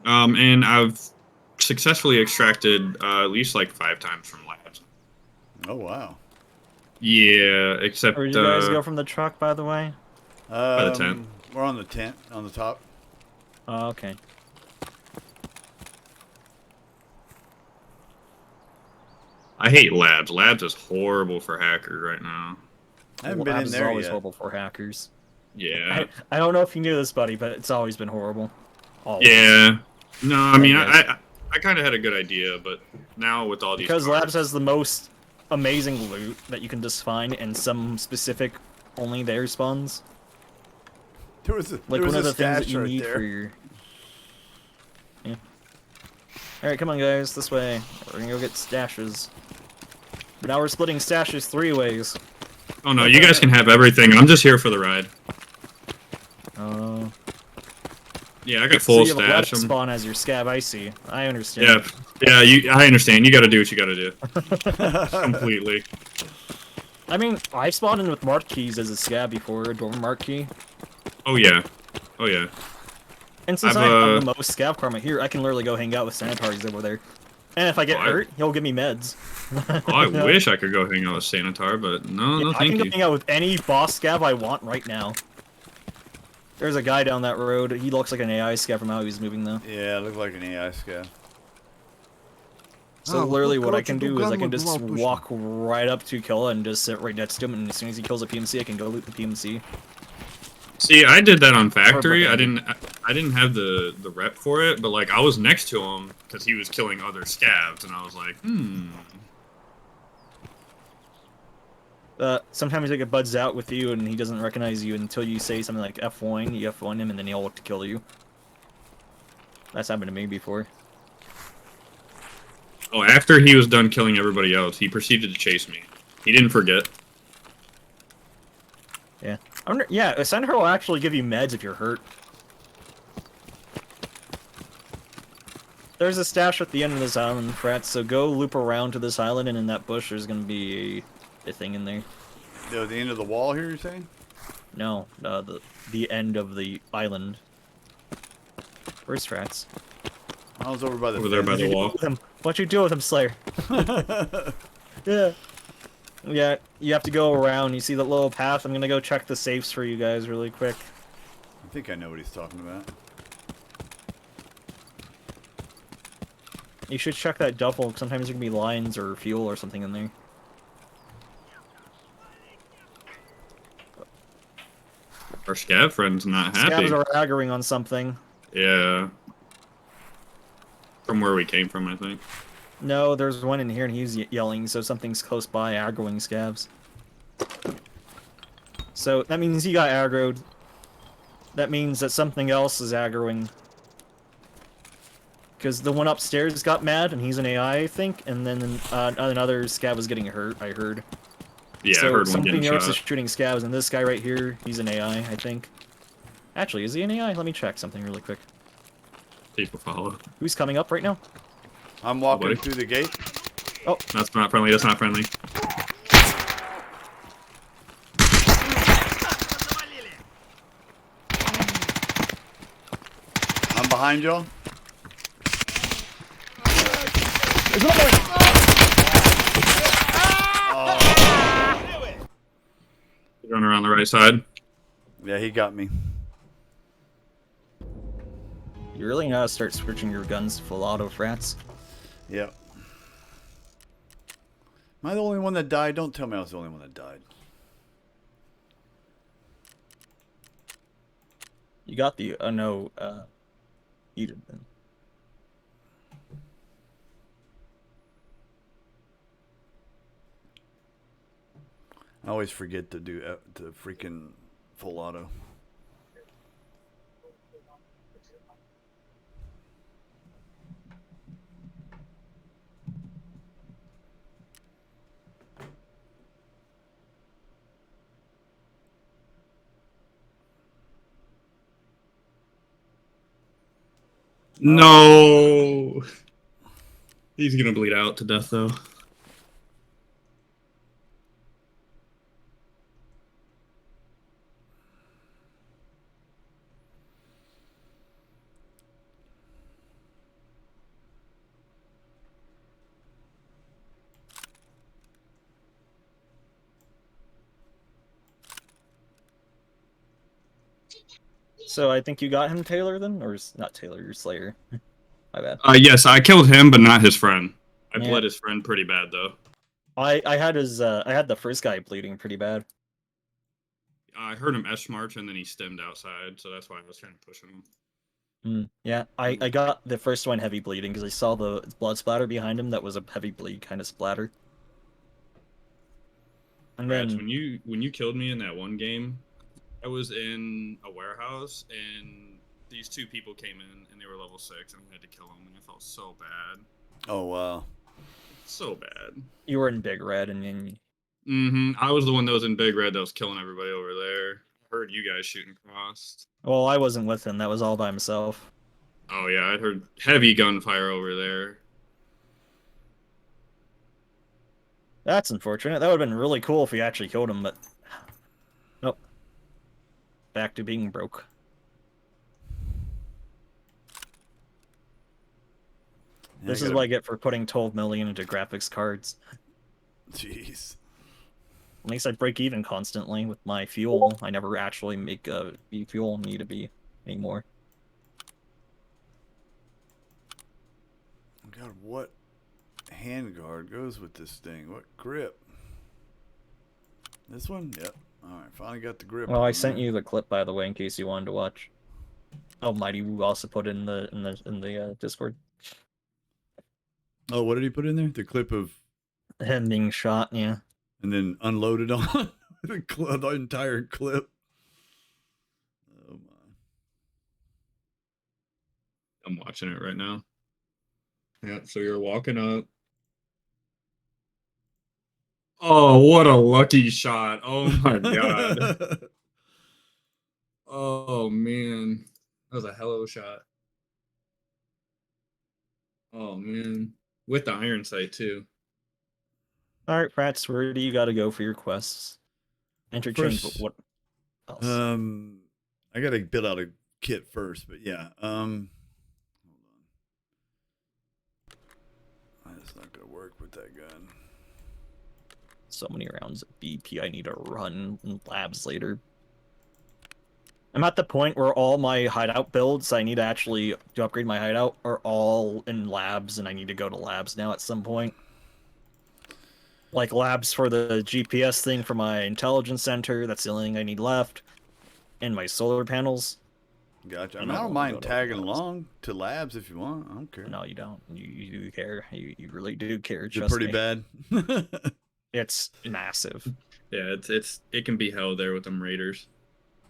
And I've successfully extracted at least like 5 times from labs. Oh, wow. Yeah, except... Where'd you guys go from the truck, by the way? By the tent. We're on the tent, on the top. Oh, okay. I hate labs. Labs is horrible for hackers right now. I haven't been in there It's always yet. horrible for hackers. Yeah. I don't know if you knew this, buddy, but it's always been horrible. Always. Yeah. No, I mean, I kind of had a good idea, but now with all these Because cars, Labs has the most amazing loot that you can just find in some specific only there spawns. There was a, Like there was one of a the things that stash you right need there. for your... Yeah. Alright, come on guys, this way. We're gonna go get stashes. But now we're splitting stashes 3 ways. oh no, you guys can have everything. I'm just here for the ride. Oh. Yeah, I got So full you have a left stash. spawn as your scab, I see. I understand. Yeah. I understand. You got to do what you got to do. Completely. I mean, I've spawned in with marquees as a scab before, a dorm marquee. Oh yeah. Oh yeah. And since I've, I have the most scab karma here, I can literally go hang out with sanitars over there. And if I get hurt, he'll give me meds. Oh, I wish I could go hang out with Sanitar, but no, I thank can you. go hang out with any boss scab I want right now. There's a guy down that road. He looks like an AI scab from how he's moving, though. Yeah, it looked like an AI scav. So вот literally тут, what I короче, can do is I друган can мой just бывал точно. walk right up to Killa and just sit right next to him, and as soon as he kills a PMC, I can go loot the PMC. See, I did that on Or Factory. I Brigade. didn't have the rep for it, but like I was next to him because he was killing other scavs, and I was like, Sometimes like it buds out with you, and he doesn't recognize you until you say something like F1, you F1 him, and then he'll look to kill you. That's happened to me before. Oh, after he was done killing everybody else, he proceeded to chase me. He didn't forget. Yeah. I wonder, yeah, a Senator will actually give you meds if you're hurt. There's a stash at the end of this island, FRATZ, so go loop around to this island, and in that bush there's gonna be a thing in there. The end of the wall here, you're saying? No, the end of the island. Where's FRATZ? I was over by the Over there by fence. the wall. What you do with him, Slayer? Yeah. Yeah, you have to go around. You see that little path? I'm gonna go check the safes for you guys really quick. I think I know what he's talking about. You should check that duffel. Sometimes there can be lines or fuel or something in there. Our scav friend's not happy. Scavs are aggroing on something. Yeah. From where we came from, I think. No, there's one in here and he's yelling, so something's close by aggroing scavs. So that means he got aggroed. That means that something else is aggroing. Because the one upstairs got mad and he's an AI, I think, and then another scav was getting hurt, I heard. Yeah, So I heard one something getting else shot. is shooting scavs, and this guy right here, he's an AI, I think. Actually, is he an AI? Let me check something really quick. People follow. Who's coming up right now? I'm walking Nobody. through the gate. That's not friendly. That's not friendly. I'm behind y'all. Run around the right side. Yeah, he got me. You really gotta start switching your guns full auto, FRATZ. Yep. Am I the only one that died? Don't tell me I was the only one that died. You got the, no, you did then. I always forget to do the freaking full auto. No. He's gonna bleed out to death though. So I think you got him, Taylor, then? Or not Taylor, you're Slayer. My bad. Yes, I killed him, but not his friend. I Yeah. bled his friend pretty bad though. I had his, I had the first guy bleeding pretty bad. I heard him S march and then he stemmed outside, so that's why I was trying to push him. Yeah, I got the first one heavy bleeding because I saw the blood splatter behind him that was a heavy bleed kind of splatter. And Rats, then, when you killed me in that one game, I was in a warehouse and these two people came in and they were level 6 and I had to kill them and I felt so bad. Oh, wow. So bad. you were in Big Red and then... I was the one that was in Big Red that was killing everybody over there. I heard you guys shooting across. Well, I wasn't with him, that was all by himself. Oh yeah, I heard heavy gunfire over there. That's unfortunate. That would have been really cool if we actually killed him, but... Nope. Back to being broke. Yeah, This is what I get for putting 12 million into graphics cards. Jeez. At least I break even constantly with my fuel. I never actually make fuel need to be anymore. God, what handguard goes with this thing? What grip? This one? Yep. Alright, finally got the grip. Well, I on sent there. you the clip, by the way, in case you wanted to watch. Oh, Mighty Woo also put in the Discord. Oh, what did he put in there? The clip of, Him being shot, yeah. and then unloaded on the entire clip. Oh my. I'm watching it right now. Yeah, so you're walking up. Oh, what a lucky shot. Oh my god. Oh man. That was a hell of a shot. Oh man. With the iron sight too. Alright, Frats, where do you gotta go for your quests? Interchange, but First, what else? I gotta build out a kit first, but yeah. Hold on. That's not gonna work with that gun. So many rounds of BP I need to run in labs later. I'm at the point where all my hideout builds I need to actually to upgrade my hideout are all in labs, and I need to go to labs now at some point. Like labs for the GPS thing for my intelligence center, that's the only thing I need left. And my solar panels. Gotcha. I And mean, I don't wanna mind go to tagging labs. along to labs if you want. I don't care. No, you don't. You do care. You really do care. Is it Trust pretty me. bad? It's massive. Yeah, it can be hell there with them raiders.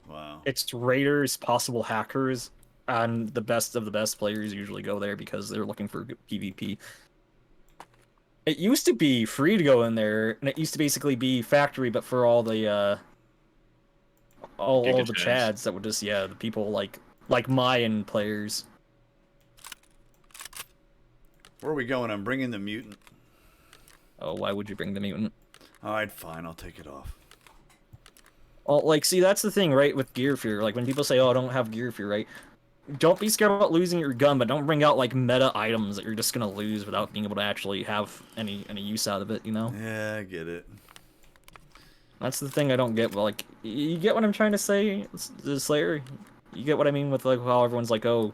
Wow. It's raiders, possible hackers, and the best of the best players usually go there because they're looking for PvP. It used to be free to go in there, and it used to basically be factory, but for all the all Giga the chads. chads that would just the people like Mayan players. Where are we going? I'm bringing the mutant. Oh, why would you bring the mutant? Alright, fine. I'll take it off. Well, like, see, that's the thing, right, with gear fear. Like, when people say, oh, I don't have gear fear, right? Don't be scared about losing your gun, but don't bring out, like, meta items that you're just gonna lose without being able to actually have any use out of it, you know? Yeah, I get it. That's the thing I don't get, but, like, you get what I'm trying to say, the Slayer? You get what I mean with, like, how everyone's like, oh,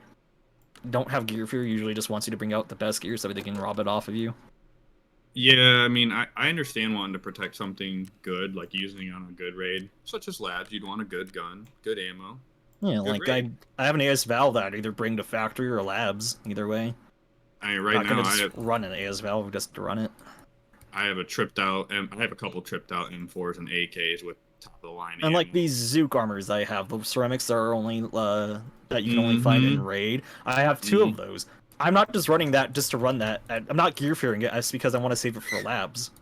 don't have gear fear, usually just wants you to bring out the best gear so they can rob it off of you. Yeah, I mean, I understand wanting to protect something good, like using it on a good raid, such as labs. You'd want a good gun, good ammo. Yeah, Good like, raid. I have an AS Valve that I'd either bring to factory or labs, either way. I mean, I'm right not gonna now just run an AS Valve just to run it. I have a tripped out, and I have a couple tripped out M4s and AKs with top of the line. And like ammo. these Zook armors I have, the ceramics that are only that you can only find in raid. I have two of those. I'm not just running that just to run that. I'm not gear fearing it. It's because I want to save it for labs.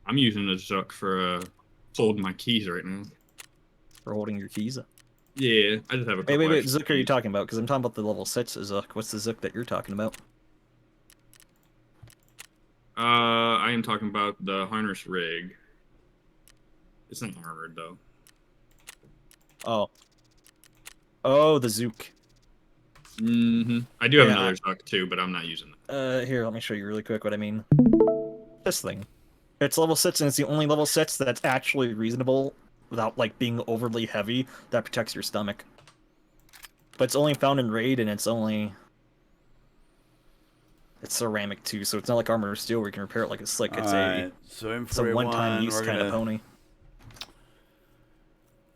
I'm using a Zook for holding my keys right now. For holding your keys. Yeah, I just have a couple. Wait. extra Zook are you keys. talking about? Because I'm talking about the level 6 Zook. What's the Zook that you're talking about? I am talking about the harness rig. It's not armored though. Oh, the Zook. I do have Yeah, another Zook too, but I'm not using that. Here, let me show you really quick what I mean. This thing. It's level 6, and it's the only level 6 that's actually reasonable without, like, being overly heavy that protects your stomach. But it's only found in raid, and it's ceramic too, so it's not like armor or steel where you can repair it like a slick. It's Alright, so a one-time use kind of pony.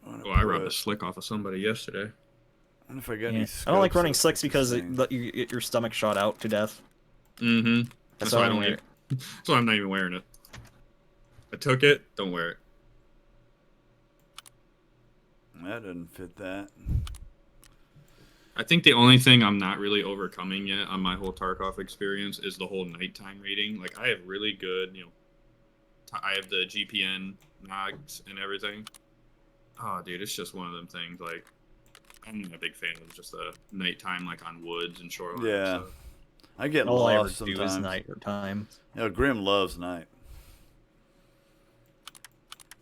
Oh, I rubbed a slick off of somebody yesterday. I wonder if I got Yeah. any I don't like scopes running that slicks fit because this it thing. let you get your stomach shot out to death. That's why I don't wear even. That's why I'm not even wearing it. I took it. Don't wear it. That doesn't fit that. I think the only thing I'm not really overcoming yet on my whole Tarkov experience is the whole nighttime raiding. Like, I have really good, I have the GPN nogs and everything. Oh, dude, it's just one of them things. Like, I'm not a big fan of just the nighttime, like on woods and shoreline. Yeah. Stuff. I get All I ever lost do is sometimes. night or time. Grim loves night.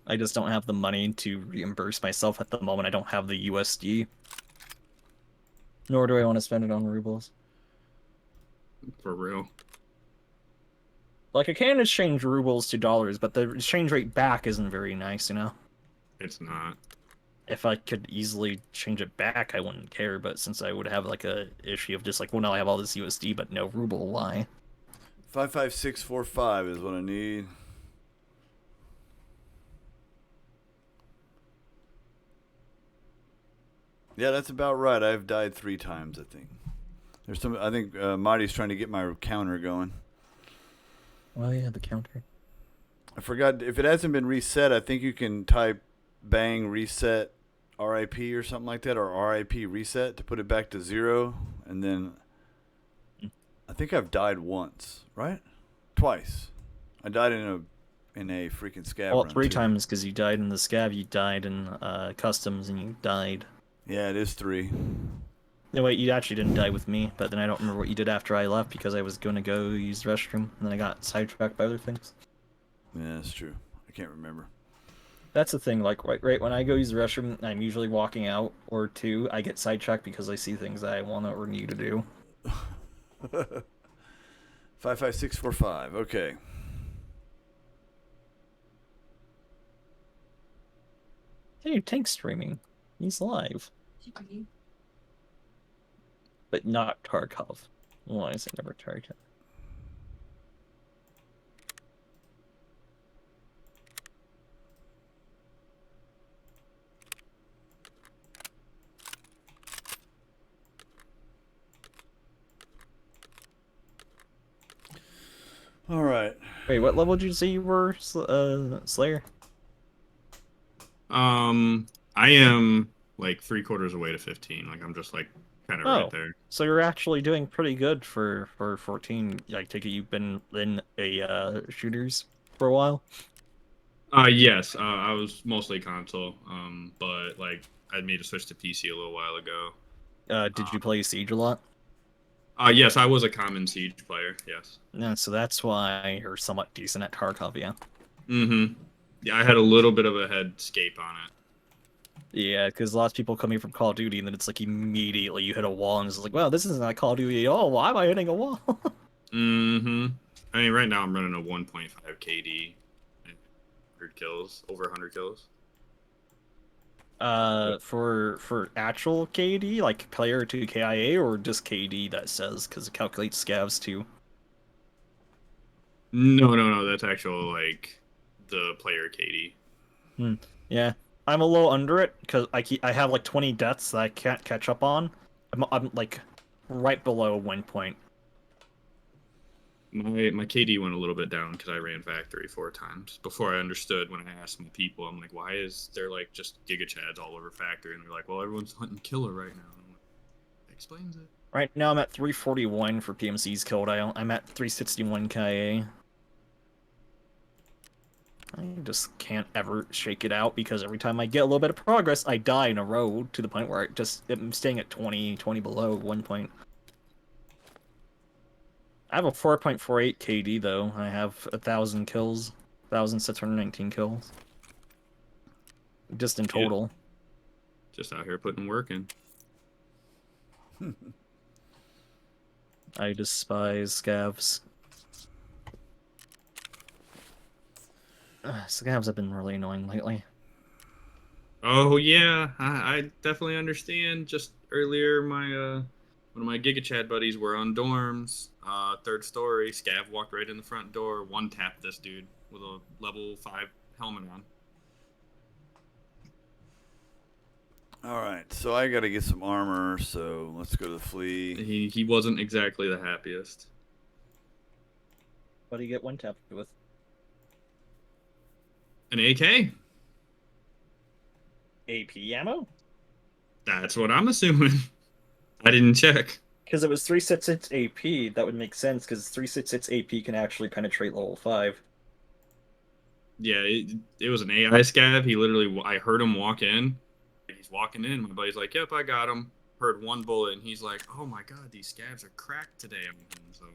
I just don't have the money to reimburse myself at the moment. I don't have the USD. Nor do I want to spend it on rubles. For real. Like, I can exchange rubles to dollars, but the exchange rate back isn't very nice, you know? It's not. If I could easily change it back, I wouldn't care, but since I would have, like, a issue of just like, well, now I have all this USD, but no ruble, why? 55645 is what I need. Yeah, that's about right. I've died 3 times, I think. There's some. I think Marty's trying to get my counter going. Well, yeah, the counter. I forgot if it hasn't been reset. I think you can type bang reset RIP or something like that, or RIP reset to put it back to 0, and then I think I've died once, right? Twice. I died in a freaking scab Well, run, 3 too. times because you died in the scab, you died in customs, and you died. Yeah, it is 3. No, wait, you actually didn't die with me, but then I don't remember what you did after I left because I was going to go use the restroom, and then I got sidetracked by other things. Yeah, that's true. I can't remember. That's the thing, like, right when I go use the restroom, I'm usually walking out, or 2, I get sidetracked because I see things that I want or need to do. 55645. Okay. Hey, Tank's streaming. He's live. But not Tarkov. Why is it never Tarkov? All right. Wait, what level did you say you were, Slayer? I am like 3/4 away to 15. Like I'm just like kind of right there. So you're actually doing pretty good for 14. I take it you've been in a shooters for a while. Yes. I was mostly console. But like I made a switch to PC a little while ago. Did you play Siege a lot? Yes, I was a common Siege player. Yes. Yeah, so that's why you're somewhat decent at Tarkov, yeah. Mm-hmm. Yeah, I had a little bit of a headscape on it. Yeah, because lots of people coming from Call of Duty, and then it's like immediately you hit a wall, and it's like, wow, this isn't like Call of Duty at all. Why am I hitting a wall? Mm-hmm. I mean, right now I'm running a 1.5 KD, 100 kills, over 100 kills. For actual KD, like player to KIA, or just KD that says, because it calculates scavs too? No, that's actual like the player KD. Yeah, I'm a little under it because I have like 20 deaths that I can't catch up on. I'm like right below 1 point. My KD went a little bit down because I ran factory 4 times before I understood. When I asked my people, I'm like, why is there like just giga chads all over factory? And they're like, well, everyone's hunting killer right now. And I'm like, that explains it. Right now I'm at 341 for PMCs killed. I'm at 361 KIA. I just can't ever shake it out because every time I get a little bit of progress, I die in a row to the point where I'm staying at 20 below 1 point. I have a 4.48 KD though. I have 1,000 kills, 1,619 kills, just in total. Just out here putting work in. I despise scavs. Scavs have been really annoying lately. Oh yeah, I definitely understand. Just earlier, my one of my Giga Chad buddies were on dorms, 3rd story. Scav walked right in the front door, one tapped this dude with a level 5 helmet on. All right. So I got to get some armor. So let's go to the flea. He wasn't exactly the happiest. What do you get one tapped with? An AK? AP ammo? That's what I'm assuming. I didn't check. Because it was 366 AP, that would make sense, because 366 AP can actually penetrate level 5. Yeah, it was an AI scav. He literally, I heard him walk in. He's walking in. My buddy's like, yep, I got him. Heard one bullet, and he's like, oh my god, these scavs are cracked today. So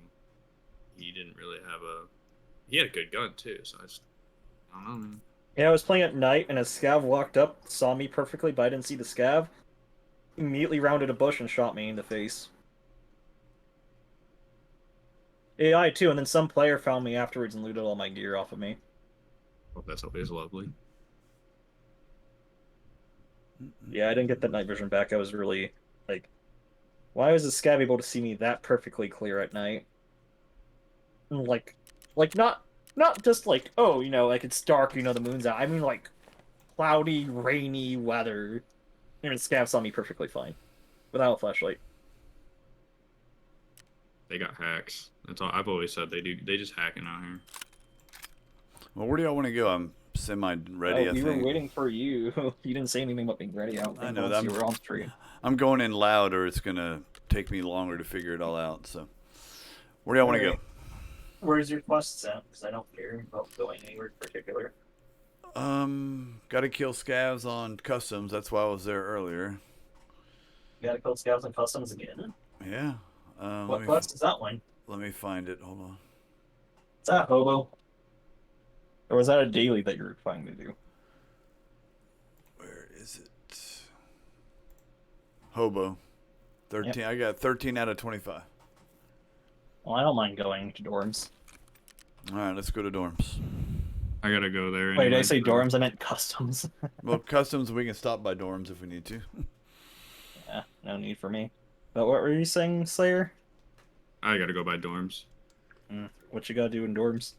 he didn't really have a... He had a good gun, too, so I don't know, man. Yeah, I was playing at night, and a scav walked up, saw me perfectly, but I didn't see the scav. Immediately rounded a bush and shot me in the face. AI too, and then some player found me afterwards and looted all my gear off of me. Well, that's always lovely. Yeah, I didn't get that night vision back. I was really, like, why was the scav able to see me that perfectly clear at night? And, like not just like, oh, you know, like it's dark, you know, the moon's out. I mean like cloudy, rainy weather. And scavs saw me perfectly fine without a flashlight. They got hacks. That's all I've always said. They do. They just hacking out here. Well, where do y'all want to go? I'm semi-ready, Oh, I we think. were waiting for you. You didn't say anything about being ready. I don't I think know unless that you were on stream. I'm going in loud, or it's gonna take me longer to figure it all out. So, where do y'all want to go? Where's your quests at? Because I don't care about going anywhere in particular. Got to kill scavs on customs. That's why I was there earlier. You gotta kill scouts and customs again. Yeah. What quest is that one? Let me find it. Hold on. Is that hobo? Or was that a daily that you were trying to do? Where is it? Hobo. 13. Yep. I got 13 out of 25. Well, I don't mind going to dorms. All right, let's go to dorms. I gotta go there. Wait, did I say dorms? I meant customs. Well, customs, we can stop by dorms if we need to. Yeah, no need for me. But what were you saying, Slayer? I gotta go by dorms. What you gotta do in dorms?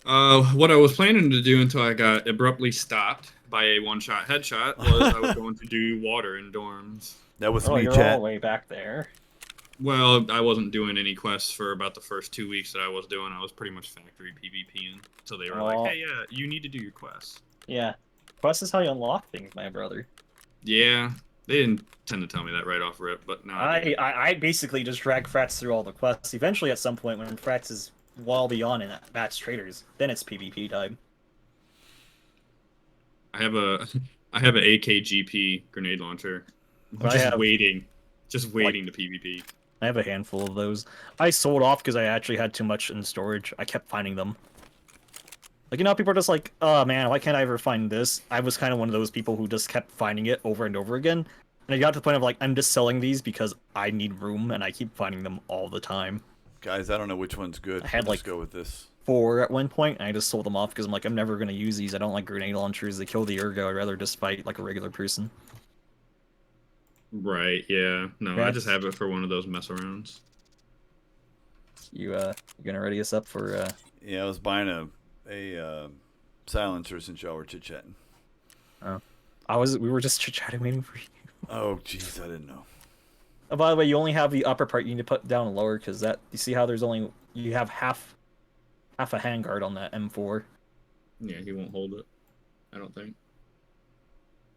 What I was planning to do until I got abruptly stopped by a one-shot headshot was I was going to do water in dorms. That was me, me, you're chat. all the way back there. Well, I wasn't doing any quests for about the first 2 weeks that I was doing. I was pretty much factory PvPing. So they were like, hey, yeah, you need to do your quests. Yeah. Quests is how you unlock things, my brother. Yeah. They didn't tend to tell me that right off rip, but no. I basically just drag FRATZ through all the quests. Eventually, at some point, when FRATZ is well beyond in match traders, then it's PvP time. I have an AKGP grenade launcher. Just waiting to PvP. I have a handful of those. I sold off because I actually had too much in storage. I kept finding them. Like, you know, people are just like, oh man, why can't I ever find this? I was kind of one of those people who just kept finding it over and over again. And I got to the point of like, I'm just selling these because I need room and I keep finding them all the time. Guys, I don't know which one's good. I had Let's go with this. 4 at one point, and I just sold them off because I'm like, I'm never going to use these. I don't like grenade launchers. They kill the ergo. I'd rather just fight like a regular person. Right, yeah. No, I just have it for one of those mess arounds. You gonna ready us up for Yeah, I was buying a silencer since y'all were chit-chatting. Oh. We were just chit-chatting waiting for you. Oh, jeez, I didn't know. Oh, by the way, you only have the upper part. You need to put down lower because that, you see how there's only, you have half a handguard on that M4. Yeah, he won't hold it. I don't think.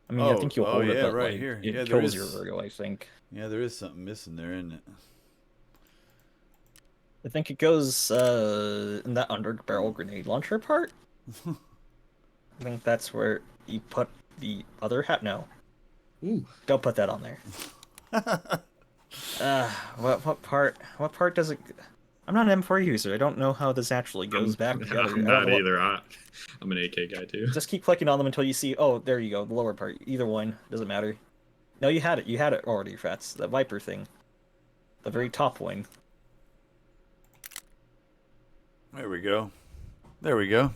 I mean, I think you'll hold it, but right like, here. it kills your ergo, I think. Yeah, there is something missing there, isn't it? I think it goes in that under barrel grenade launcher part. I think that's where you put the other hat. No. Ooh. Don't put that on there. What part does it? I'm not an M4 user. I don't know how this actually goes back together. I'm not either. I'm an AK guy too. Just keep clicking on them until you see. Oh, there you go. The lower part. Either one doesn't matter. No, you had it. You had it already, FRATZ. The Viper thing. The very top one. There we go. There we go.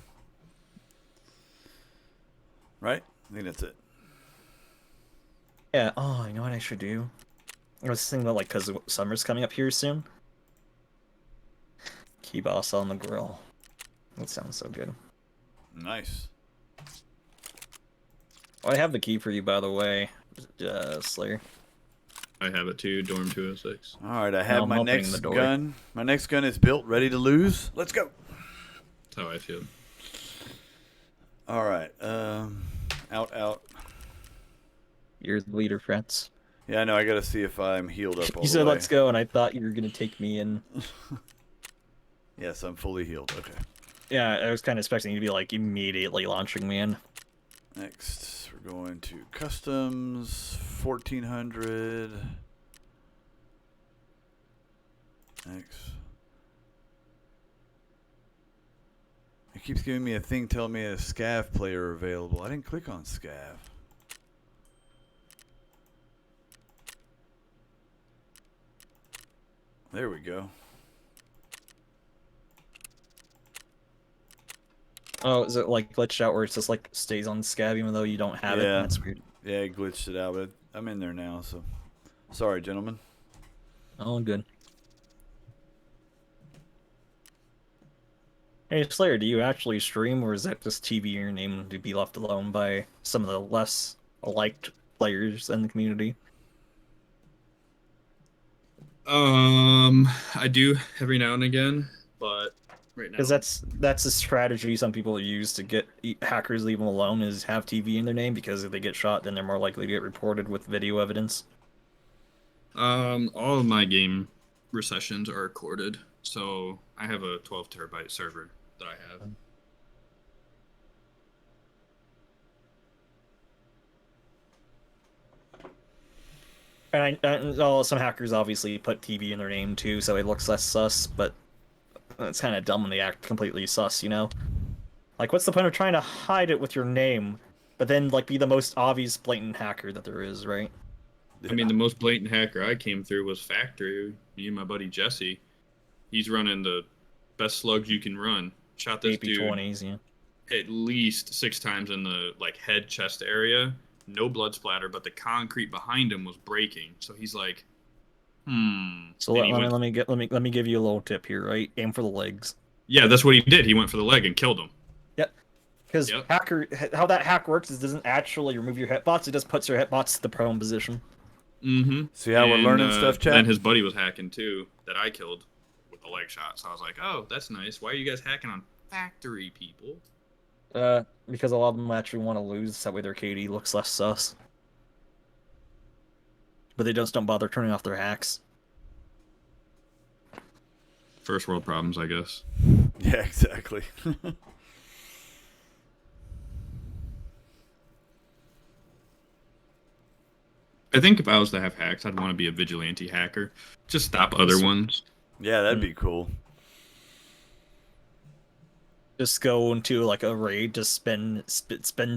Right? I think that's it. Yeah. Oh, you know what I should do? I was thinking about, like, because summer's coming up here soon. Key boss on the grill. That sounds so good. Nice. Oh, I have the key for you, by the way, Slayer. I have it too, Dorm 206. All right, I have my next the door. gun. My next gun is built, ready to lose. Let's go. That's how I feel. All right. Out. You're the leader, FRATZ. Yeah, I know. I got to see if I'm healed up all You the said, way. let's go, and I thought you were going to take me in. Yes, I'm fully healed. Okay. Yeah, I was kind of expecting you to be, like, immediately launching me in. Next, we're going to customs, 1400. Next. It keeps giving me a thing telling me a scav player available. I didn't click on scav. There we go. Oh, is it like glitched out where it's just like stays on scav even though you don't have it? That's weird. Yeah, it glitched it out, but I'm in there now, so sorry, gentlemen. Oh, good. Hey Slayer, do you actually stream, or is that just TV your name to be left alone by some of the less liked players in the community? I do every now and again, but right now, Because that's a strategy some people use to get hackers leave them alone, is have TV in their name, because if they get shot, then they're more likely to get reported with video evidence. all of my game recessions are recorded, so I have a 12 terabyte server that I have. Well, some hackers obviously put TV in their name too, so it looks less sus, but it's kind of dumb when they act completely sus, you know? Like, what's the point of trying to hide it with your name, but then, like, be the most obvious blatant hacker that there is, right? I mean, the most blatant hacker I came through was Factory. Me and my buddy Jesse. He's running the best slugs you can run. Shot this dude AP20s, yeah. at least 6 times in the head chest area. No blood splatter, but the concrete behind him was breaking. So he's like, So let me give you a little tip here, right? Aim for the legs. Yeah, that's what he did. He went for the leg and killed him. Yep. Because how that hack works is it doesn't actually remove your hitbox, it just puts your hitbox to the prone position. Mm-hmm. See how we're learning stuff, chat? And his buddy was hacking too, that I killed with the leg shot. So I was like, oh, that's nice. Why are you guys hacking on Factory people? Because a lot of them actually want to lose, that way their KD looks less sus. But they just don't bother turning off their hacks. First world problems, I guess. Yeah, exactly. I think if I was to have hacks, I'd want to be a vigilante hacker. Just stop other ones. Yeah, that'd be cool. Just go into like a raid, just spin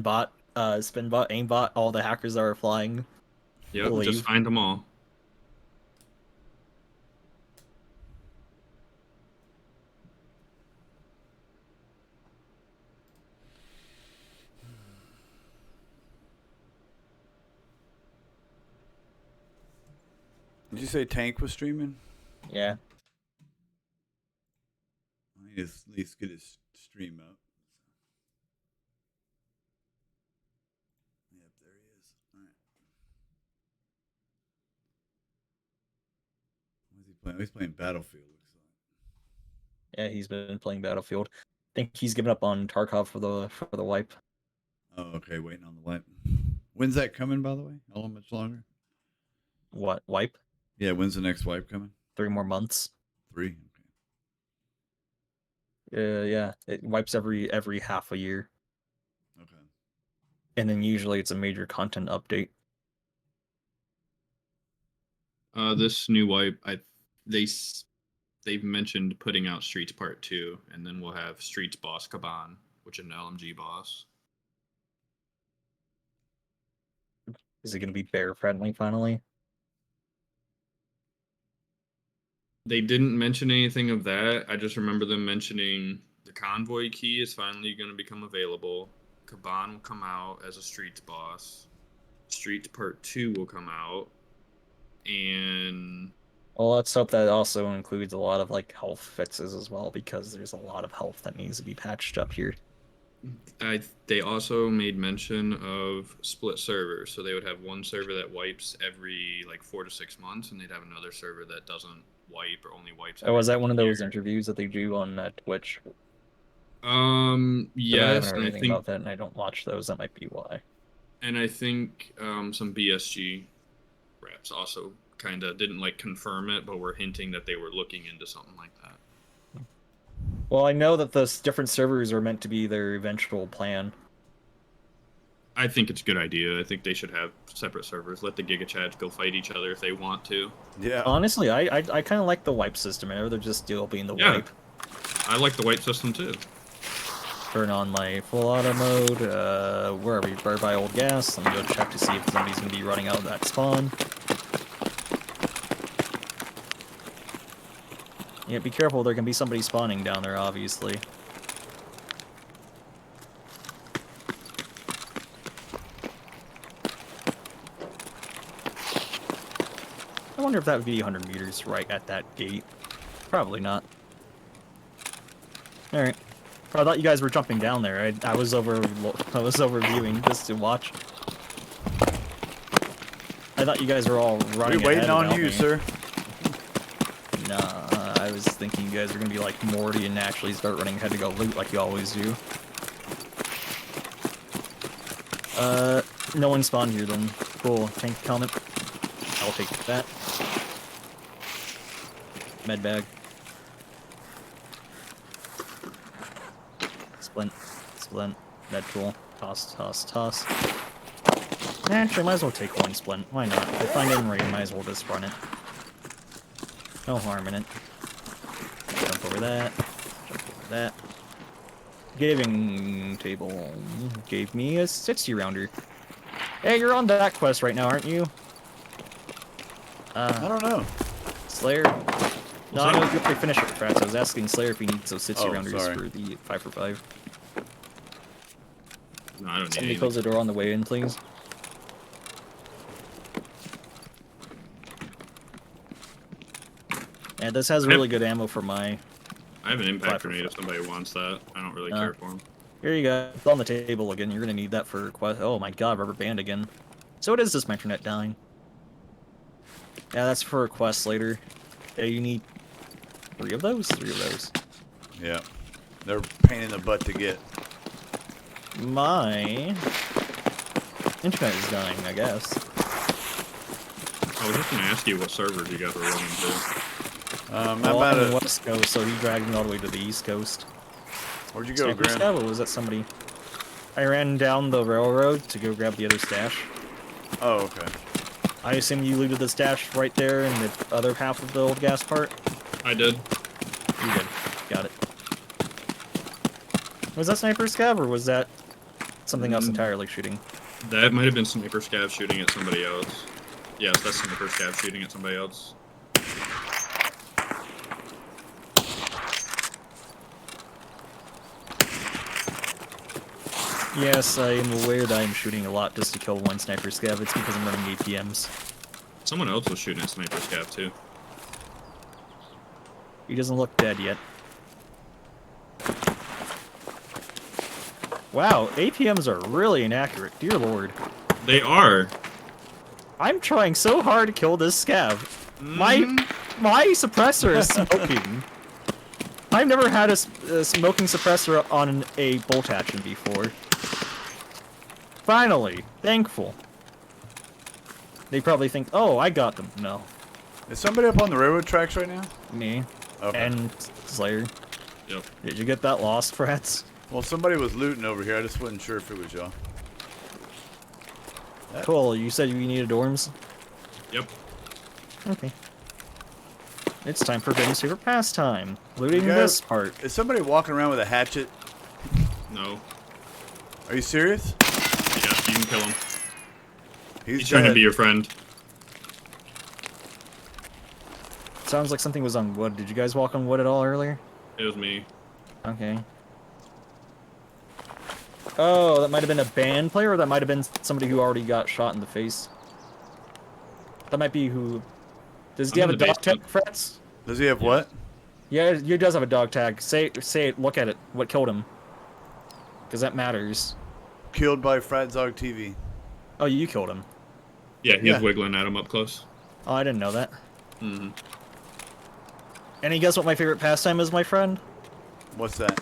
bot, aimbot, all the hackers that are flying. Yep, just find them all. Did you say Tank was streaming? Yeah. I need to at least get his stream up. Yep, there he is. All right. What is he playing? Oh, he's playing Battlefield. Looks like. Yeah, he's been playing Battlefield. I think he's given up on Tarkov for the wipe. Oh, okay, waiting on the wipe. When's that coming, by the way? How much longer? What, wipe? Yeah, when's the next wipe coming? 3 more months. 3? Yeah, it wipes every half a year. Okay. And then usually it's a major content update. This new wipe, they've mentioned putting out Streets Part 2, and then we'll have Streets Boss Kaban, which is an LMG boss. Is it going to be bear friendly finally? They didn't mention anything of that. I just remember them mentioning the convoy key is finally going to become available. Kaban will come out as a Streets boss. Streets Part 2 will come out. And well, let's hope that also includes a lot of like health fixes as well, because there's a lot of health that needs to be patched up here. They also made mention of split servers, so they would have one server that wipes every 4 to 6 months, and they'd have another server that doesn't wipe or only wipes. Oh, was that one of those interviews that they do on Twitch? Yes, I haven't heard and I anything think about that, and I don't watch those. That might be why. And I think some BSG reps also kind of didn't confirm it, but were hinting that they were looking into something like that. Well, I know that those different servers are meant to be their eventual plan. I think it's a good idea. I think they should have separate servers. Let the Giga Chads go fight each other if they want to. Yeah. Honestly, I kind of like the wipe system. I'd rather just still be in the wipe. I like the wipe system too. Turn on my full auto mode. Where are we? Burn by old gas. Let me go check to see if somebody's gonna be running out of that spawn. Yeah, be careful. There can be somebody spawning down there, obviously. I wonder if that would be 100 meters right at that gate. Probably not. Alright. I thought you guys were jumping down there. I was overviewing just to watch. I thought you guys were all running. We're waiting on you, me. sir. Nah, I was thinking you guys were gonna be like Morty and actually start running ahead to go loot like you always do. No one spawned here then. Cool. Tank comment. I'll take that. Med bag. Splint. Splint. Med tool. Toss, toss, toss. Actually, might as well take one splint. Why not? If I find it in raid, might as well just run it. No harm in it. Jump over that. Jump over that. Giving table gave me a 60 rounder. Hey, you're on that quest right now, aren't you? I don't know. Slayer. No, I know you have to finish it, FRATZ. I was asking Slayer if he needs those 60 rounders sorry. for the 5x5. No, I don't need Somebody any. close the door on the way in, please. Yeah, this has really good ammo for my... I have an impact 5 for grenade if 5. somebody wants that. I don't really care for them. Here you go. It's on the table again. You're gonna need that for quest. Oh my god, rubber band again. So what is this, my internet dying? Yeah, that's for a quest later. Yeah, you need 3 of those? 3 of those. Yeah. They're a pain in the butt to get. My internet is dying, I guess. I was just gonna ask you what servers you guys were running to. I'm Well, about I'm on the to... West Coast, so he dragged me all the way to the East Coast. Where'd you go, Sniper Grim? Scav, or was that somebody? I ran down the railroad to go grab the other stash. Oh, okay. I assume you looted the stash right there in the other half of the old gas part? I did. You did. Got it. Was that Sniper Scav, or was that something else entirely shooting? That might have been Sniper Scav shooting at somebody else. Yes, that's Sniper Scav shooting at somebody else. Yes, I am aware that I am shooting a lot just to kill one Sniper Scav. It's because I'm running APMs. Someone else was shooting at Sniper Scav too. He doesn't look dead yet. Wow, APMs are really inaccurate. Dear lord. They are. I'm trying so hard to kill this Scav. My suppressor is smoking. I've never had a smoking suppressor on a bolt action before. Finally, thankful. They probably think, oh, I got them. No, Is somebody up on the railroad tracks right now? me Okay. and Slayer. Yep. Did you get that lost, FRATZ? Well, somebody was looting over here. I just wasn't sure if it was y'all. Cool. You said you needed dorms. Yep. Okay. It's time for Ben's favorite pastime, looting You guys- this part. Is somebody walking around with a hatchet? No. Are you serious? Yes, you can kill him. He's got trying to a- be your friend. Sounds like something was on wood. Did you guys walk on wood at all earlier? It was me. Okay. Oh, that might have been a band player, or that might have been somebody who already got shot in the face. That might be who... Does he I'm have in a the dog tag, basement. FRATZ? Does he have what? Yeah, he does have a dog tag. Say it, look at it. What killed him? Because that matters. Killed by Fratzog TV. Oh, you killed him. Yeah, he Yeah. was wiggling at him up close. Oh, I didn't know that. Mm-hmm. Any guess what my favorite pastime is, my friend? What's that?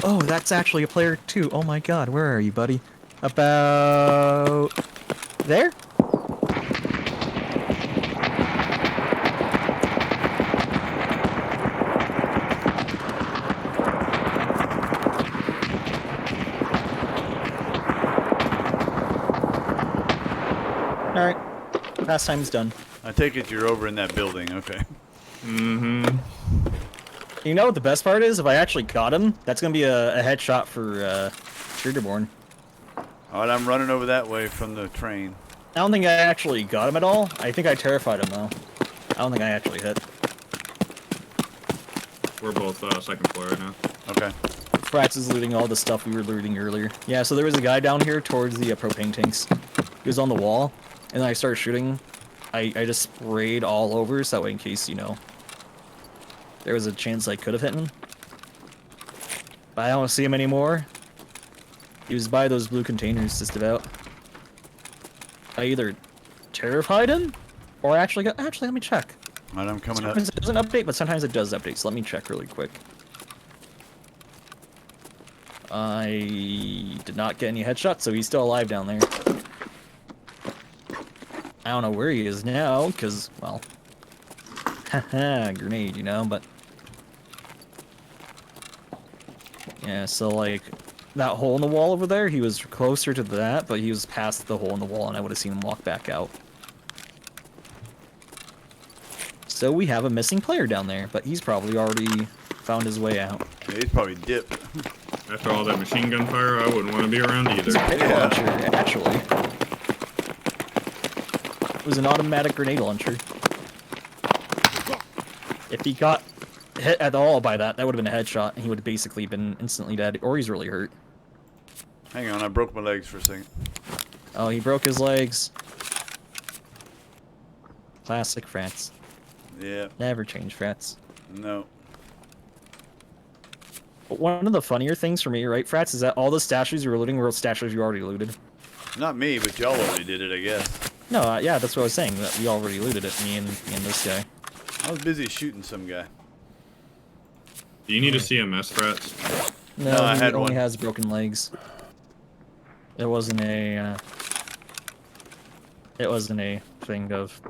Oh, that's actually a player too. Oh my god, where are you, buddy? About... there? Alright. Pastime's done. I take it you're over in that building. Okay. Mm-hmm. You know what the best part is? If I actually got him, that's gonna be a headshot for Shooterborn. All right, I'm running over that way from the train. I don't think I actually got him at all. I think I terrified him though. I don't think I actually hit. We're both second floor right now. Okay. FRATZ is looting all the stuff we were looting earlier. Yeah, so there was a guy down here towards the propane tanks. He was on the wall, and then I started shooting. I just sprayed all over, so that way in case, you know, there was a chance I could have hit him. But I don't see him anymore. He was by those blue containers just about. I either terrified him, or actually got. Actually, let me check. Alright, I'm coming up. Sometimes it doesn't update, but sometimes it does update. So let me check really quick. I did not get any headshots, so he's still alive down there. I don't know where he is now, because, well, haha, grenade, you know, but yeah, so like that hole in the wall over there, he was closer to that, but he was past the hole in the wall, and I would have seen him walk back out. So we have a missing player down there, but he's probably already found his way out. Yeah, he's probably dipped. After all that machine gun fire, I wouldn't want to be around either. Grenade launcher, actually. It was an automatic grenade launcher. If he got hit at all by that, that would have been a headshot, and he would have basically been instantly dead, or he's really hurt. Hang on, I broke my legs for a second. Oh, he broke his legs. Classic FRATZ. Yeah, Never change FRATZ. no. But one of the funnier things for me, right, FRATZ, is that all the statues you were looting were statues you already looted. Not me, but y'all already did it, I guess. No, yeah, that's what I was saying, that we already looted it, me and this guy. I was busy shooting some guy. Do you need a CMS, Frats? No, No, I he had only one. has broken legs. It wasn't a thing of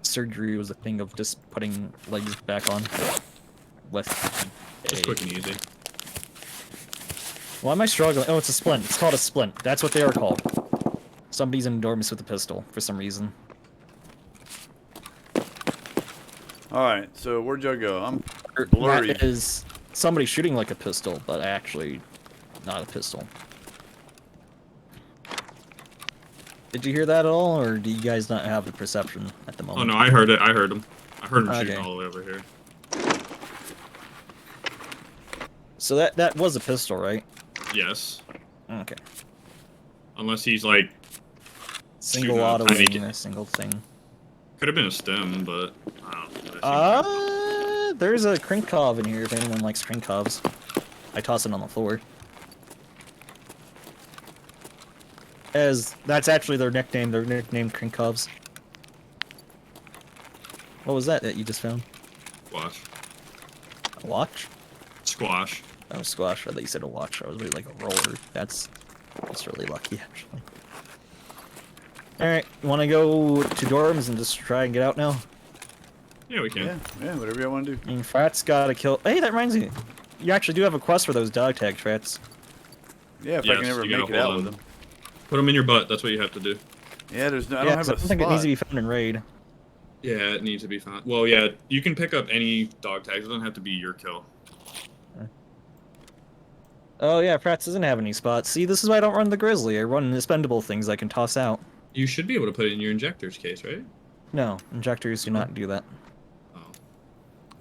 surgery. It was a thing of just putting legs back on with Just quick and easy. Why am I struggling? Oh, it's a splint. It's called a splint. That's what they are called. Somebody's enormous with a pistol for some reason. Alright, so where'd y'all go? I'm blurry. That is somebody shooting like a pistol, but actually not a pistol. Did you hear that at all, or do you guys not have the perception at the Oh moment? no, I heard it. I heard him. I heard him shooting Okay. all the way over here. So that was a pistol, right? Yes. Okay. Unless he's like, Single Shooting a auto tiny aim or single thing. could have been a stem, but I don't know. There's a Krinkov in here if anyone likes Krinkovs. I toss it on the floor. As that's actually their nickname. They're nicknamed Krinkovs. What was that you just found? Squash. A watch? Squash. Oh, squash. I thought you said a watch. I was really like a roller. That's really lucky, actually. Alright, want to go to dorms and just try and get out now? Yeah, we can. Yeah, whatever y'all want to do. I mean, Frat's gotta kill... Hey, that reminds me. You actually do have a quest for those dog tags, Frats. Yeah, if I Yes, can ever you gotta make it out hold with them. them. Put them in your butt. That's what you have to do. Yeah, there's no. I Yeah, don't have 'cause a I think it spot. needs to be found in raid. Yeah, it needs to be found. Well, yeah, you can pick up any dog tags. It doesn't have to be your kill. Oh yeah, Frats doesn't have any spots. See, this is why I don't run the Grizzly. I run expendable things I can toss out. You should be able to put it in your injector's case, right? No, injectors do not do that. Oh.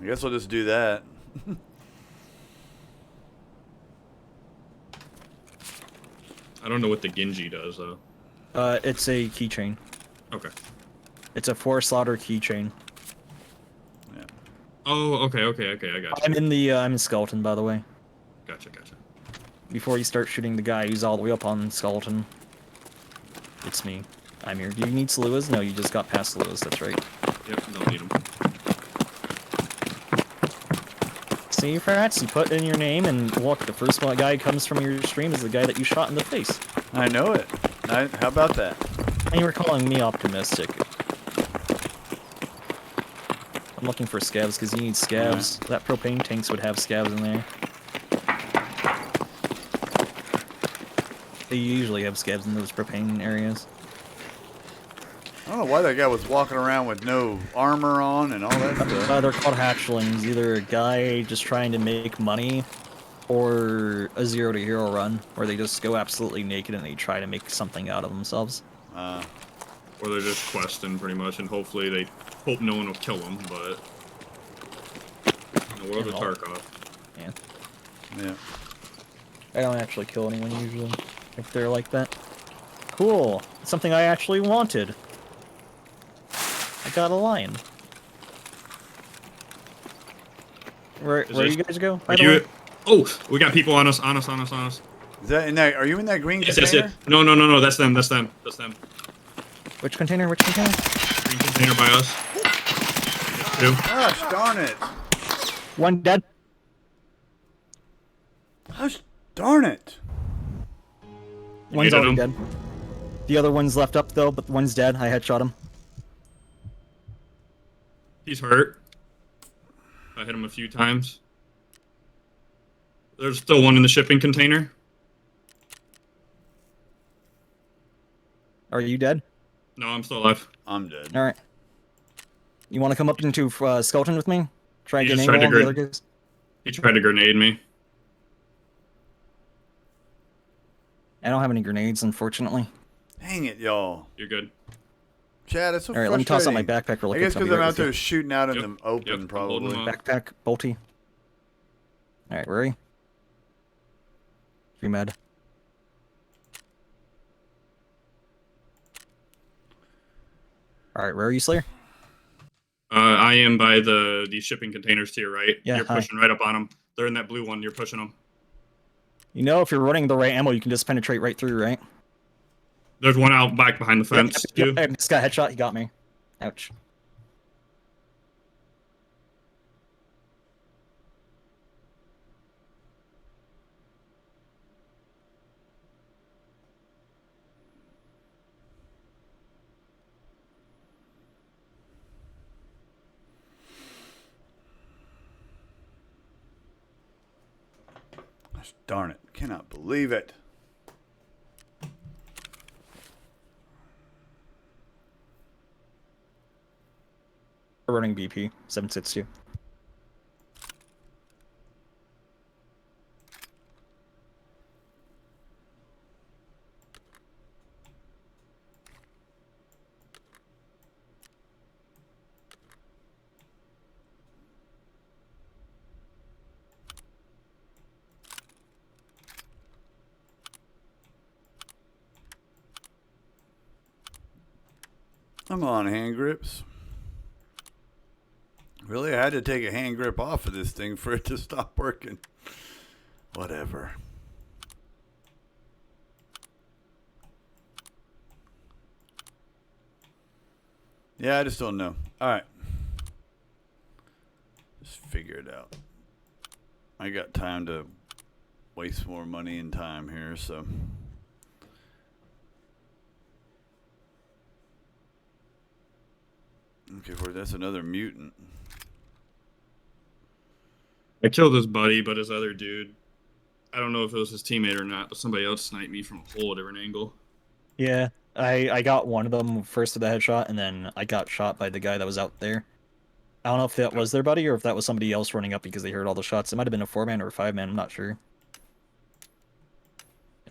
I guess I'll just do that. I don't know what the Genji does, though. It's a keychain. Okay. It's a 4-slaughter keychain. Oh, okay, I got you. I'm in Skeleton, by the way. Gotcha. Before you start shooting the guy who's all the way up on Skeleton. It's me. I'm here. Do you need Saluas? No, you just got past Saluas, that's right. Yep, don't need them. See, Frats, you put in your name, and look, the first one guy who comes from your stream is the guy that you shot in the face. I know it. How about that? And you were calling me optimistic. I'm looking for scavs, because you need scavs. That propane tanks would have scavs in there. They usually have scavs in those propane areas. I don't know why that guy was walking around with no armor on and all that stuff. They're called hatchlings. Either a guy just trying to make money, or a 0 to hero run, where they just go absolutely naked and they try to make something out of themselves. Or they're just questing, pretty much, and hopefully they hope no one will kill them, but... In the world of Tarkov. Yeah. Yeah. I don't actually kill anyone usually, if they're like that. Cool. It's something I actually wanted. I got a lion. Where you guys go? By Are the way? you? Oh, we got people on us. Is that in that? Are you in that green Yes, container? yes, yes. No. That's them. Which container? Which container? Green container by us. Two. Gosh darn it! One dead. Gosh darn it! One's hit already him? dead. The other one's left up though, but one's dead. I headshot him. He's hurt. I hit him a few times. There's still one in the shipping container. Are you dead? No, I'm still alive. I'm dead. All right. You want to come up into skeleton with me? Try and He get just an tried angle to on the other guys. He tried to grenade me. I don't have any grenades, unfortunately. Dang it, y'all. You're good. Chad, it's so All right, frustrating. let me toss out my backpack real I quick. guess I'll be because I'm right out with you. there shooting out in Yep, the open, yep, I'm holding probably. them up. Backpack, bolty. All right, where are you? Free med. All right, where are you, Slayer? I am by these shipping containers to your right. Yeah, You're hi. pushing right up on them. They're in that blue one. You're pushing them. You know, if you're running the right ammo, you can just penetrate right through, right? There's one out back behind the fence too. I just got a headshot. He got me. Ouch. Gosh darn it. Cannot believe it. We're running BP 762. I'm on hand grips. Really, I had to take a hand grip off of this thing for it to stop working. Whatever. Yeah, I just don't know. All right. Just figure it out. I got time to waste more money and time here, so. Okay, boy, that's another mutant. I killed his buddy, but his other dude, I don't know if it was his teammate or not, but somebody else sniped me from a whole different angle. Yeah, I got one of them first with the headshot, and then I got shot by the guy that was out there. I don't know if that was their buddy or if that was somebody else running up because they heard all the shots. It might have been a 4-man or a 5-man. I'm not sure.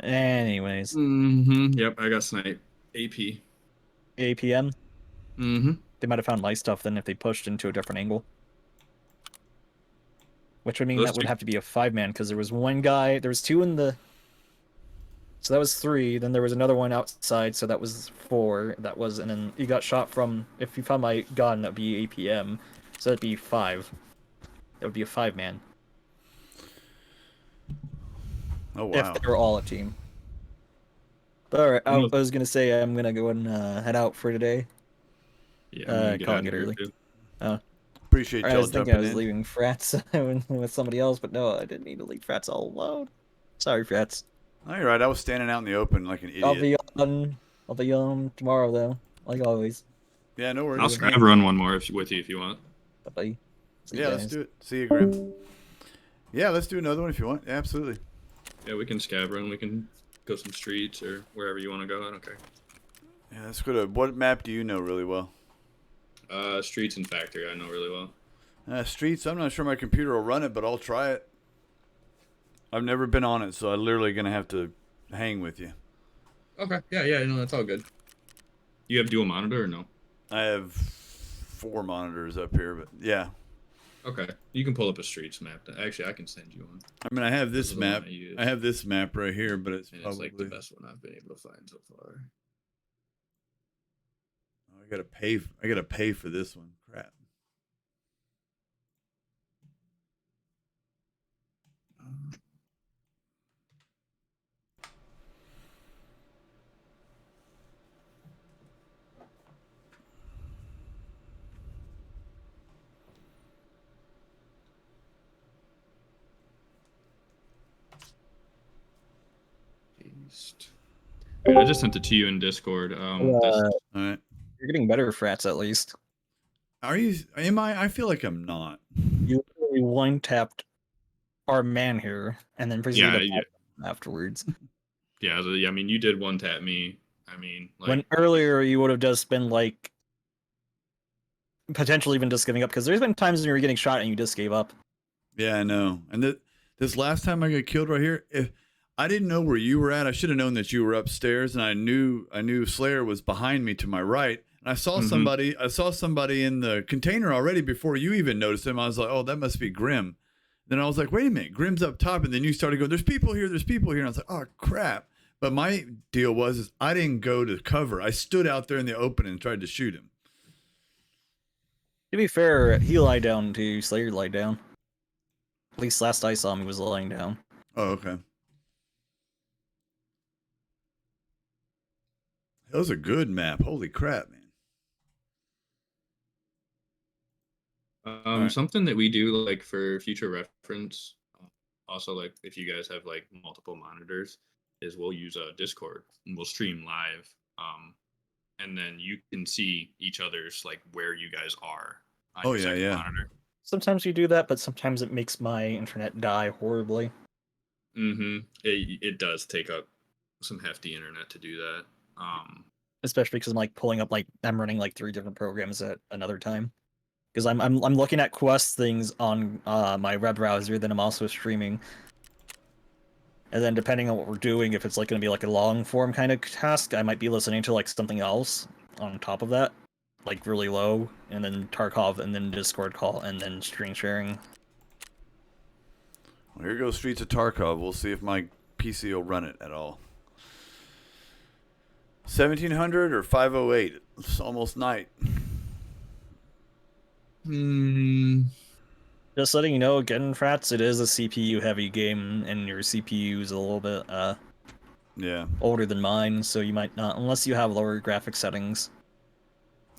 Anyways, Yep, I got sniped. AP. APM. Mm-hmm. They might have found my stuff then if they pushed into a different angle. Which would mean Those that would two- have to be a 5-man because there was one guy. There was 2 in the. So that was 3. Then there was another one outside, so that was 4. That was, and then you got shot from. If you found my gun, that'd be APM. So that'd be 5. That would be a 5-man. Oh, wow. If they were all a team. But alright, I was gonna say I'm gonna go and head out for today. Yeah, I'm gonna get calling out it of here early. too. Appreciate I y'all was thinking jumping I was in. leaving Frats with somebody else, but no, I didn't need to leave Frats all alone. Sorry, Frats. Oh, you're right. I was standing out in the open like an idiot. I'll be on tomorrow though, like always. Yeah, no worries. I'll scrap run one more with you if you want. Bye. See you Yeah, let's guys. do it. See you, Graham. Yeah, let's do another one if you want. Yeah, absolutely. Yeah, we can scab run. We can go some streets or wherever you want to go. I don't care. Yeah, let's go to. What map do you know really well? Streets and factory. I know really well. Streets, I'm not sure my computer will run it, but I'll try it. I've never been on it, so I'm literally going to have to hang with you. Okay. Yeah. No, that's all good. You have dual monitor or no? I have 4 monitors up here, but yeah. Okay. You can pull up a streets map. Actually, I can send you one. I mean, I have this This is the one map. I use. I have this map right here, but it's And probably it's like the best one I've been able to find so far. I gotta pay. I gotta pay for this one. Crap. East. Alright, I just sent it to you in Discord. All right. You're getting better, Frats, at least. Are you? Am I? I feel like I'm not. You literally one-tapped our man here, and then proceeded yeah, to afterwards. yeah. I mean, you did one tap me. I mean, like, When earlier you would have just been like, potentially even just giving up, because there's been times when you were getting shot and you just gave up. Yeah, I know. And this last time I got killed right here, if I didn't know where you were at, I should have known that you were upstairs, and I knew Slayer was behind me to my right. And I saw somebody. I saw somebody in the container already before you even noticed him. I was like, oh, that must be Grim. Then I was like, wait a minute, Grim's up top, and then you started going, there's people here, there's people here. And I was like, oh crap. But my deal is I didn't go to cover. I stood out there in the open and tried to shoot him. To be fair, he lied down too. Slayer lied down. At least last I saw him, he was lying down. Oh, okay. That was a good map. Holy crap, man. Right. Something that we do like for future reference, also like if you guys have like multiple monitors, is we'll use a Discord and we'll stream live, and then you can see each other's like where you guys are on your second monitor. Sometimes we do that, but sometimes it makes my internet die horribly. It does take up some hefty internet to do that. Especially because I'm like pulling up, like I'm running like 3 different programs at another time. Because I'm looking at Quest things on my web browser, then I'm also streaming. And then depending on what we're doing, if it's like going to be like a long form kind of task, I might be listening to like something else on top of that, like really low, and then Tarkov, and then Discord call, and then screen sharing. Well, here goes Streets of Tarkov. We'll see if my PC will run it at all. 1700 or 508. It's almost night. Just letting you know, again, Frats, it is a CPU-heavy game, and your CPU is a little bit older than mine, so you might not, unless you have lower graphic settings.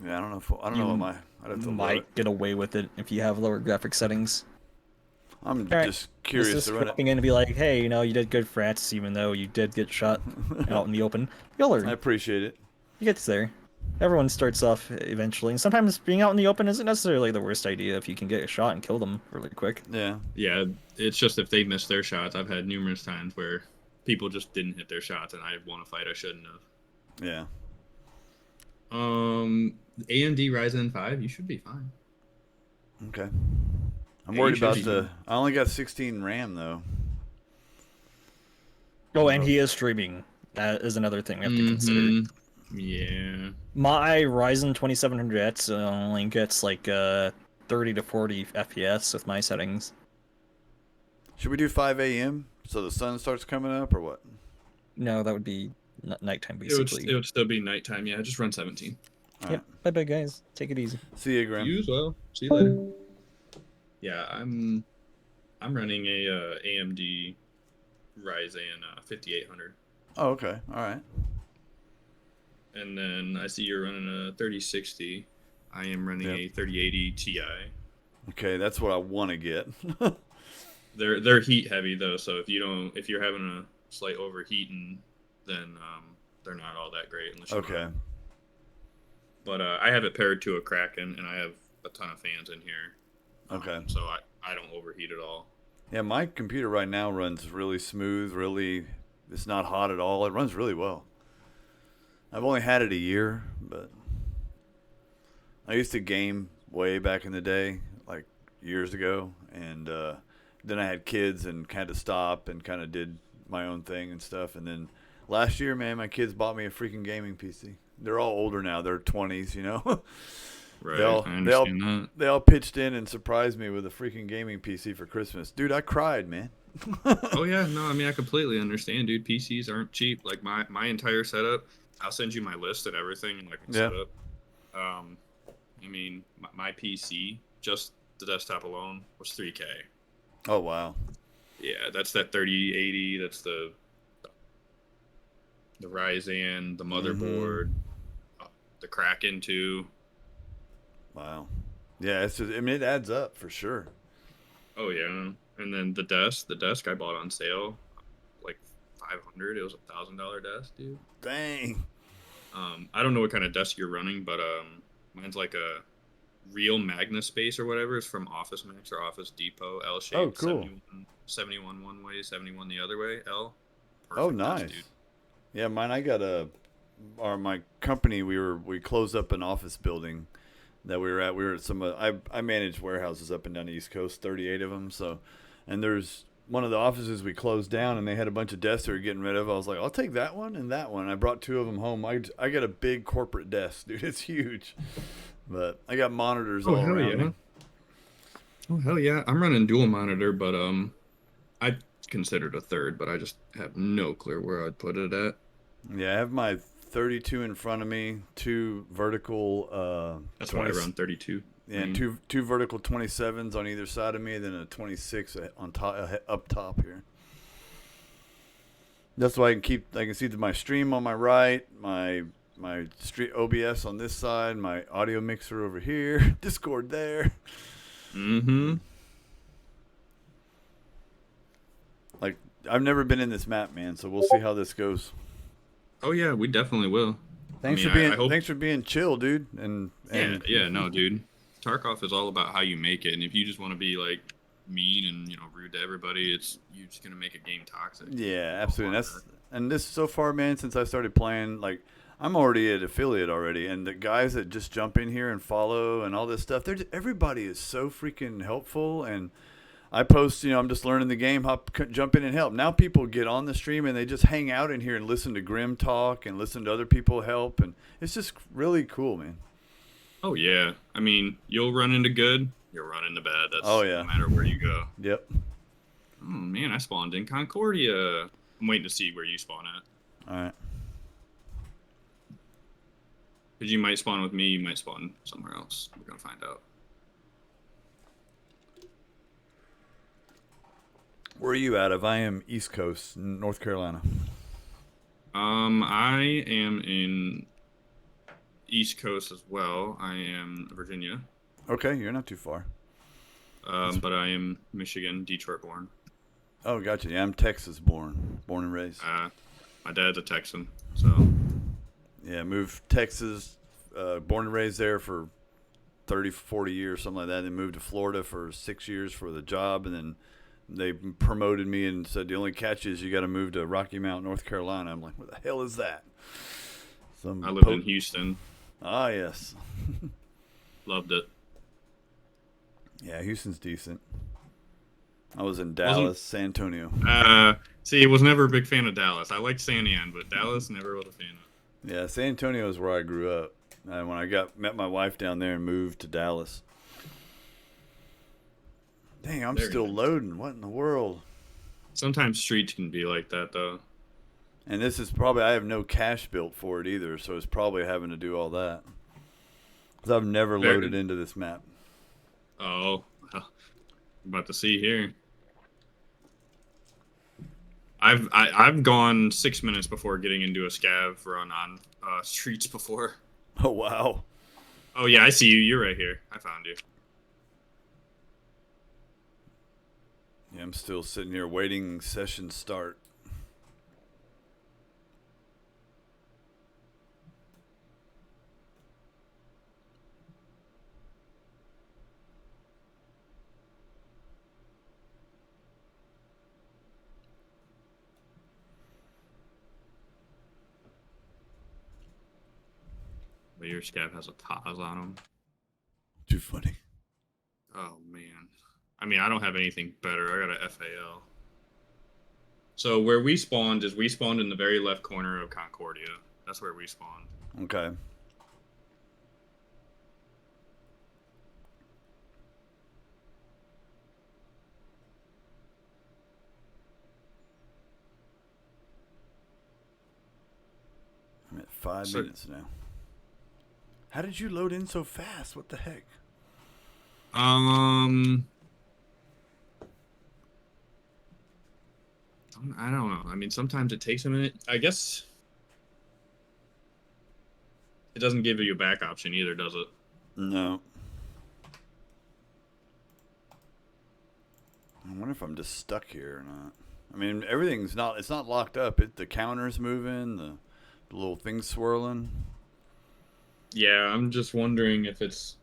Yeah, I don't know if I don't know what my. I'd have to might get away with it if you have lower graphic settings. I'm just curious just to run dropping in to be like, hey, you know, you did good, Frats, even though you did get shot out in the open. You'll learn. I appreciate it. You get there. Everyone starts off eventually, and sometimes being out in the open isn't necessarily the worst idea if you can get a shot and kill them really quick. Yeah. Yeah, it's just if they miss their shots. I've had numerous times where people just didn't hit their shots, and I won a fight I shouldn't have. Yeah. AMD Ryzen 5, you should be fine. Okay. I'm worried about I only got 16 RAM though. Oh, and he is streaming. That is another thing we have to consider. Yeah. My Ryzen 2700X only gets like 30 to 40 FPS with my settings. Should we do 5 a.m. so the sun starts coming up, or what? No, that would be nighttime basically. It would still be nighttime. Yeah, just run 17. All Yep. Bye bye guys. Take it easy. See you, Graham. You as well. See you later. Yeah, I'm running a AMD Ryzen 5800. Oh, okay. All right. And then I see you're running a 3060. I am running a 3080 Ti. Okay, that's what I want to get. They're heat heavy though, so if you're having a slight overheating, then they're not all that great unless you Okay. But I have it paired to a Kraken, and I have a ton of fans in here. Okay. So I don't overheat at all. Yeah, my computer right now runs really smooth. It's not hot at all. It runs really well. I've only had it a year, but I used to game way back in the day, like years ago, and then I had kids and had to stop and kind of did my own thing and stuff. And then last year, man, my kids bought me a freaking gaming PC. They're all older now. They're 20s, you know. Right, I understand that. They all pitched in and surprised me with a freaking gaming PC for Christmas. Dude, I cried, man. Oh, yeah. No, I mean, I completely understand, dude. PCs aren't cheap. Like, my entire setup, I'll send you my list and everything and like setup. I mean, my PC, just the desktop alone, was $3K. Oh, wow. Yeah, that's that 3080. That's the Ryzen, the motherboard, the Kraken 2. Wow. Yeah, it's just, I mean, it adds up for sure. Oh yeah, and then the desk I bought on sale, like $500. It was $1,000 desk, dude. Dang. I don't know what kind of desk you're running, but mine's like a real Magna Space or whatever. It's from Office Max or Office Depot. L-shaped. Oh, cool. 71 one way, 71 the other way. L. Oh, Perfect nice. desk, dude. Yeah, mine. I got my company. We closed up an office building that we were at. We were at some. I manage warehouses up and down the East Coast, 38 of them. So, and there's one of the offices we closed down, and they had a bunch of desks they were getting rid of. I was like, I'll take that one and that one. I brought two of them home. I got a big corporate desk, dude. It's huge, but I got monitors all hell around yeah. me. Oh hell yeah! I'm running dual monitor, but I considered a third, but I just have no clue where I'd put it at. Yeah, I have my 32 in front of me, two vertical. That's why I run 32. And two vertical 27s on either side of me, then a 26 on top, up top here. That's why I can see my stream on my right, my street OBS on this side, my audio mixer over here, Discord there. Mm-hmm. Like, I've never been in this map, man, so we'll see how this goes. Oh yeah, we definitely will. Thanks for being chill, dude. And yeah, no, dude. Tarkov is all about how you make it, and if you just want to be like mean and rude to everybody, you're just gonna make a game toxic. Yeah, absolutely. And this so far, man, since I started playing, like I'm already an affiliate already, and the guys that just jump in here and follow and all this stuff, everybody is so freaking helpful. And I post, I'm just learning the game, jump in and help. Now people get on the stream and they just hang out in here and listen to Grim talk and listen to other people help, and it's just really cool, man. Oh yeah, I mean, you'll run into good, you'll run into bad. That's no matter where you go. Yep. Oh man, I spawned in Concordia. I'm waiting to see where you spawn at. All right. Because you might spawn with me, you might spawn somewhere else. We're gonna find out. Where are you out of? I am East Coast, North Carolina. I am in East Coast as well. I am Virginia. Okay, you're not too far. But I am Michigan, Detroit born. Oh, gotcha. Yeah, I'm Texas born and raised. My dad's a Texan, so. Yeah, moved Texas, born and raised there for 30, 40 years, something like that. Then moved to Florida for 6 years for the job, and then they promoted me and said the only catch is you got to move to Rocky Mount, North Carolina. I'm like, what the hell is that? I lived in Houston. Ah, yes. Loved it. Yeah, Houston's decent. I was in Dallas, San Antonio. See, I was never a big fan of Dallas. I liked San Diego, but Dallas never was a fan of. Yeah, San Antonio is where I grew up. And when I met my wife down there and moved to Dallas. Dang, I'm still loading. What in the world? Sometimes streets can be like that, though. And this is probably, I have no cache built for it either, so it's probably having to do all that. Because I've never loaded into this map. Oh, well, I'm about to see here. I've gone 6 minutes before getting into a scav run on streets before. Oh, wow. Oh, yeah, I see you. You're right here. I found you. Yeah, I'm still sitting here waiting session start. But your scav has a Taz on him. Too funny. Oh, man. I mean, I don't have anything better. I got a FAL. So where we spawned is we spawned in the very left corner of Concordia. That's where we spawned. Okay. I'm at 5 minutes now. How did you load in so fast? What the heck? I don't know. I mean, sometimes it takes a minute. I guess it doesn't give you a back option either, does it? No. I wonder if I'm just stuck here or not. I mean, everything's not. It's not locked up. The counter's moving. The little thing's swirling. Yeah, I'm just wondering if it's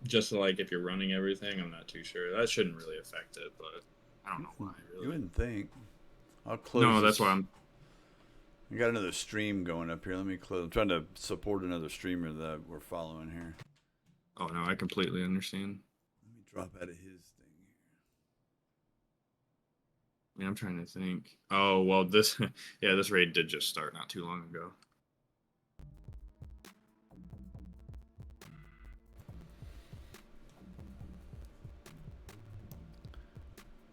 just like if you're running everything. I'm not too sure. That shouldn't really affect it, but I don't know why. Really. You wouldn't think. I'll close. No, this. that's why I'm. I got another stream going up here. Let me close. I'm trying to support another streamer that we're following here. Oh no, I completely understand. Let me drop out of his thing here. I mean, I'm trying to think. Oh well, this yeah, this raid did just start not too long ago.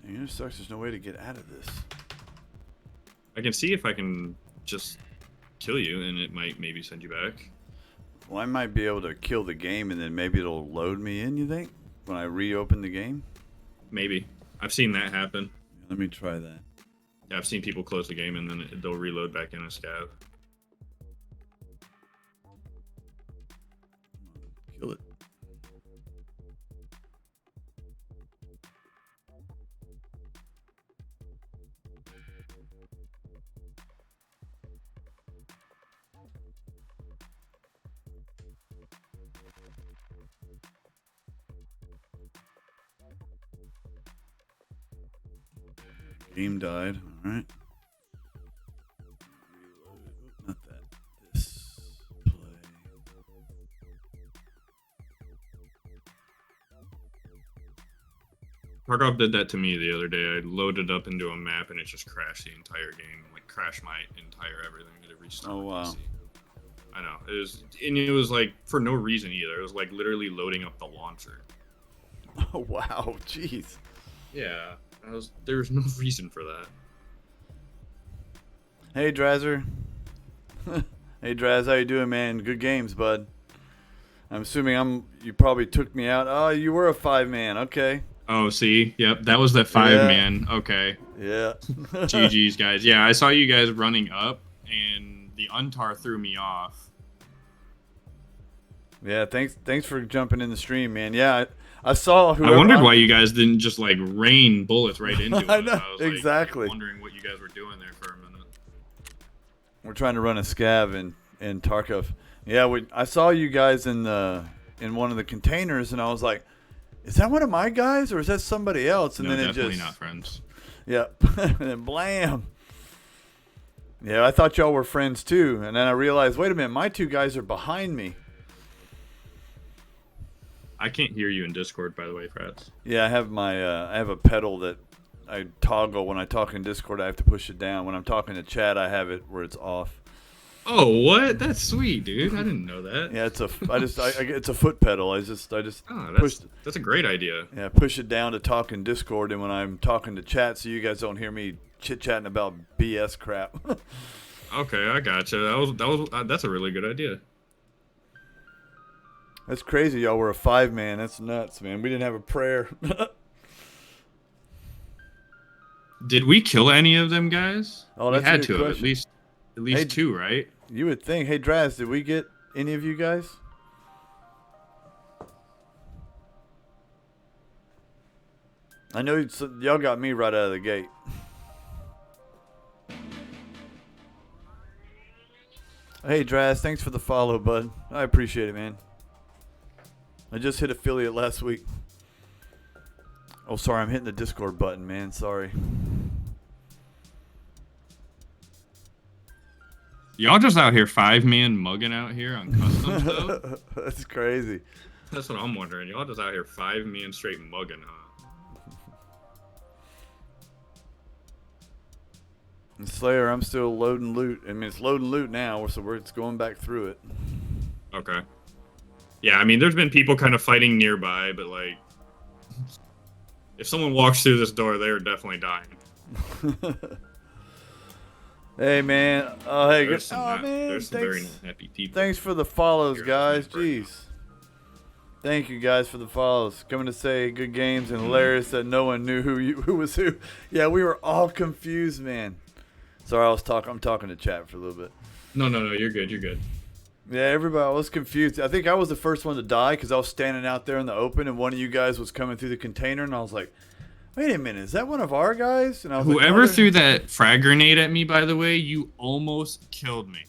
You know, it sucks. There's no way to get out of this. I can see if I can just kill you, and it might maybe send you back. Well, I might be able to kill the game, and then maybe it'll load me in. You think when I reopen the game? Maybe. I've seen that happen. Let me try that. Yeah, I've seen people close the game and then they'll reload back in a scav. Kill it. Game died. All right. Reload. Not that. This play. Tarkov did that to me the other day. I loaded up into a map and it just crashed the entire game. Like crashed my entire everything. It restarted. Oh wow. PC. I know. It was like for no reason either. It was like literally loading up the launcher. Oh wow. Jeez. Yeah. There was no reason for that. Hey Drazzer. Hey Draz, how you doing, man? Good games, bud. I'm assuming you probably took me out. Oh, you were a 5-man. Okay. Oh, see? Yep, that was that 5-man. Okay. Yeah. GG's, guys. Yeah, I saw you guys running up, and the Untar threw me off. Yeah, thanks for jumping in the stream, man. Yeah, I saw whoever... I wondered why you guys didn't just, like, rain bullets right into it. I know, I was, like, exactly. wondering what you guys were doing there for a minute. We're trying to run a scav in Tarkov. Yeah, I saw you guys in one of the containers, and I was like, is that one of my guys, or is that somebody else? And no, then definitely it just... not friends. Yeah, and then blam. Yeah, I thought y'all were friends, too. And then I realized, wait a minute, my 2 guys are behind me. I can't hear you in Discord, by the way, FRATZ. Yeah, I have a pedal that I toggle when I talk in Discord. I have to push it down. When I'm talking to chat, I have it where it's off. Oh, what? That's sweet, dude. I didn't know that. Yeah, it's a foot pedal. I just That's a great idea. Yeah, push it down to talk in Discord, and when I'm talking to chat, so you guys don't hear me chit chatting about BS crap. Okay, I gotcha. That's a really good idea. That's crazy, y'all were a 5-man. That's nuts, man. We didn't have a prayer. Did we kill any of them guys? Oh, we that's a had good to have question. at least Hey, 2, right? You would think. Hey, Draz, did we get any of you guys? I know y'all got me right out of the gate. Hey, Draz, thanks for the follow, bud. I appreciate it, man. I just hit affiliate last week. Oh, sorry, I'm hitting the Discord button, man. Sorry. Y'all just out here 5-man mugging out here on custom stuff? That's crazy. That's what I'm wondering. Y'all just out here 5-man straight mugging, huh? And Slayer, I'm still loading loot. I mean, it's loading loot now, so it's going back through it. Okay. Yeah, I mean, there's been people kind of fighting nearby, but, like, if someone walks through this door, they're definitely dying. Hey, man. Oh, hey. There's some Thanks. very happy people. Thanks for the follows, Here, guys. right now. Jeez. Thank you, guys, for the follows. Coming to say good games and hilarious that no one knew who was who. Yeah, we were all confused, man. Sorry, I'm talking to chat for a little bit. No, you're good. You're good. Yeah, everybody was confused. I think I was the first one to die because I was standing out there in the open, and one of you guys was coming through the container, and I was like, Wait a minute, is that one of our guys? And I was Whoever like, threw that frag grenade at me, by the way, you almost killed me.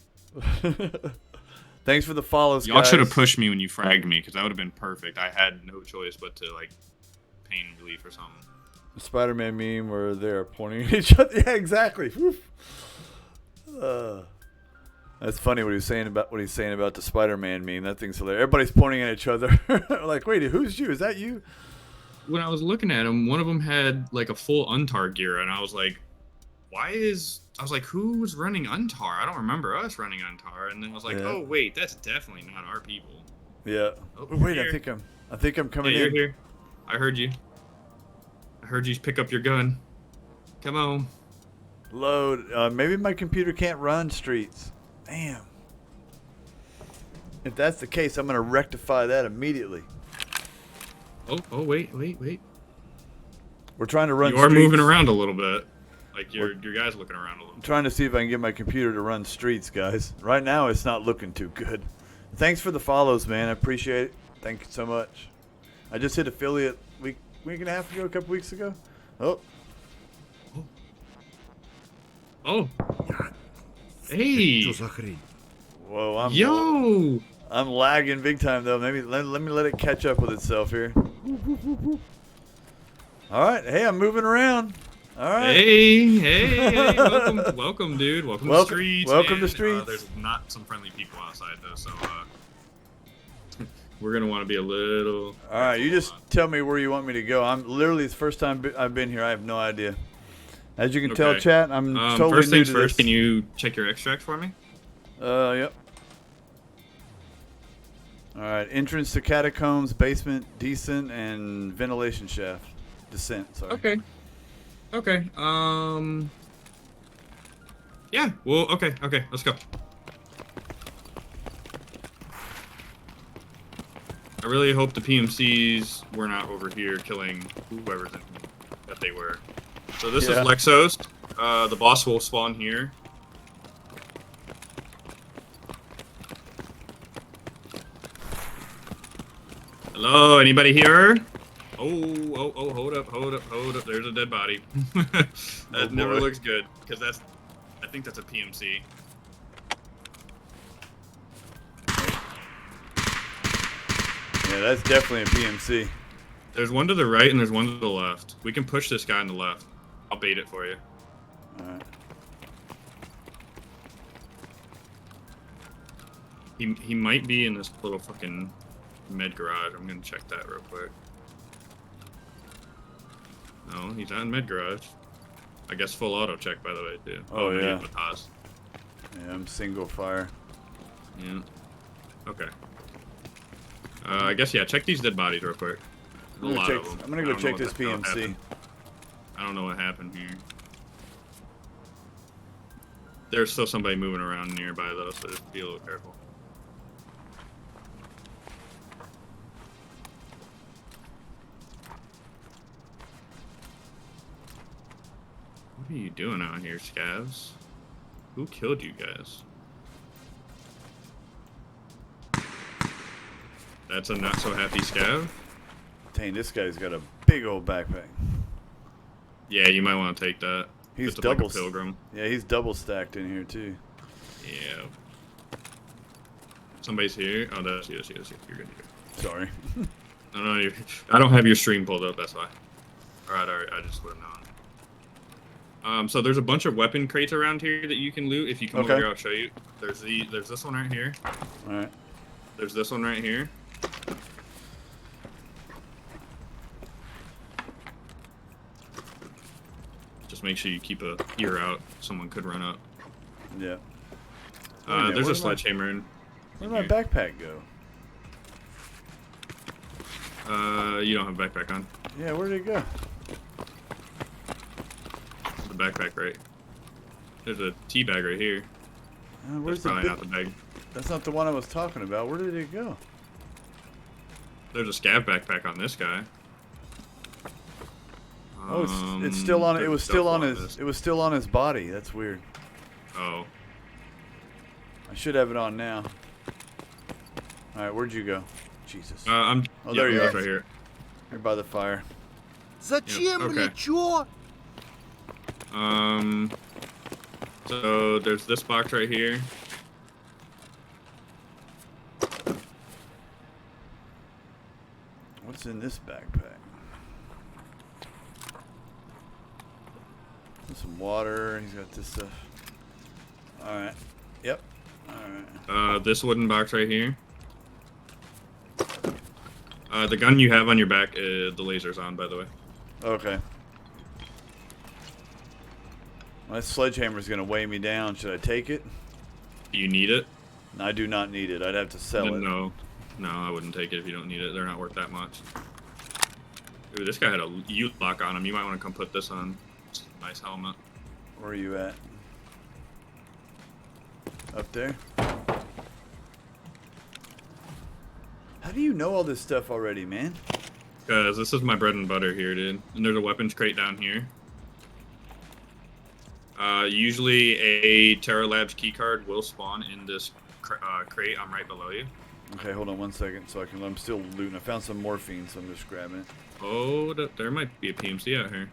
Thanks for the follows, Y'all guys. should have pushed me when you fragged me, because that would have been perfect. I had no choice but to, like, pain relief or something. The Spider-Man meme where they're pointing at each other. Yeah, exactly. That's funny what he's saying about the Spider-Man meme. That thing's hilarious. Everybody's pointing at each other. Like, wait, who's you? Is that you? When I was looking at them, one of them had like a full Untar gear, and I was like, who's running Untar? I don't remember us running Untar. And then I was like, Yeah. oh wait, that's definitely not our people. Yeah. Oh, Wait, you're I here. think I'm coming Yeah, you're in. here. I heard you. I heard you pick up your gun. Come on. Load. Maybe my computer can't run streets. Damn. If that's the case, I'm gonna rectify that immediately. Oh, wait. We're trying to run. You are streets. moving around a little bit. Like your guy's looking around a little I'm bit. trying to see if I can get my computer to run streets, guys. Right now, it's not looking too good. Thanks for the follows, man. I appreciate it. Thank you so much. I just hit affiliate week and a half ago, a couple weeks ago. Oh, Oh. Hey. Что за хрень? whoa! I'm lagging big time though. Maybe let me let it catch up with itself here. All right. Hey, I'm moving around. All right. Hey, welcome, dude. Welcome to the streets. welcome to man. streets. There's not some friendly people outside though, so we're gonna want to be a little. All right. You just careful. tell me where you want me to go. I'm literally it's the first time I've been here. I have no idea. As you can tell, Okay. chat, I'm totally First new things to first. this. Can you check your extract for me? Yep. All right. Entrance to catacombs, basement, descent, and ventilation shaft. Descent. Sorry. Okay. Yeah. Well. Okay. Let's go. I really hope the PMCs were not over here killing whoever's in that they were. So this is Yeah. Lexos. The boss will spawn here. Hello, anybody here? Oh, hold up. There's a dead body. That never boy. looks good, because I think that's a PMC. Yeah, that's definitely a PMC. There's one to the right and there's one to the left. We can push this guy on the left. I'll bait it for you. All right. He might be in this little fucking med garage. I'm gonna check that real quick. No, he's not in med garage. I guess full auto check, by the way, too. Oh, no, yeah. he's with us. Yeah, I'm single fire. Yeah. Okay. I guess, yeah, check these dead bodies real quick. I'm gonna go check this PMC. I don't know what happened here. There's still somebody moving around nearby, though, so just be a little careful. What are you doing out here, scavs? Who killed you guys? That's a not so happy scav? Dang, this guy's got a big old backpack. Yeah, you might want to take that. He's Just like a double. pilgrim. Yeah, he's double stacked in here too. Yeah. Somebody's here. Oh, that's you. You're good. Sorry. No, I don't have your stream pulled up. That's why. All right. I just would have known. So there's a bunch of weapon crates around here that you can loot. If you come over Okay. here, I'll show you. There's this one right here. All right. There's this one right here. Just make sure you keep a ear out. Someone could run up. Yeah. There's where a sledgehammer in. Where'd my backpack go? You don't have a backpack on. Yeah, where'd it go? The backpack right. There's a tea bag right here. Where's That's the probably big... not the bag. That's not the one I was talking about. Where did it go? There's a scav backpack on this guy. Oh, it's still on. It was there's still on stuff his. It was still on his body. That's weird. Oh, I should have it on now. All right, where'd you go? Jesus. I'm. Oh, there you it's are. right here. You're by the fire. Зачем okay. ли чё? So there's this box right here. What's in this backpack? There's some water. He's got this stuff. All right. Yep. All right. This wooden box right here. The gun you have on your back, the laser's on, by the way. Okay. My sledgehammer's gonna weigh me down. Should I take it? Do you need it? I do not need it. I'd have to sell it. No, I wouldn't take it if you don't need it. They're not worth that much. Ooh, this guy had a U-lock on him. You might want to come put this on. Nice helmet. Where are you at? Up there? How do you know all this stuff already, man? Because this is my bread and butter here, dude. And there's a weapons crate down here. Usually a Terra Labs keycard will spawn in this crate. I'm right below you. Okay, hold on 1 second so I can. I'm still looting. I found some morphine, so I'm just grabbing it. Oh, there might be a PMC out here.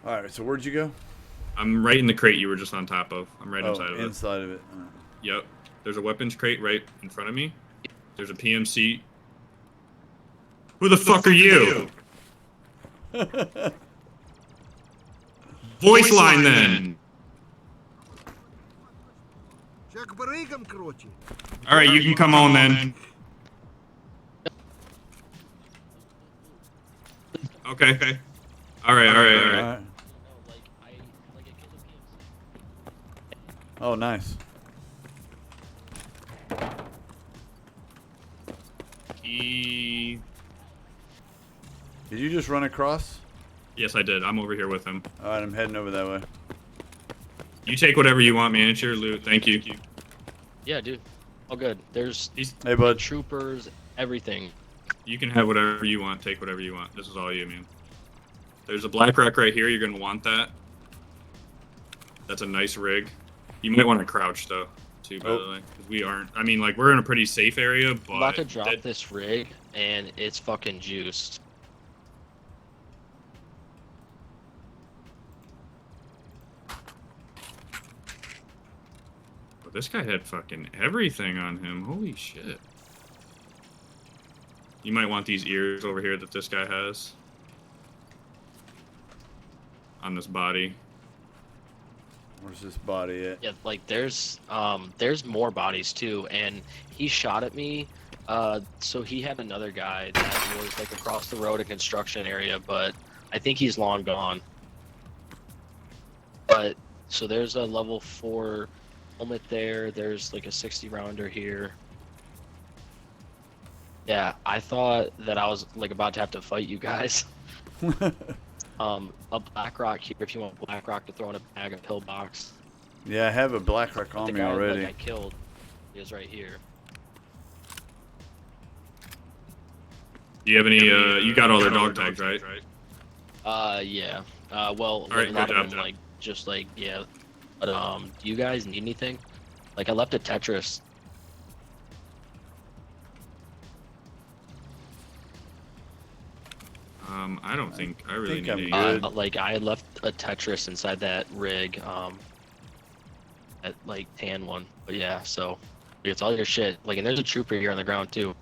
Alright, so where'd you go? I'm right in the crate you were just on top of. I'm right inside of it. Inside of it. Alright. Yep. There's a weapons crate right in front of me. There's a PMC. Who the fuck are you? Voice line then. Чак барыгам, короче. All right, you can come on then. Okay. All right. Oh, nice. He... Did you just run across? Yes, I did. I'm over here with him. Alright, I'm heading over that way. You take whatever you want, man. It's your loot. Thank you. Yeah, dude. All good. There's Hey, bud. troopers, everything. You can have whatever you want. Take whatever you want. This is all you, man. There's a black rock right here. You're going to want that. That's a nice rig. You might want to crouch, though, too, by the way. 'Cause we aren't. I mean, like, we're in a pretty safe area, but... I'm about to drop this rig, and it's fucking juiced. But this guy had fucking everything on him. Holy shit. You might want these ears over here that this guy has. On this body. Where's this body at? Yeah, like there's more bodies too, and he shot at me. So he had another guy that was like across the road, a construction area, but I think he's long gone. But so there's a level 4 helmet there. There's like a 60 rounder here. Yeah, I thought that I was like about to have to fight you guys. A black rock here if you want black rock to throw in a bag, a pillbox. Yeah, I have a black rock The on me guy already. like I killed is right here. Do you have any, you got all their dog tags, right? Yeah. Well, All right, a lot good of job. them, like, just like, yeah. But, do you guys need anything? Like, I left a Tetris. I don't think I really think need I'm any. good. Like, I left a Tetris inside that rig, that, like, tan one. But yeah, so, it's all your shit. Like, and there's a trooper here on the ground, too.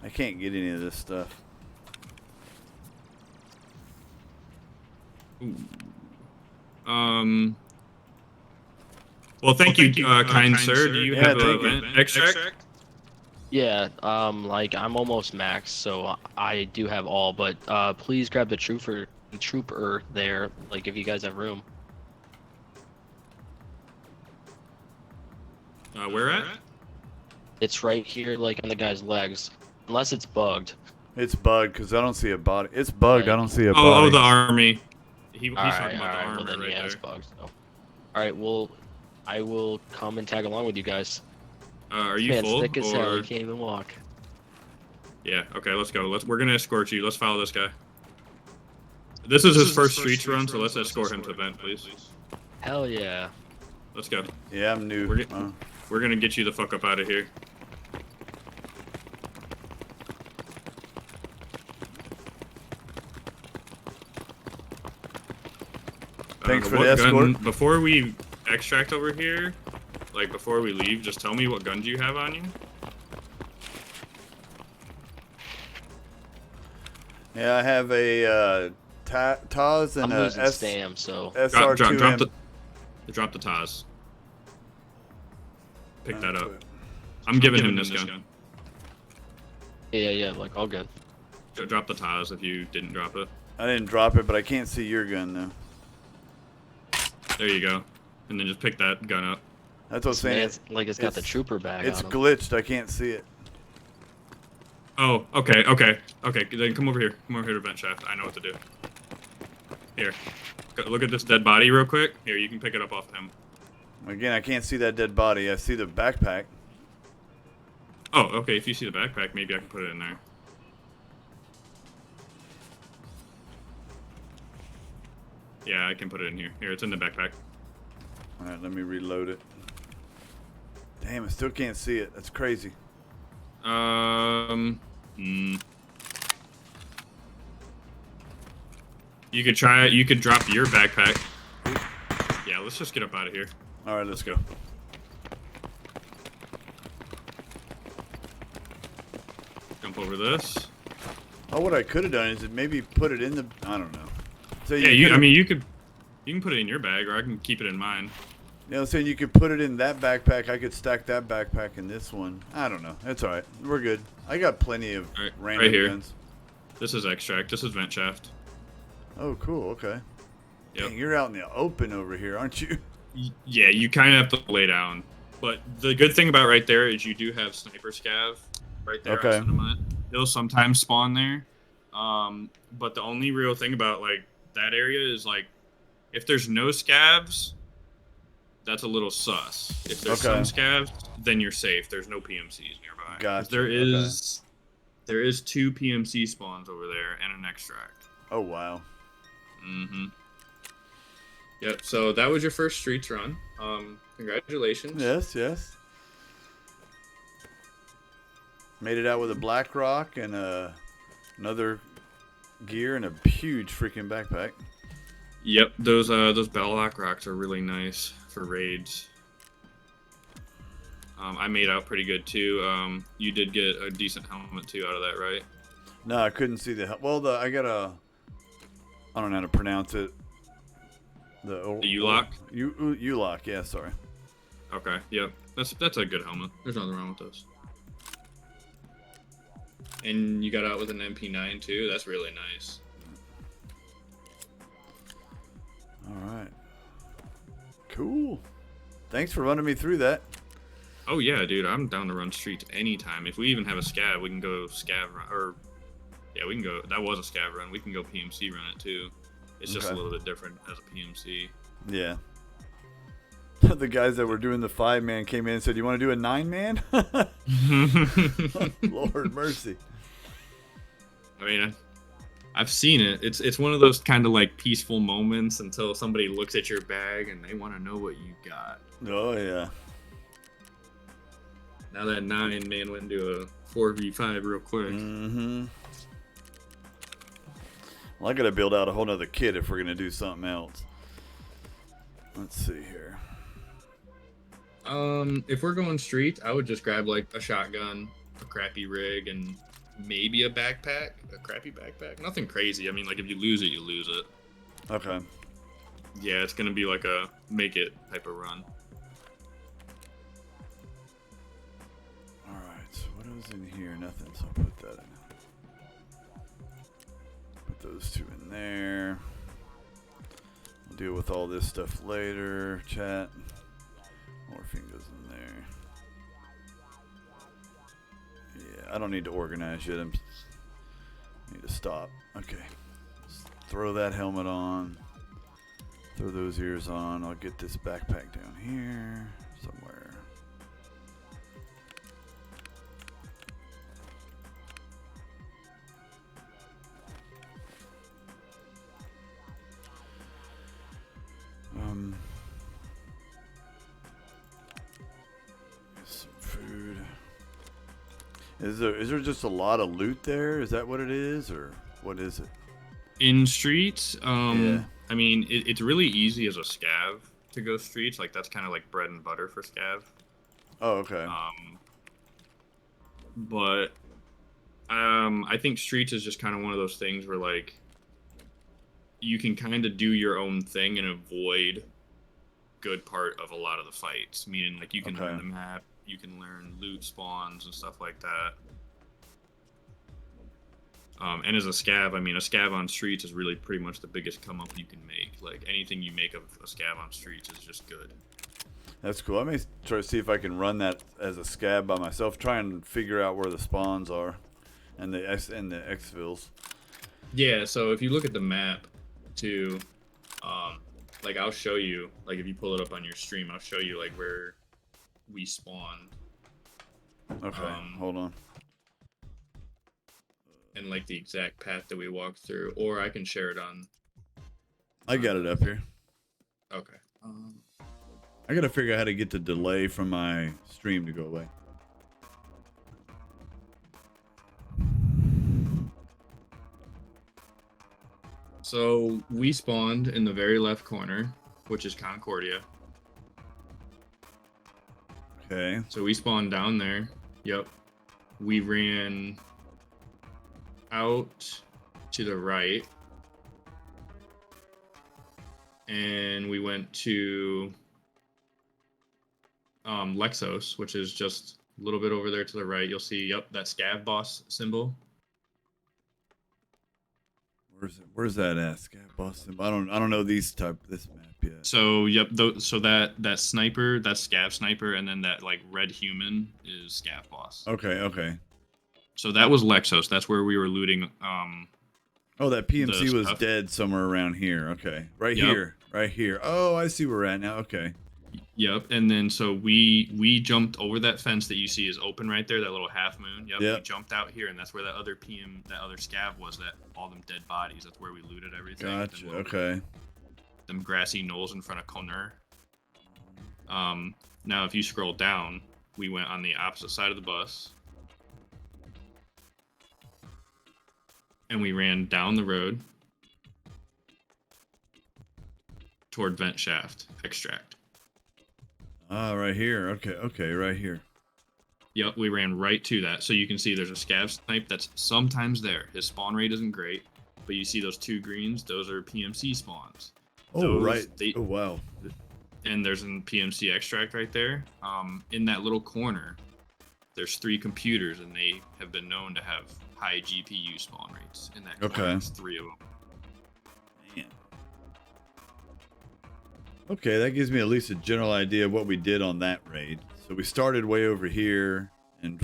I can't get any of this stuff. Well, thank you, kind sir. Do you Yeah, have thank a you. vent extract? Yeah, like, I'm almost max, so I do have all, but, please grab the trooper there, like, if you guys have room. Where at? It's right here, like, on the guy's legs. Unless it's bugged. It's bugged because I don't see a body. It's bugged. I don't see a Oh, body. the army. He's Alright, talking about the armor well then, right yeah, there. it's bugged, so. Alright, well, I will come and tag along with you guys. Are you Man, full? thick as hell, Or... you can't even walk. Yeah, okay, let's go. We're gonna escort you. Let's follow this guy. This is his first streets run, so let's escort him to vent, please. Hell yeah. Let's go. Yeah, I'm new. We're gonna get you the fuck up out of here. Thanks for what the escort. gun, before we extract over here, like before we leave, just tell me what guns you have on you. Yeah, I have a Taz and I'm a losing Stam, so SR2M. Drop the Taz. Pick that up. Okay. I'm giving him this gun. yeah, like all good. Drop the Taz if you didn't drop it. I didn't drop it, but I can't see your gun now. There you go. And then just pick that gun up. That's what I'm saying. It's like it's got the trooper bag It's on him. glitched. I can't see it. Oh, okay. Then come over here. Come over here to vent shaft. I know what to do. Here. Look at this dead body real quick. Here, you can pick it up off him. Again, I can't see that dead body. I see the backpack. Oh, okay. If you see the backpack, maybe I can put it in there. Yeah, I can put it in here. Here, it's in the backpack. All right, let me reload it. Damn, I still can't see it. That's crazy. You could try it. You could drop your backpack. Yeah, let's just get up out of here. All right, let's go. Jump over this. Oh, what I could have done is maybe put it in the. I don't know. So Yeah, you can put it in your bag, or I can keep it in mine. You know, saying you could put it in that backpack. I could stack that backpack in this one. I don't know. It's all right. We're good. I got plenty of random right here. guns. This is extract. This is vent shaft. Oh, cool. Okay. Yep. Dang, you're out in the open over here, aren't you? Yeah, you kind of have to lay down. But the good thing about right there is you do have sniper scav right there. Okay. They'll sometimes spawn there. But the only real thing about like that area is like if there's no scavs, that's a little sus. If there's some scavs, then you're safe. There's no PMCs nearby. Gotcha. There is 2 PMC spawns over there and an extract. Oh, wow. Mm-hmm. Yep, so that was your first streets run. Congratulations. Yes. Made it out with a black rock and another gear and a huge freaking backpack. Yep, those Belloc rocks are really nice for raids. I made out pretty good too. You did get a decent helmet too out of that, right? No, I couldn't see the. Well, I got a. I don't know how to pronounce it. The U-lock? U-lock, yeah, sorry. Okay, yep. That's a good helmet. There's nothing wrong with those. And you got out with an MP9 too. That's really nice. All right. Cool. Thanks for running me through that. Oh yeah, dude. I'm down to run streets anytime. If we even have a scav, we can go scav run. Or yeah, we can go. That was a scav run. We can go PMC run it too. It's just a little bit different as a PMC. Yeah. The guys that were doing the 5-man came in and said, "You want to do a 9-man?" Lord mercy. I mean, I've seen it. It's one of those kind of like peaceful moments until somebody looks at your bag and they want to know what you got. Oh yeah. Now that 9-man went into a 4v5 real quick. Mm-hmm. Well, I gotta build out a whole nother kit if we're gonna do something else. Let's see here. If we're going street, I would just grab like a shotgun, a crappy rig, and maybe a backpack, a crappy backpack. Nothing crazy. I mean, like if you lose it, you lose it. Okay. Yeah, it's gonna be like a make it type of run. All right. So what was in here? Nothing. So I'll put that in. Put those 2 in there. We'll deal with all this stuff later. Chat. Morphine goes in there. Yeah, I don't need to organize yet. I need to stop. Okay. Let's throw that helmet on. Throw those ears on. I'll get this backpack down here somewhere. Some food. Is there just a lot of loot there? Is that what it is, or what is it? In streets, Yeah. I mean, it's really easy as a scav to go streets. Like that's kind of like bread and butter for scav. Oh, okay. But I think streets is just kind of one of those things where like you can kind of do your own thing and avoid good part of a lot of the fights. Meaning like you can learn the map, you can learn loot spawns and stuff like that. And as a scav, I mean, a scav on streets is really pretty much the biggest come up you can make. Like anything you make of a scav on streets is just good. That's cool. I may try to see if I can run that as a scab by myself. Try and figure out where the spawns are, and the exfils. Yeah. So if you look at the map, too, like I'll show you. Like if you pull it up on your stream, I'll show you like where we spawned. Okay. Hold on. And like the exact path that we walked through, or I can share it on. I got it up here. Okay. I gotta figure out how to get the delay from my stream to go away. So we spawned in the very left corner, which is Concordia. Okay. So we spawned down there. Yep. We ran out to the right. And we went to Lexos, which is just a little bit over there to the right. You'll see, yep, that scav boss symbol. Where's that at? Scav boss symbol? I don't know this map yet. So yep, so that sniper, that scav sniper, and then that like red human is scav boss. Okay. So that was Lexos. That's where we were looting. Oh, that PMC was stuff. dead somewhere around here. Okay, right here. Oh, I see where we're at now. Okay. Yep, and then so we jumped over that fence that you see is open right there, that little half moon. Yep, we jumped out here, and that's where that other scav was. That all them dead bodies. That's where we looted everything. Gotcha. Okay. Them grassy knolls in front of Conner. Now if you scroll down, we went on the opposite side of the bus. And we ran down the road toward vent shaft extract. Ah, right here. Okay, right here. Yep, we ran right to that. So you can see there's a scav snipe that's sometimes there. His spawn rate isn't great, but you see those two greens? Those are PMC spawns. Oh, right. Oh, wow. And there's a PMC extract right there. In that little corner, there's 3 computers, and they have been known to have high GPU spawn rates in that corner. There's 3 of them. Man. Okay, that gives me at least a general idea of what we did on that raid. So we started way over here, and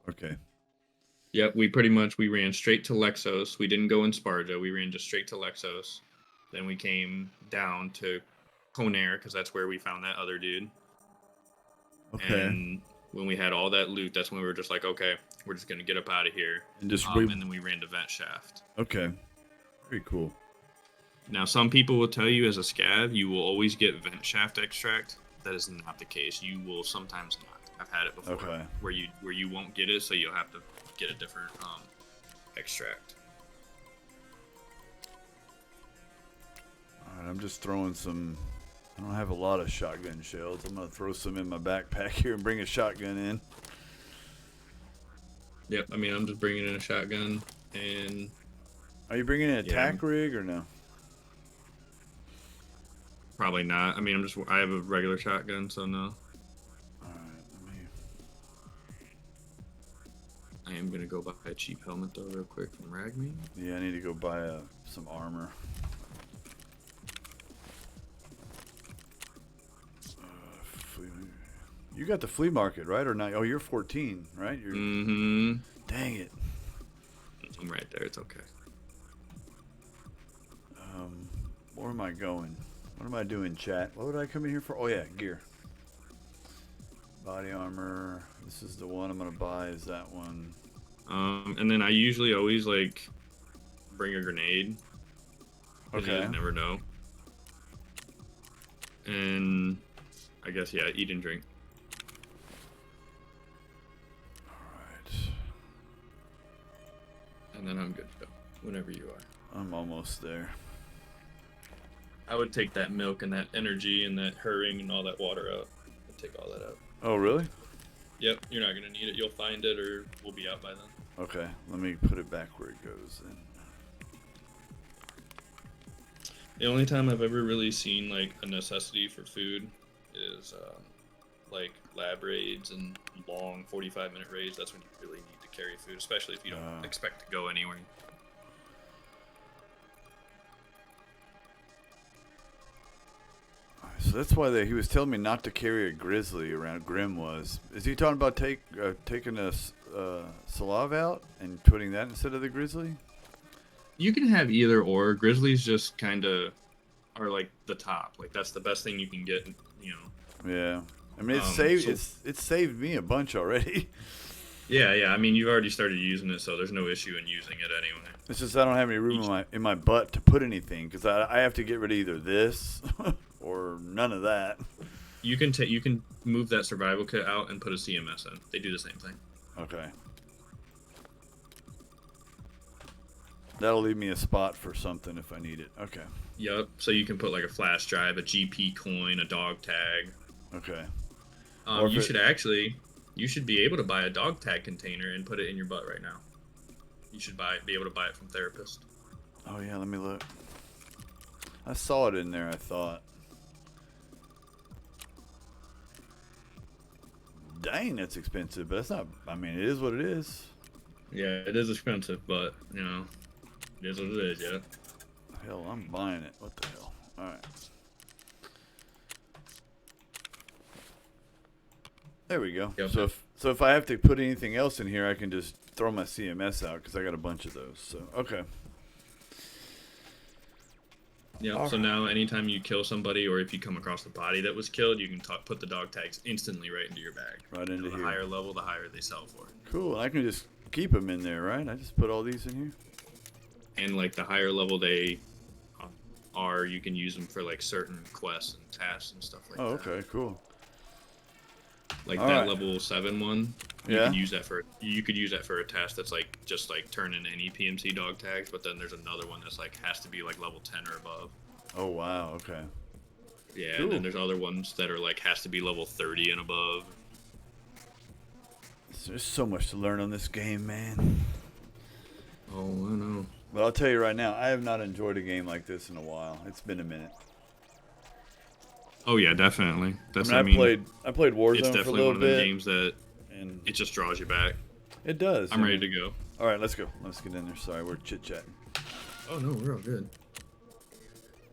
okay. Yep, we ran straight to Lexos. We didn't go in Sparja. We ran just straight to Lexos. Then we came down to Conair, because that's where we found that other dude. Okay. And when we had all that loot, that's when we were just like, okay, we're just gonna get up out of here. And just and then we ran to vent shaft. Okay. Very cool. Now, some people will tell you as a scav, you will always get vent shaft extract. That is not the case. You will sometimes not. I've had it before. Okay. Where you won't get it, so you'll have to get a different extract. All right, I'm just throwing some. I don't have a lot of shotgun shells. I'm gonna throw some in my backpack here and bring a shotgun in. Yep. I mean, I'm just bringing in a shotgun and. Are you bringing in an attack rig or no? Probably not. I mean, I have a regular shotgun, so no. Alright, I am gonna go buy a cheap helmet though, real quick from Ragme. yeah, I need to go buy some armor. You got the flea market, right? Or not? Oh, you're 14, right? You're... Mm-hmm. Dang it. I'm right there. It's okay. Where am I going? What am I doing, chat? What would I come in here for? Oh, yeah, gear. Body armor. This is the one I'm going to buy. Is that one? And then I usually always, like, bring a grenade. Okay. You just never know. And I guess, yeah, eat and drink. Alright. And then I'm good to go, whenever you are. I'm almost there. I would take that milk and that energy and that hurrying and all that water out. I'd take all that out. Oh, really? Yep, you're not gonna need it. You'll find it, or we'll be out by then. Okay, let me put it back where it goes then. The only time I've ever really seen like a necessity for food is like lab raids and long 45-minute raids. That's when you really need to carry food, especially if you don't expect to go anywhere. So that's why he was telling me not to carry a grizzly around. Grim was. Is he talking about taking a Slav out and putting that instead of the grizzly? You can have either or. Grizzlies just kind of are like the top. Like that's the best thing you can get. You know. Yeah. I mean, it's saved me a bunch already. Yeah. I mean, you've already started using it, so there's no issue in using it anyway. It's just I don't have any room in my butt to put anything because I have to get rid of either this or none of that. You can move that survival kit out and put a CMS in. They do the same thing. Okay. That'll leave me a spot for something if I need it. Okay. Yep. So you can put like a flash drive, a GP coin, a dog tag. Okay. You should be able to buy a dog tag container and put it in your butt right now. You should be able to buy it from Therapist. Oh yeah, let me look. I saw it in there, I thought. Dang, that's expensive, but that's not, I mean, it is what it is. Yeah, it is expensive, but, you know, it is what it is, yeah. Hell, I'm buying it. What the hell? Alright. There we go. Yep. So if I have to put anything else in here, I can just throw my CMS out because I got a bunch of those. So, okay. Yeah, so now anytime you kill somebody or if you come across the body that was killed, you can put the dog tags instantly right into your bag. Right into the here. higher level, the higher they sell for. Cool. I can just keep them in there, right? I just put all these in here. And like the higher level they are, you can use them for like certain quests and tasks and stuff like that. Oh, okay, cool. Like all that right. level 7 one, you Yeah. could use that for a task that's like just like turn in any PMC dog tags, but then there's another one that's like has to be like level 10 or above. Oh wow, okay. Yeah, Cool. and then there's other ones that are like has to be level 30 and above. There's so much to learn on this game, man. Oh, I know. But I'll tell you right now, I have not enjoyed a game like this in a while. It's been a minute. Oh yeah, definitely. That's I played Warzone it's for a definitely little one of the bit, games that and it just draws you back. it does. I'm ready to go. All right, let's go. Let's get in there. Sorry, we're chit-chatting. Oh no, we're all good.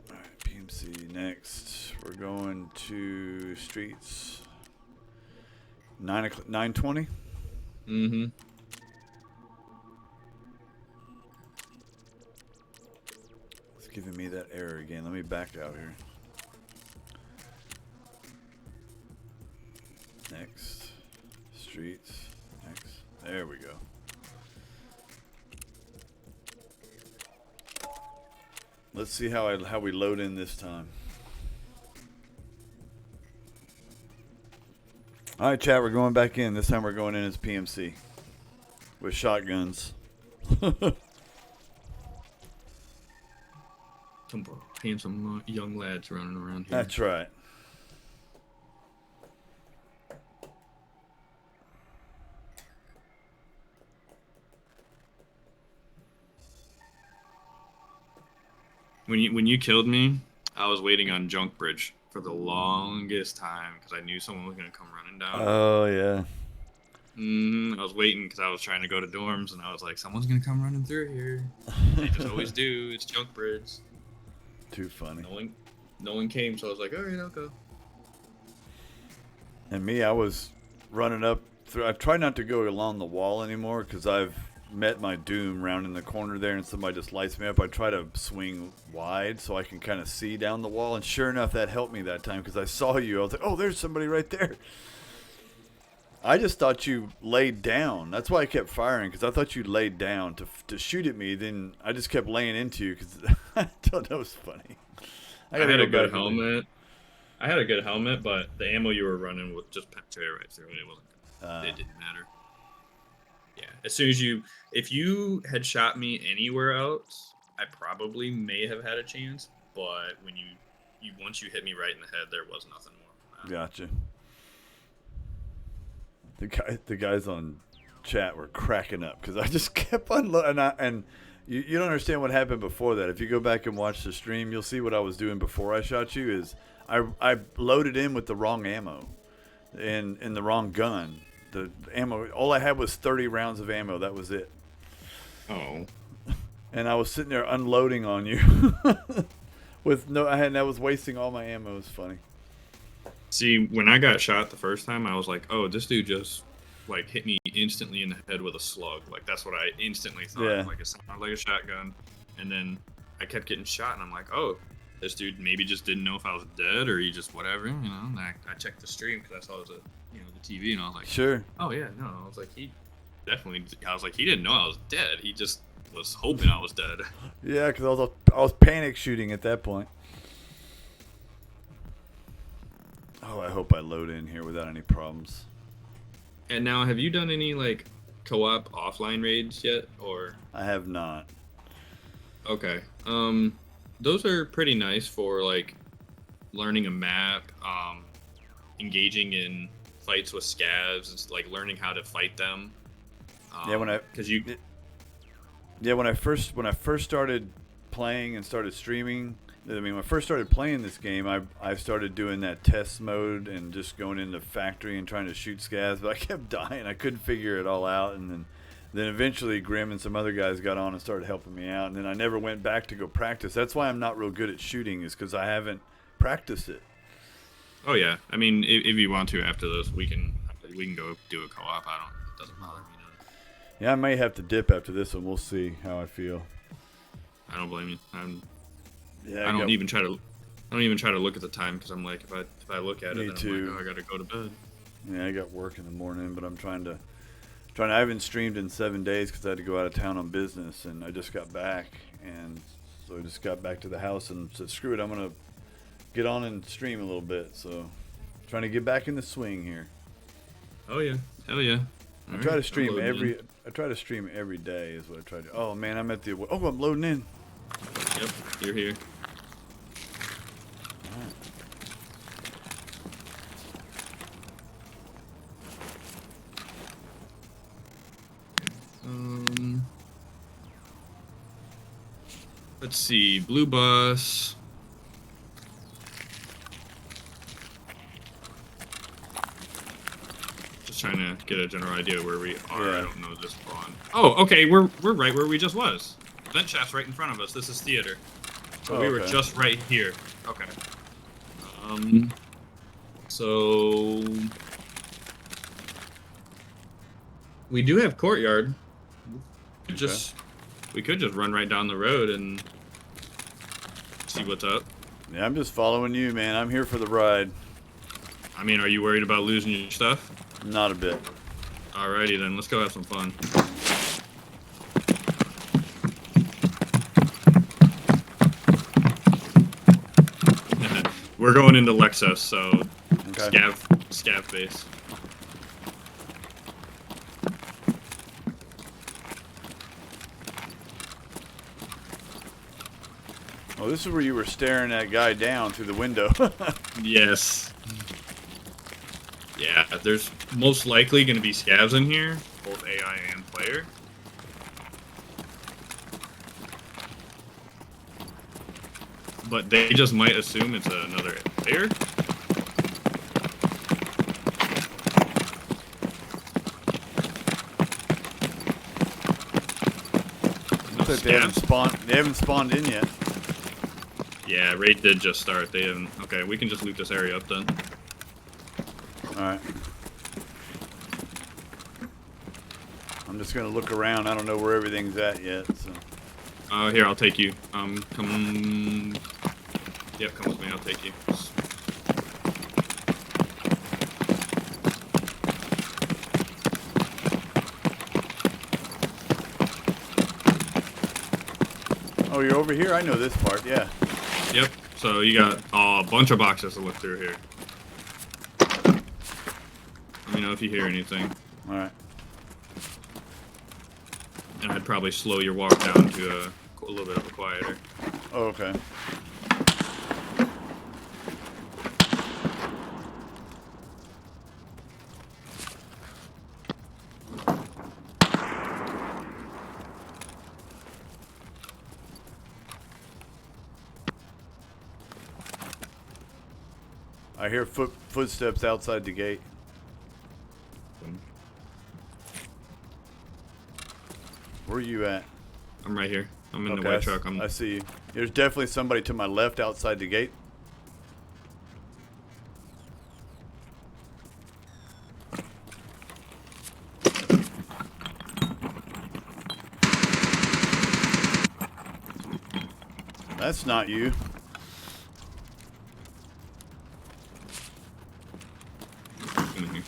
All right, PMC next. We're going to streets. 9:20. Mm-hmm. It's giving me that error again. Let me back out here. Next. Streets. Next. There we go. Let's see how we load in this time. All right, chat. We're going back in. This time we're going in as PMC with shotguns. Some handsome young lads running around here. That's right. When you killed me, I was waiting on Junk Bridge for the longest time because I knew someone was gonna come running down. Oh yeah. I was waiting because I was trying to go to dorms, and I was like, someone's gonna come running through here. They just always do. It's Junk Bridge. Too funny. No one came, so I was like, all right, I'll go. And me, I was running up through. I try not to go along the wall anymore because I've met my doom round in the corner there, and somebody just lights me up. I try to swing wide so I can kind of see down the wall, and sure enough, that helped me that time because I saw you. I was like, oh, there's somebody right there. I just thought you laid down. That's why I kept firing, because I thought you laid down to shoot at me. Then I just kept laying into you because I thought that was funny. I had a good helmet. I had a good helmet, but the ammo you were running would just penetrate right through it. It wasn't good. It didn't matter. Yeah, as soon as if you had shot me anywhere else, I probably may have had a chance. but when you once you hit me right in the head, there was nothing more. Gotcha. The guys on chat were cracking up because I just kept unloading. And you don't understand what happened before that. If you go back and watch the stream, you'll see what I was doing before I shot you. Is I loaded in with the wrong ammo, and the wrong gun. The ammo. All I had was 30 rounds of ammo. That was it. Oh. And I was sitting there unloading on you with no. I was wasting all my ammo. It was funny. See, when I got shot the first time, I was like, "Oh, this dude just like hit me instantly in the head with a slug." Like that's what I instantly thought. Yeah. Like it sounded like a shotgun. And then I kept getting shot, and I'm like, "Oh, this dude maybe just didn't know if I was dead, or he just whatever." You know. And I checked the stream because I saw it was the TV, and I was like, Sure. "Oh yeah, no." I was like, he definitely. I was like, he didn't know I was dead. He just was hoping I was dead. Yeah, because I was panic shooting at that point. Oh, I hope I load in here without any problems. And now, have you done any like co-op offline raids yet, or? I have not. Okay. Those are pretty nice for like learning a map, engaging in fights with scavs, and like learning how to fight them. Yeah, when I first started playing and started streaming, I mean, when I first started playing this game, I started doing that test mode and just going into factory and trying to shoot scavs, but I kept dying. I couldn't figure it all out, and then eventually Grim and some other guys got on and started helping me out, and then I never went back to go practice. That's why I'm not real good at shooting, is because I haven't practiced it. Oh yeah, I mean, if you want to after this, we can go do a co-op. It doesn't bother me none. Yeah, I may have to dip after this one. We'll see how I feel. I don't blame you. Yeah, I don't even try to look at the time because I'm like, if I look at it, then I'm like, oh, I gotta go to bed. Yeah, I got work in the morning, but I'm trying to. I haven't streamed in 7 days because I had to go out of town on business, and I just got back, and so I just got back to the house and said, screw it, I'm gonna get on and stream a little bit. So, trying to get back in the swing here. Oh yeah, hell yeah. I try to stream every day is what I try to. Oh man, I'm at the. Oh, I'm loading in. Yep, you're here. Let's see, blue bus. Just trying to get a general idea where we are. Yeah. I don't know this spawn. Oh, okay, we're right where we just was. Vent shaft's right in front of us. This is theater. So we were okay. just right here. Okay. So we do have courtyard. We could just run right down the road and see what's up. Yeah, I'm just following you, man. I'm here for the ride. I mean, are you worried about losing your stuff? Not a bit. Alrighty then, let's go have some fun. We're going into Lexus, so Okay. scav base. Oh, this is where you were staring that guy down through the window. Yes. Yeah, there's most likely going to be scavs in here, both AI and player. But they just might assume it's another player. Looks like they haven't spawned in yet. Yeah, raid did just start. They haven't. Okay, we can just loot this area up then. Alright. I'm just gonna look around. I don't know where everything's at yet, so. Here, I'll take you. Come. Yep, come with me. I'll take you. Oh, you're over here? I know this part, yeah. Yep. So you got a bunch of boxes to look through here. Let me know if you hear anything. Alright. And I'd probably slow your walk down to a little bit of a quieter. Oh, okay. I hear footsteps outside the gate. Where are you at? I'm right here. I'm in the Okay, white truck. I see you. There's definitely somebody to my left outside the gate. That's not you. in here.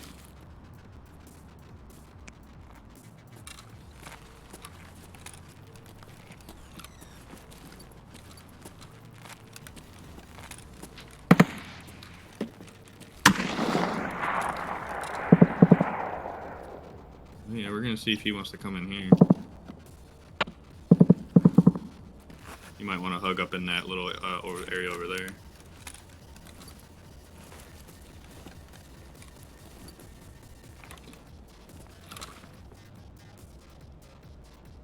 Yeah, we're gonna see if he wants to come in here. You might want to hug up in that little area over there.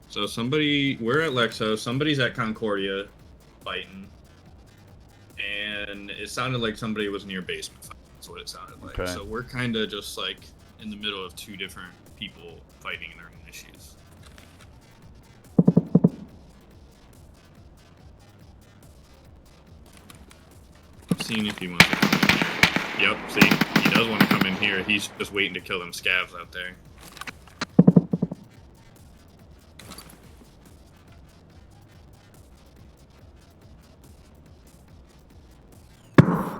So we're at Lexo, somebody's at Concordia fighting. And it sounded like somebody was near basement fighting. That's what it sounded like. Okay. So we're kind of just like in the middle of two different people fighting their own issues. Seeing if he wants to come in here. Yep, see, he does want to come in here. He's just waiting to kill them scavs out there.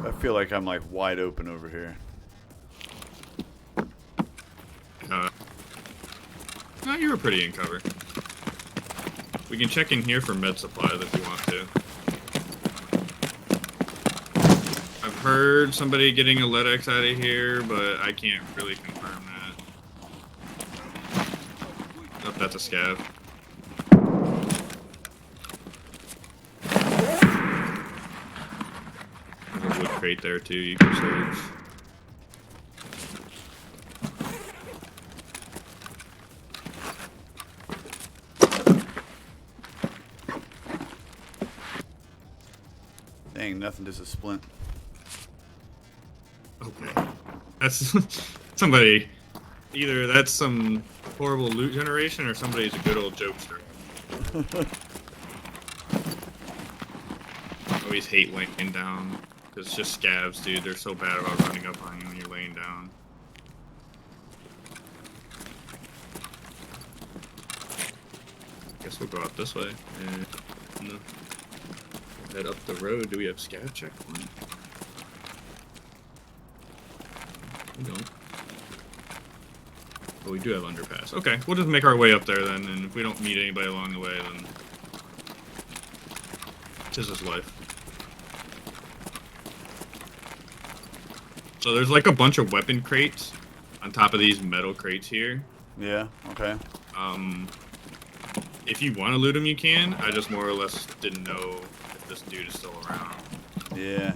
I feel like I'm like wide open over here. No, you were pretty in cover. We can check in here for med supplies if you want to. I've heard somebody getting a LEDX out of here, but I can't really confirm that. Oh, that's a scav. There's a wood crate there too, you can search. Dang, nothing, just a splint. Okay. That's somebody. Either that's some horrible loot generation or somebody's a good old jokester. I always hate laying down. Because it's just scavs, dude. They're so bad about running up on you when you're laying down. Guess we'll go out this way. And head up the road. Do we have scav checkpoint? We don't. But we do have underpass. Okay, we'll just make our way up there then, and if we don't meet anybody along the way, then this is life. So there's like a bunch of weapon crates on top of these metal crates here. Yeah, okay. If you want to loot them, you can. I just more or less didn't know if this dude is still around. Yeah.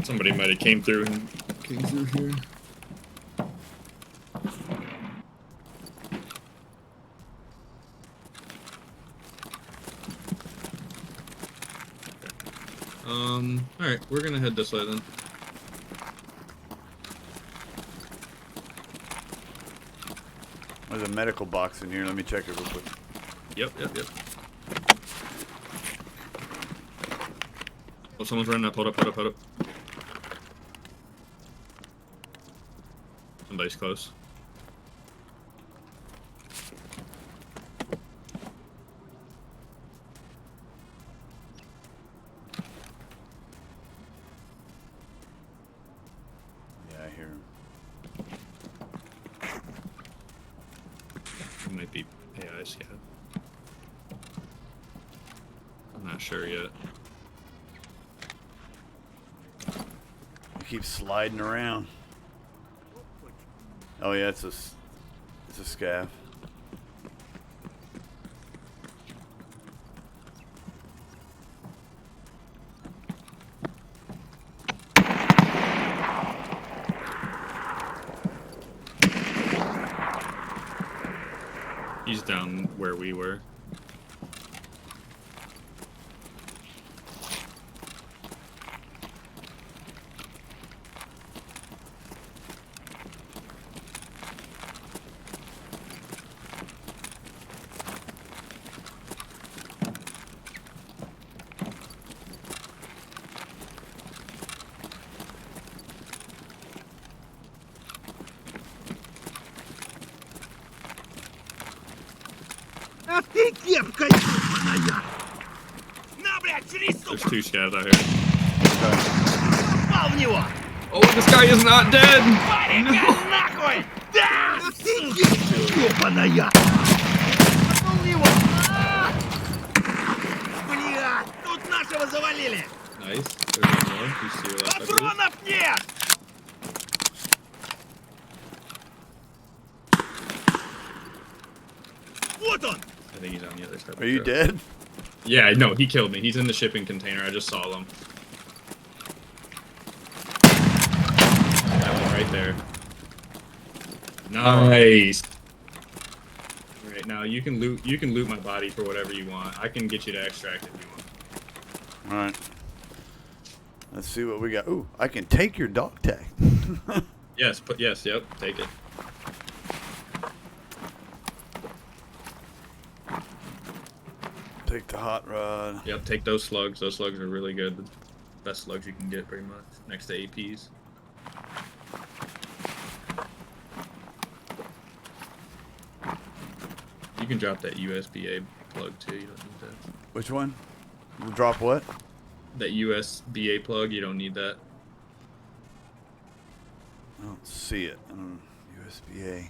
Somebody might have came through here. Alright, we're gonna head this way then. There's a medical box in here. Let me check it real quick. Yep. Oh, someone's running up. Hold up. Somebody's close. Yeah, I hear him. It might be AI scav. I'm not sure yet. He keeps sliding around. Oh yeah, it's a scav. He's down where we were. Ах ты кепка, ебаная! На, блядь, жри, There's сука! 2 scavs out here. Попал в него! Oh, this guy is not dead! Парика, нахуй! Да! Ах ты кепка, ебаная! Попал в него! А! Бля, тут нашего завалили! Nice. There's one more. He's to your left, I believe. Патронов нет! Вот он! I think he's on the other side. of the Are you truck. dead? Yeah, no, he killed me. He's in the shipping container. I just saw him. That one right there. Nice. All right, now you can loot my body for whatever you want. I can get you to extract if you want. All right. Let's see what we got. Ooh, I can take your dog tag. Yes, yep, take it. Take the hot rod. Yep, take those slugs. Those slugs are really good. The best slugs you can get, pretty much, next to APs. You can drop that USB-A plug too. You don't need that. Which one? Drop what? That USB-A plug. You don't need that. I don't see it. USB-A.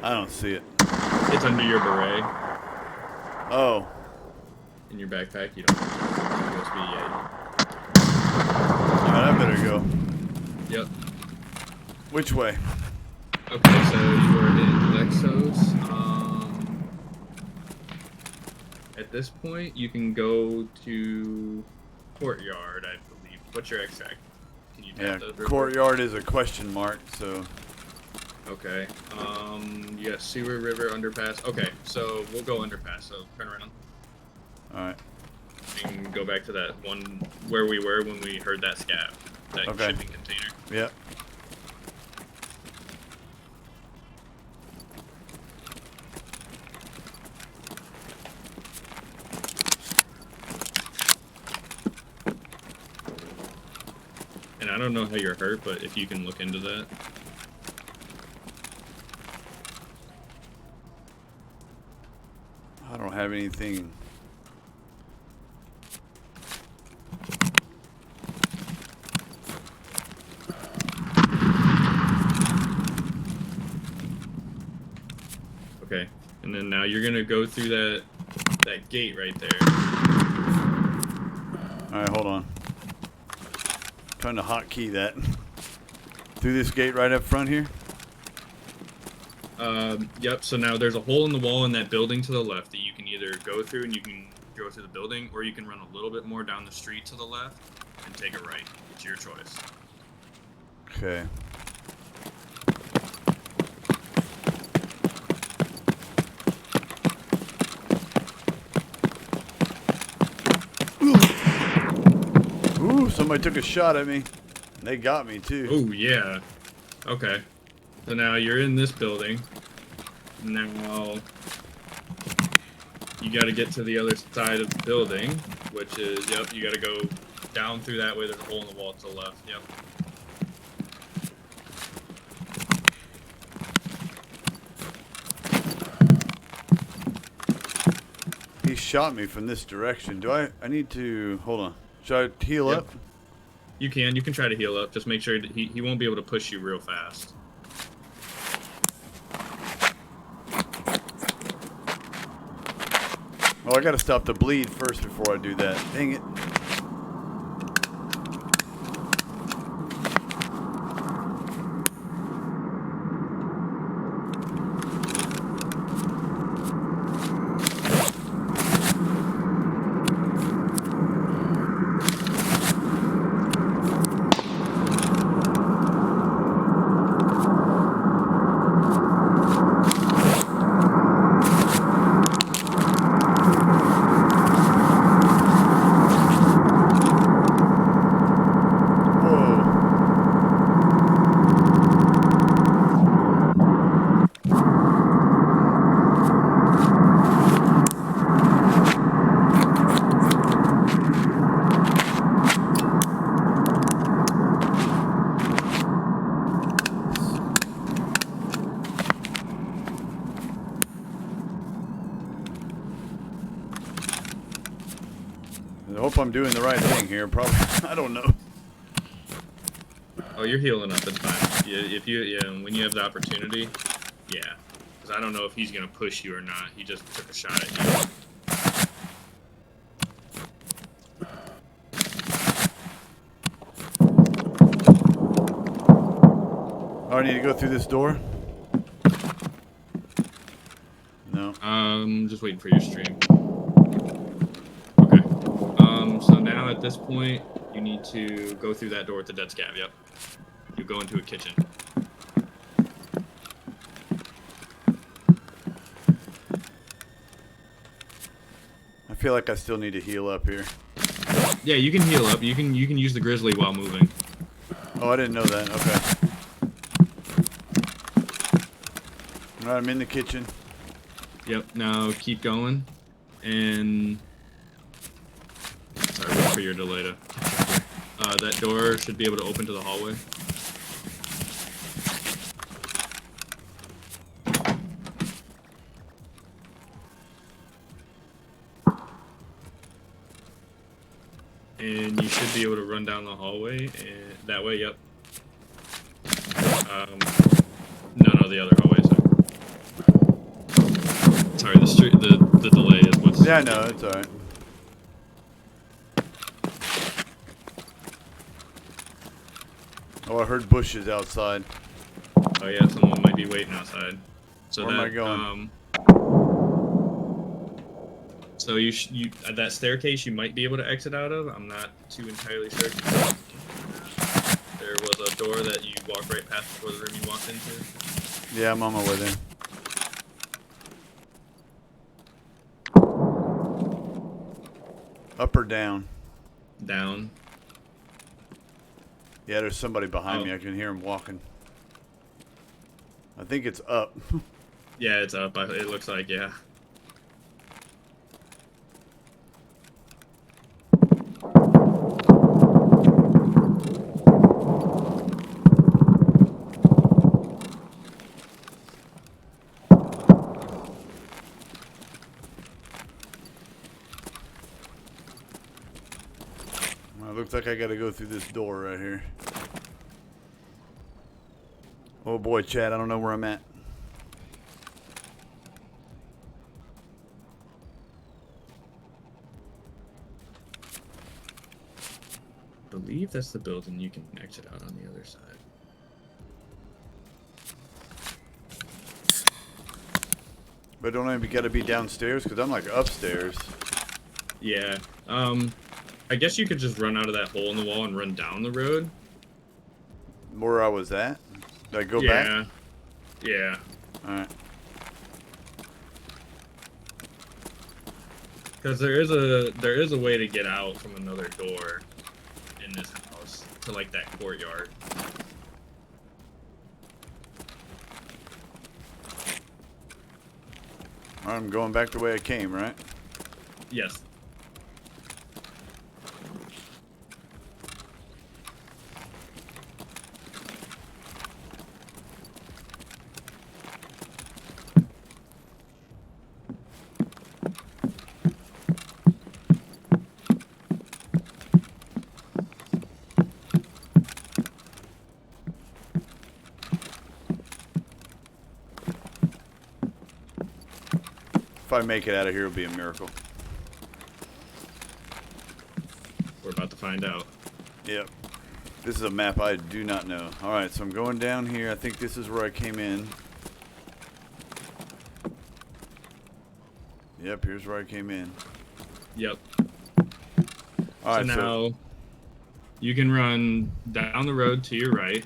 I don't see it. It's under your beret Oh. in your backpack. You don't need USB-A. Alright, I better go. Yep. Which way? Okay, so you are in Lexos. At this point, you can go to Courtyard, I believe. What's your extract? Can you Yeah, tap those real quick? courtyard is a question mark, so. Okay. You got Sewer River Underpass. Okay, so we'll go Underpass. So turn around Alright. and go back to that one where we were when we heard that scav, that Okay. shipping container. Yep. And I don't know how you're hurt, but if you can look into that. I don't have anything. Okay, and then now you're gonna go through that gate right there. Alright, hold on. Trying to hotkey that. Through this gate right up front here? Yep, so now there's a hole in the wall in that building to the left that you can either go through and you can go through the building, or you can run a little bit more down the street to the left and take a right. It's your choice. Okay. Ooh, somebody took a shot at me. They got me too. Oh, yeah. Okay. So now you're in this building. Now you gotta get to the other side of the building, which is, yep, you gotta go down through that way. There's a hole in the wall to the left. Yep. He shot me from this direction. Do I need to, hold on. Should I heal Yep. up? You can try to heal up. Just make sure that he won't be able to push you real fast. Oh, I gotta stop the bleed first before I do that. Dang it. hope I'm doing the right thing here. Probably. I don't know. Oh, you're healing up. It's fine. Yeah, when you have the opportunity, yeah. Because I don't know if he's gonna push you or not. He just took a shot at you. Oh, I need to go through this door? No. Just waiting for your stream. Okay. So now at this point, you need to go through that door with the dead scab. Yep. You go into a kitchen. I feel like I still need to heal up here. Yeah, you can heal up. You can use the grizzly while moving. Oh, I didn't know that. Okay. Alright, I'm in the kitchen. Yep. Now keep going, and sorry, wait for your delay to. That door should be able to open to the hallway. And you should be able to run down the hallway, and that way, yep. No, the other hallway. Sorry, the delay is what's. Yeah, I know, it's alright. Oh, I heard bushes outside. Oh yeah, someone might be waiting outside. So Where am that, I going? So you that staircase you might be able to exit out of. I'm not too entirely sure. There was a door that you walked right past before the room you walked into. Yeah, I'm on my way there. Up or down? Down. Yeah, there's somebody behind Oh. me. I can hear him walking. I think it's up. Yeah, it's up. It looks like, yeah. Well, it looks like I gotta go through this door right here. Oh boy, Chad, I don't know where I'm at. I believe that's the building you can exit out on the other side. But don't I gotta be downstairs? Because I'm like upstairs. Yeah. I guess you could just run out of that hole in the wall and run down the road. Where I was at? Did I go Yeah. back? Yeah. Alright. Because there is a way to get out from another door in this house to like that courtyard. I'm going back the way I came, right? Yes. If I make it out of here, it'll be a miracle. We're about to find out. Yep. This is a map I do not know. Alright, so I'm going down here. I think this is where I came in. Yep, here's where I came in. Yep. Alright, So now you can run down the road to your right,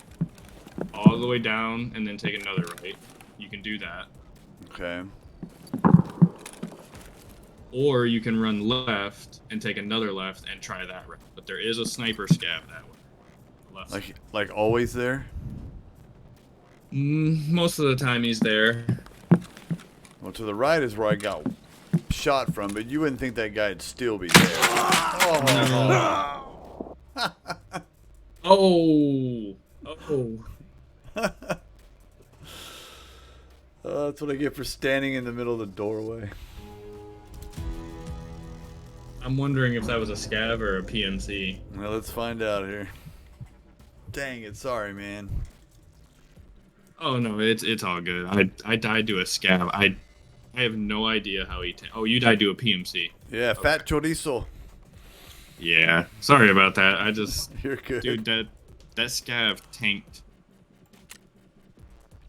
all the way down, and then take another right. You can do that. okay. Or you can run left and take another left and try that route. But there is a sniper scab that way. Left. Like always there? Most of the time he's there. Well, to the right is where I got shot from, but you wouldn't think that guy'd still be there. Oh, Oh! Oh! that's what I get for standing in the middle of the doorway. I'm wondering if that was a scav or a PMC. Well, let's find out here. Dang it, sorry, man. Oh no, it's all good. I died to a scav. I have no idea how he. Oh, you died to a PMC. Yeah, Okay. fat chorizo. Yeah, sorry about that. I just, You're good. dude, that scav tanked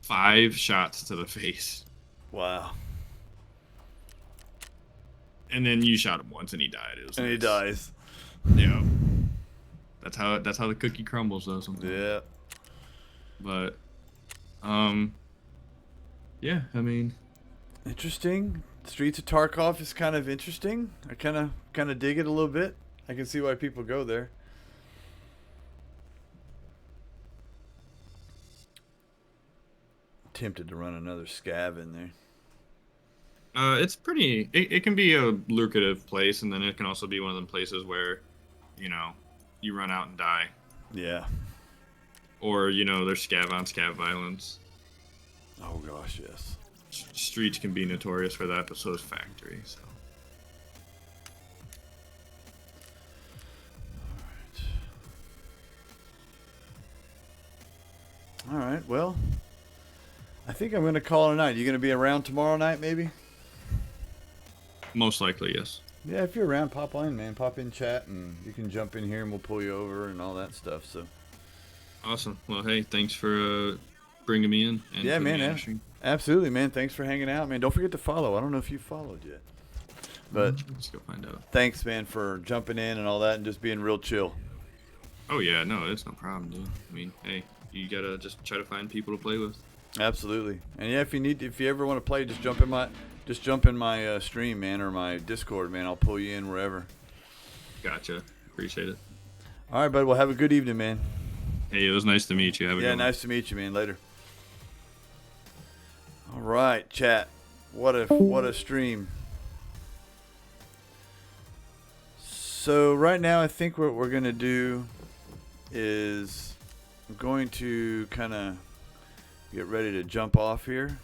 5 shots to the face, Wow. and then you shot him once and he died. It was And he nice. dies. Yeah, that's how the cookie crumbles though. Sometimes. Yeah. But, yeah, I mean, Interesting. Streets of Tarkov is kind of interesting. I kind of dig it a little bit. I can see why people go there. Tempted to run another scav in there. it's pretty. It can be a lucrative place, and then it can also be one of them places where, you run out and die, Yeah. or there's scav on scav violence. Oh gosh, yes. Streets can be notorious for that, but so is factory. So. All right. Well, I think I'm going to call it a night. You going to be around tomorrow night, maybe? Most likely, yes. Yeah, if you're around, pop in, man. Pop in chat, and you can jump in here, and we'll pull you over and all that stuff. So. Awesome. Well, hey, thanks for bringing me in. And Yeah, putting man. me on the stream. Absolutely, man. Thanks for hanging out, man. Don't forget to follow. I don't know if you followed yet, but Let's go find out. thanks, man, for jumping in and all that, and just being real chill. Oh yeah, no, it's no problem, dude. I mean, hey, you gotta just try to find people to play with. Absolutely. And yeah, if you ever want to play, just jump in my stream, man, or my Discord, man. I'll pull you in wherever. Gotcha. Appreciate it. All right, bud. Well, have a good evening, man. Hey, it was nice to meet you. Have a good Yeah, one. nice to meet you, man. Later. All right, chat. What a stream. So right now, I think what we're gonna do is I'm going to kind of get ready to jump off here.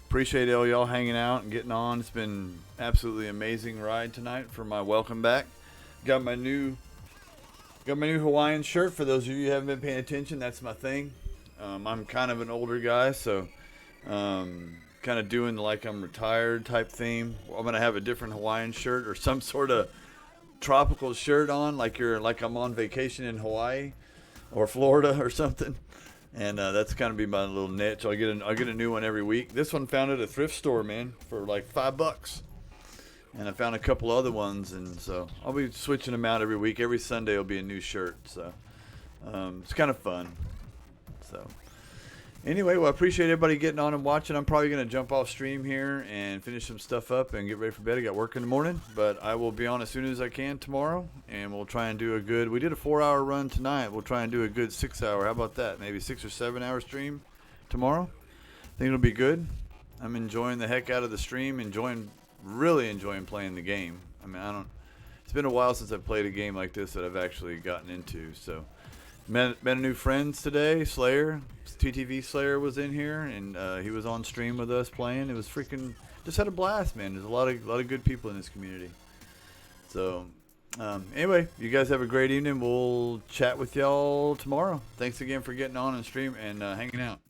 Appreciate all y'all hanging out and getting on. It's been absolutely amazing ride tonight for my welcome back. Got my new Hawaiian shirt. For those of you who haven't been paying attention, that's my thing. I'm kind of an older guy, so kind of doing like I'm retired type theme. I'm gonna have a different Hawaiian shirt or some sort of tropical shirt on, like I'm on vacation in Hawaii or Florida or something. And that's kind of be my little niche. I'll get a new one every week. This one found at a thrift store, man, for like $5. And I found a couple other ones, and so I'll be switching them out every week. Every Sunday will be a new shirt, so it's kind of fun. So anyway, well, I appreciate everybody getting on and watching. I'm probably going to jump off stream here and finish some stuff up and get ready for bed. I got work in the morning, but I will be on as soon as I can tomorrow, and we'll try and do a good, we did a 4-hour run tonight. We'll try and do a good 6-hour. How about that? Maybe 6 or 7 hour stream tomorrow. I think it'll be good. I'm enjoying the heck out of the stream, really enjoying playing the game. I mean, it's been a while since I've played a game like this that I've actually gotten into, so. Met a new friends today. Slayer, TTV Slayer was in here, and he was on stream with us playing. It was freaking, just had a blast, man. There's a lot of good people in this community. So, anyway, you guys have a great evening. We'll chat with y'all tomorrow. Thanks again for getting on and stream and hanging out.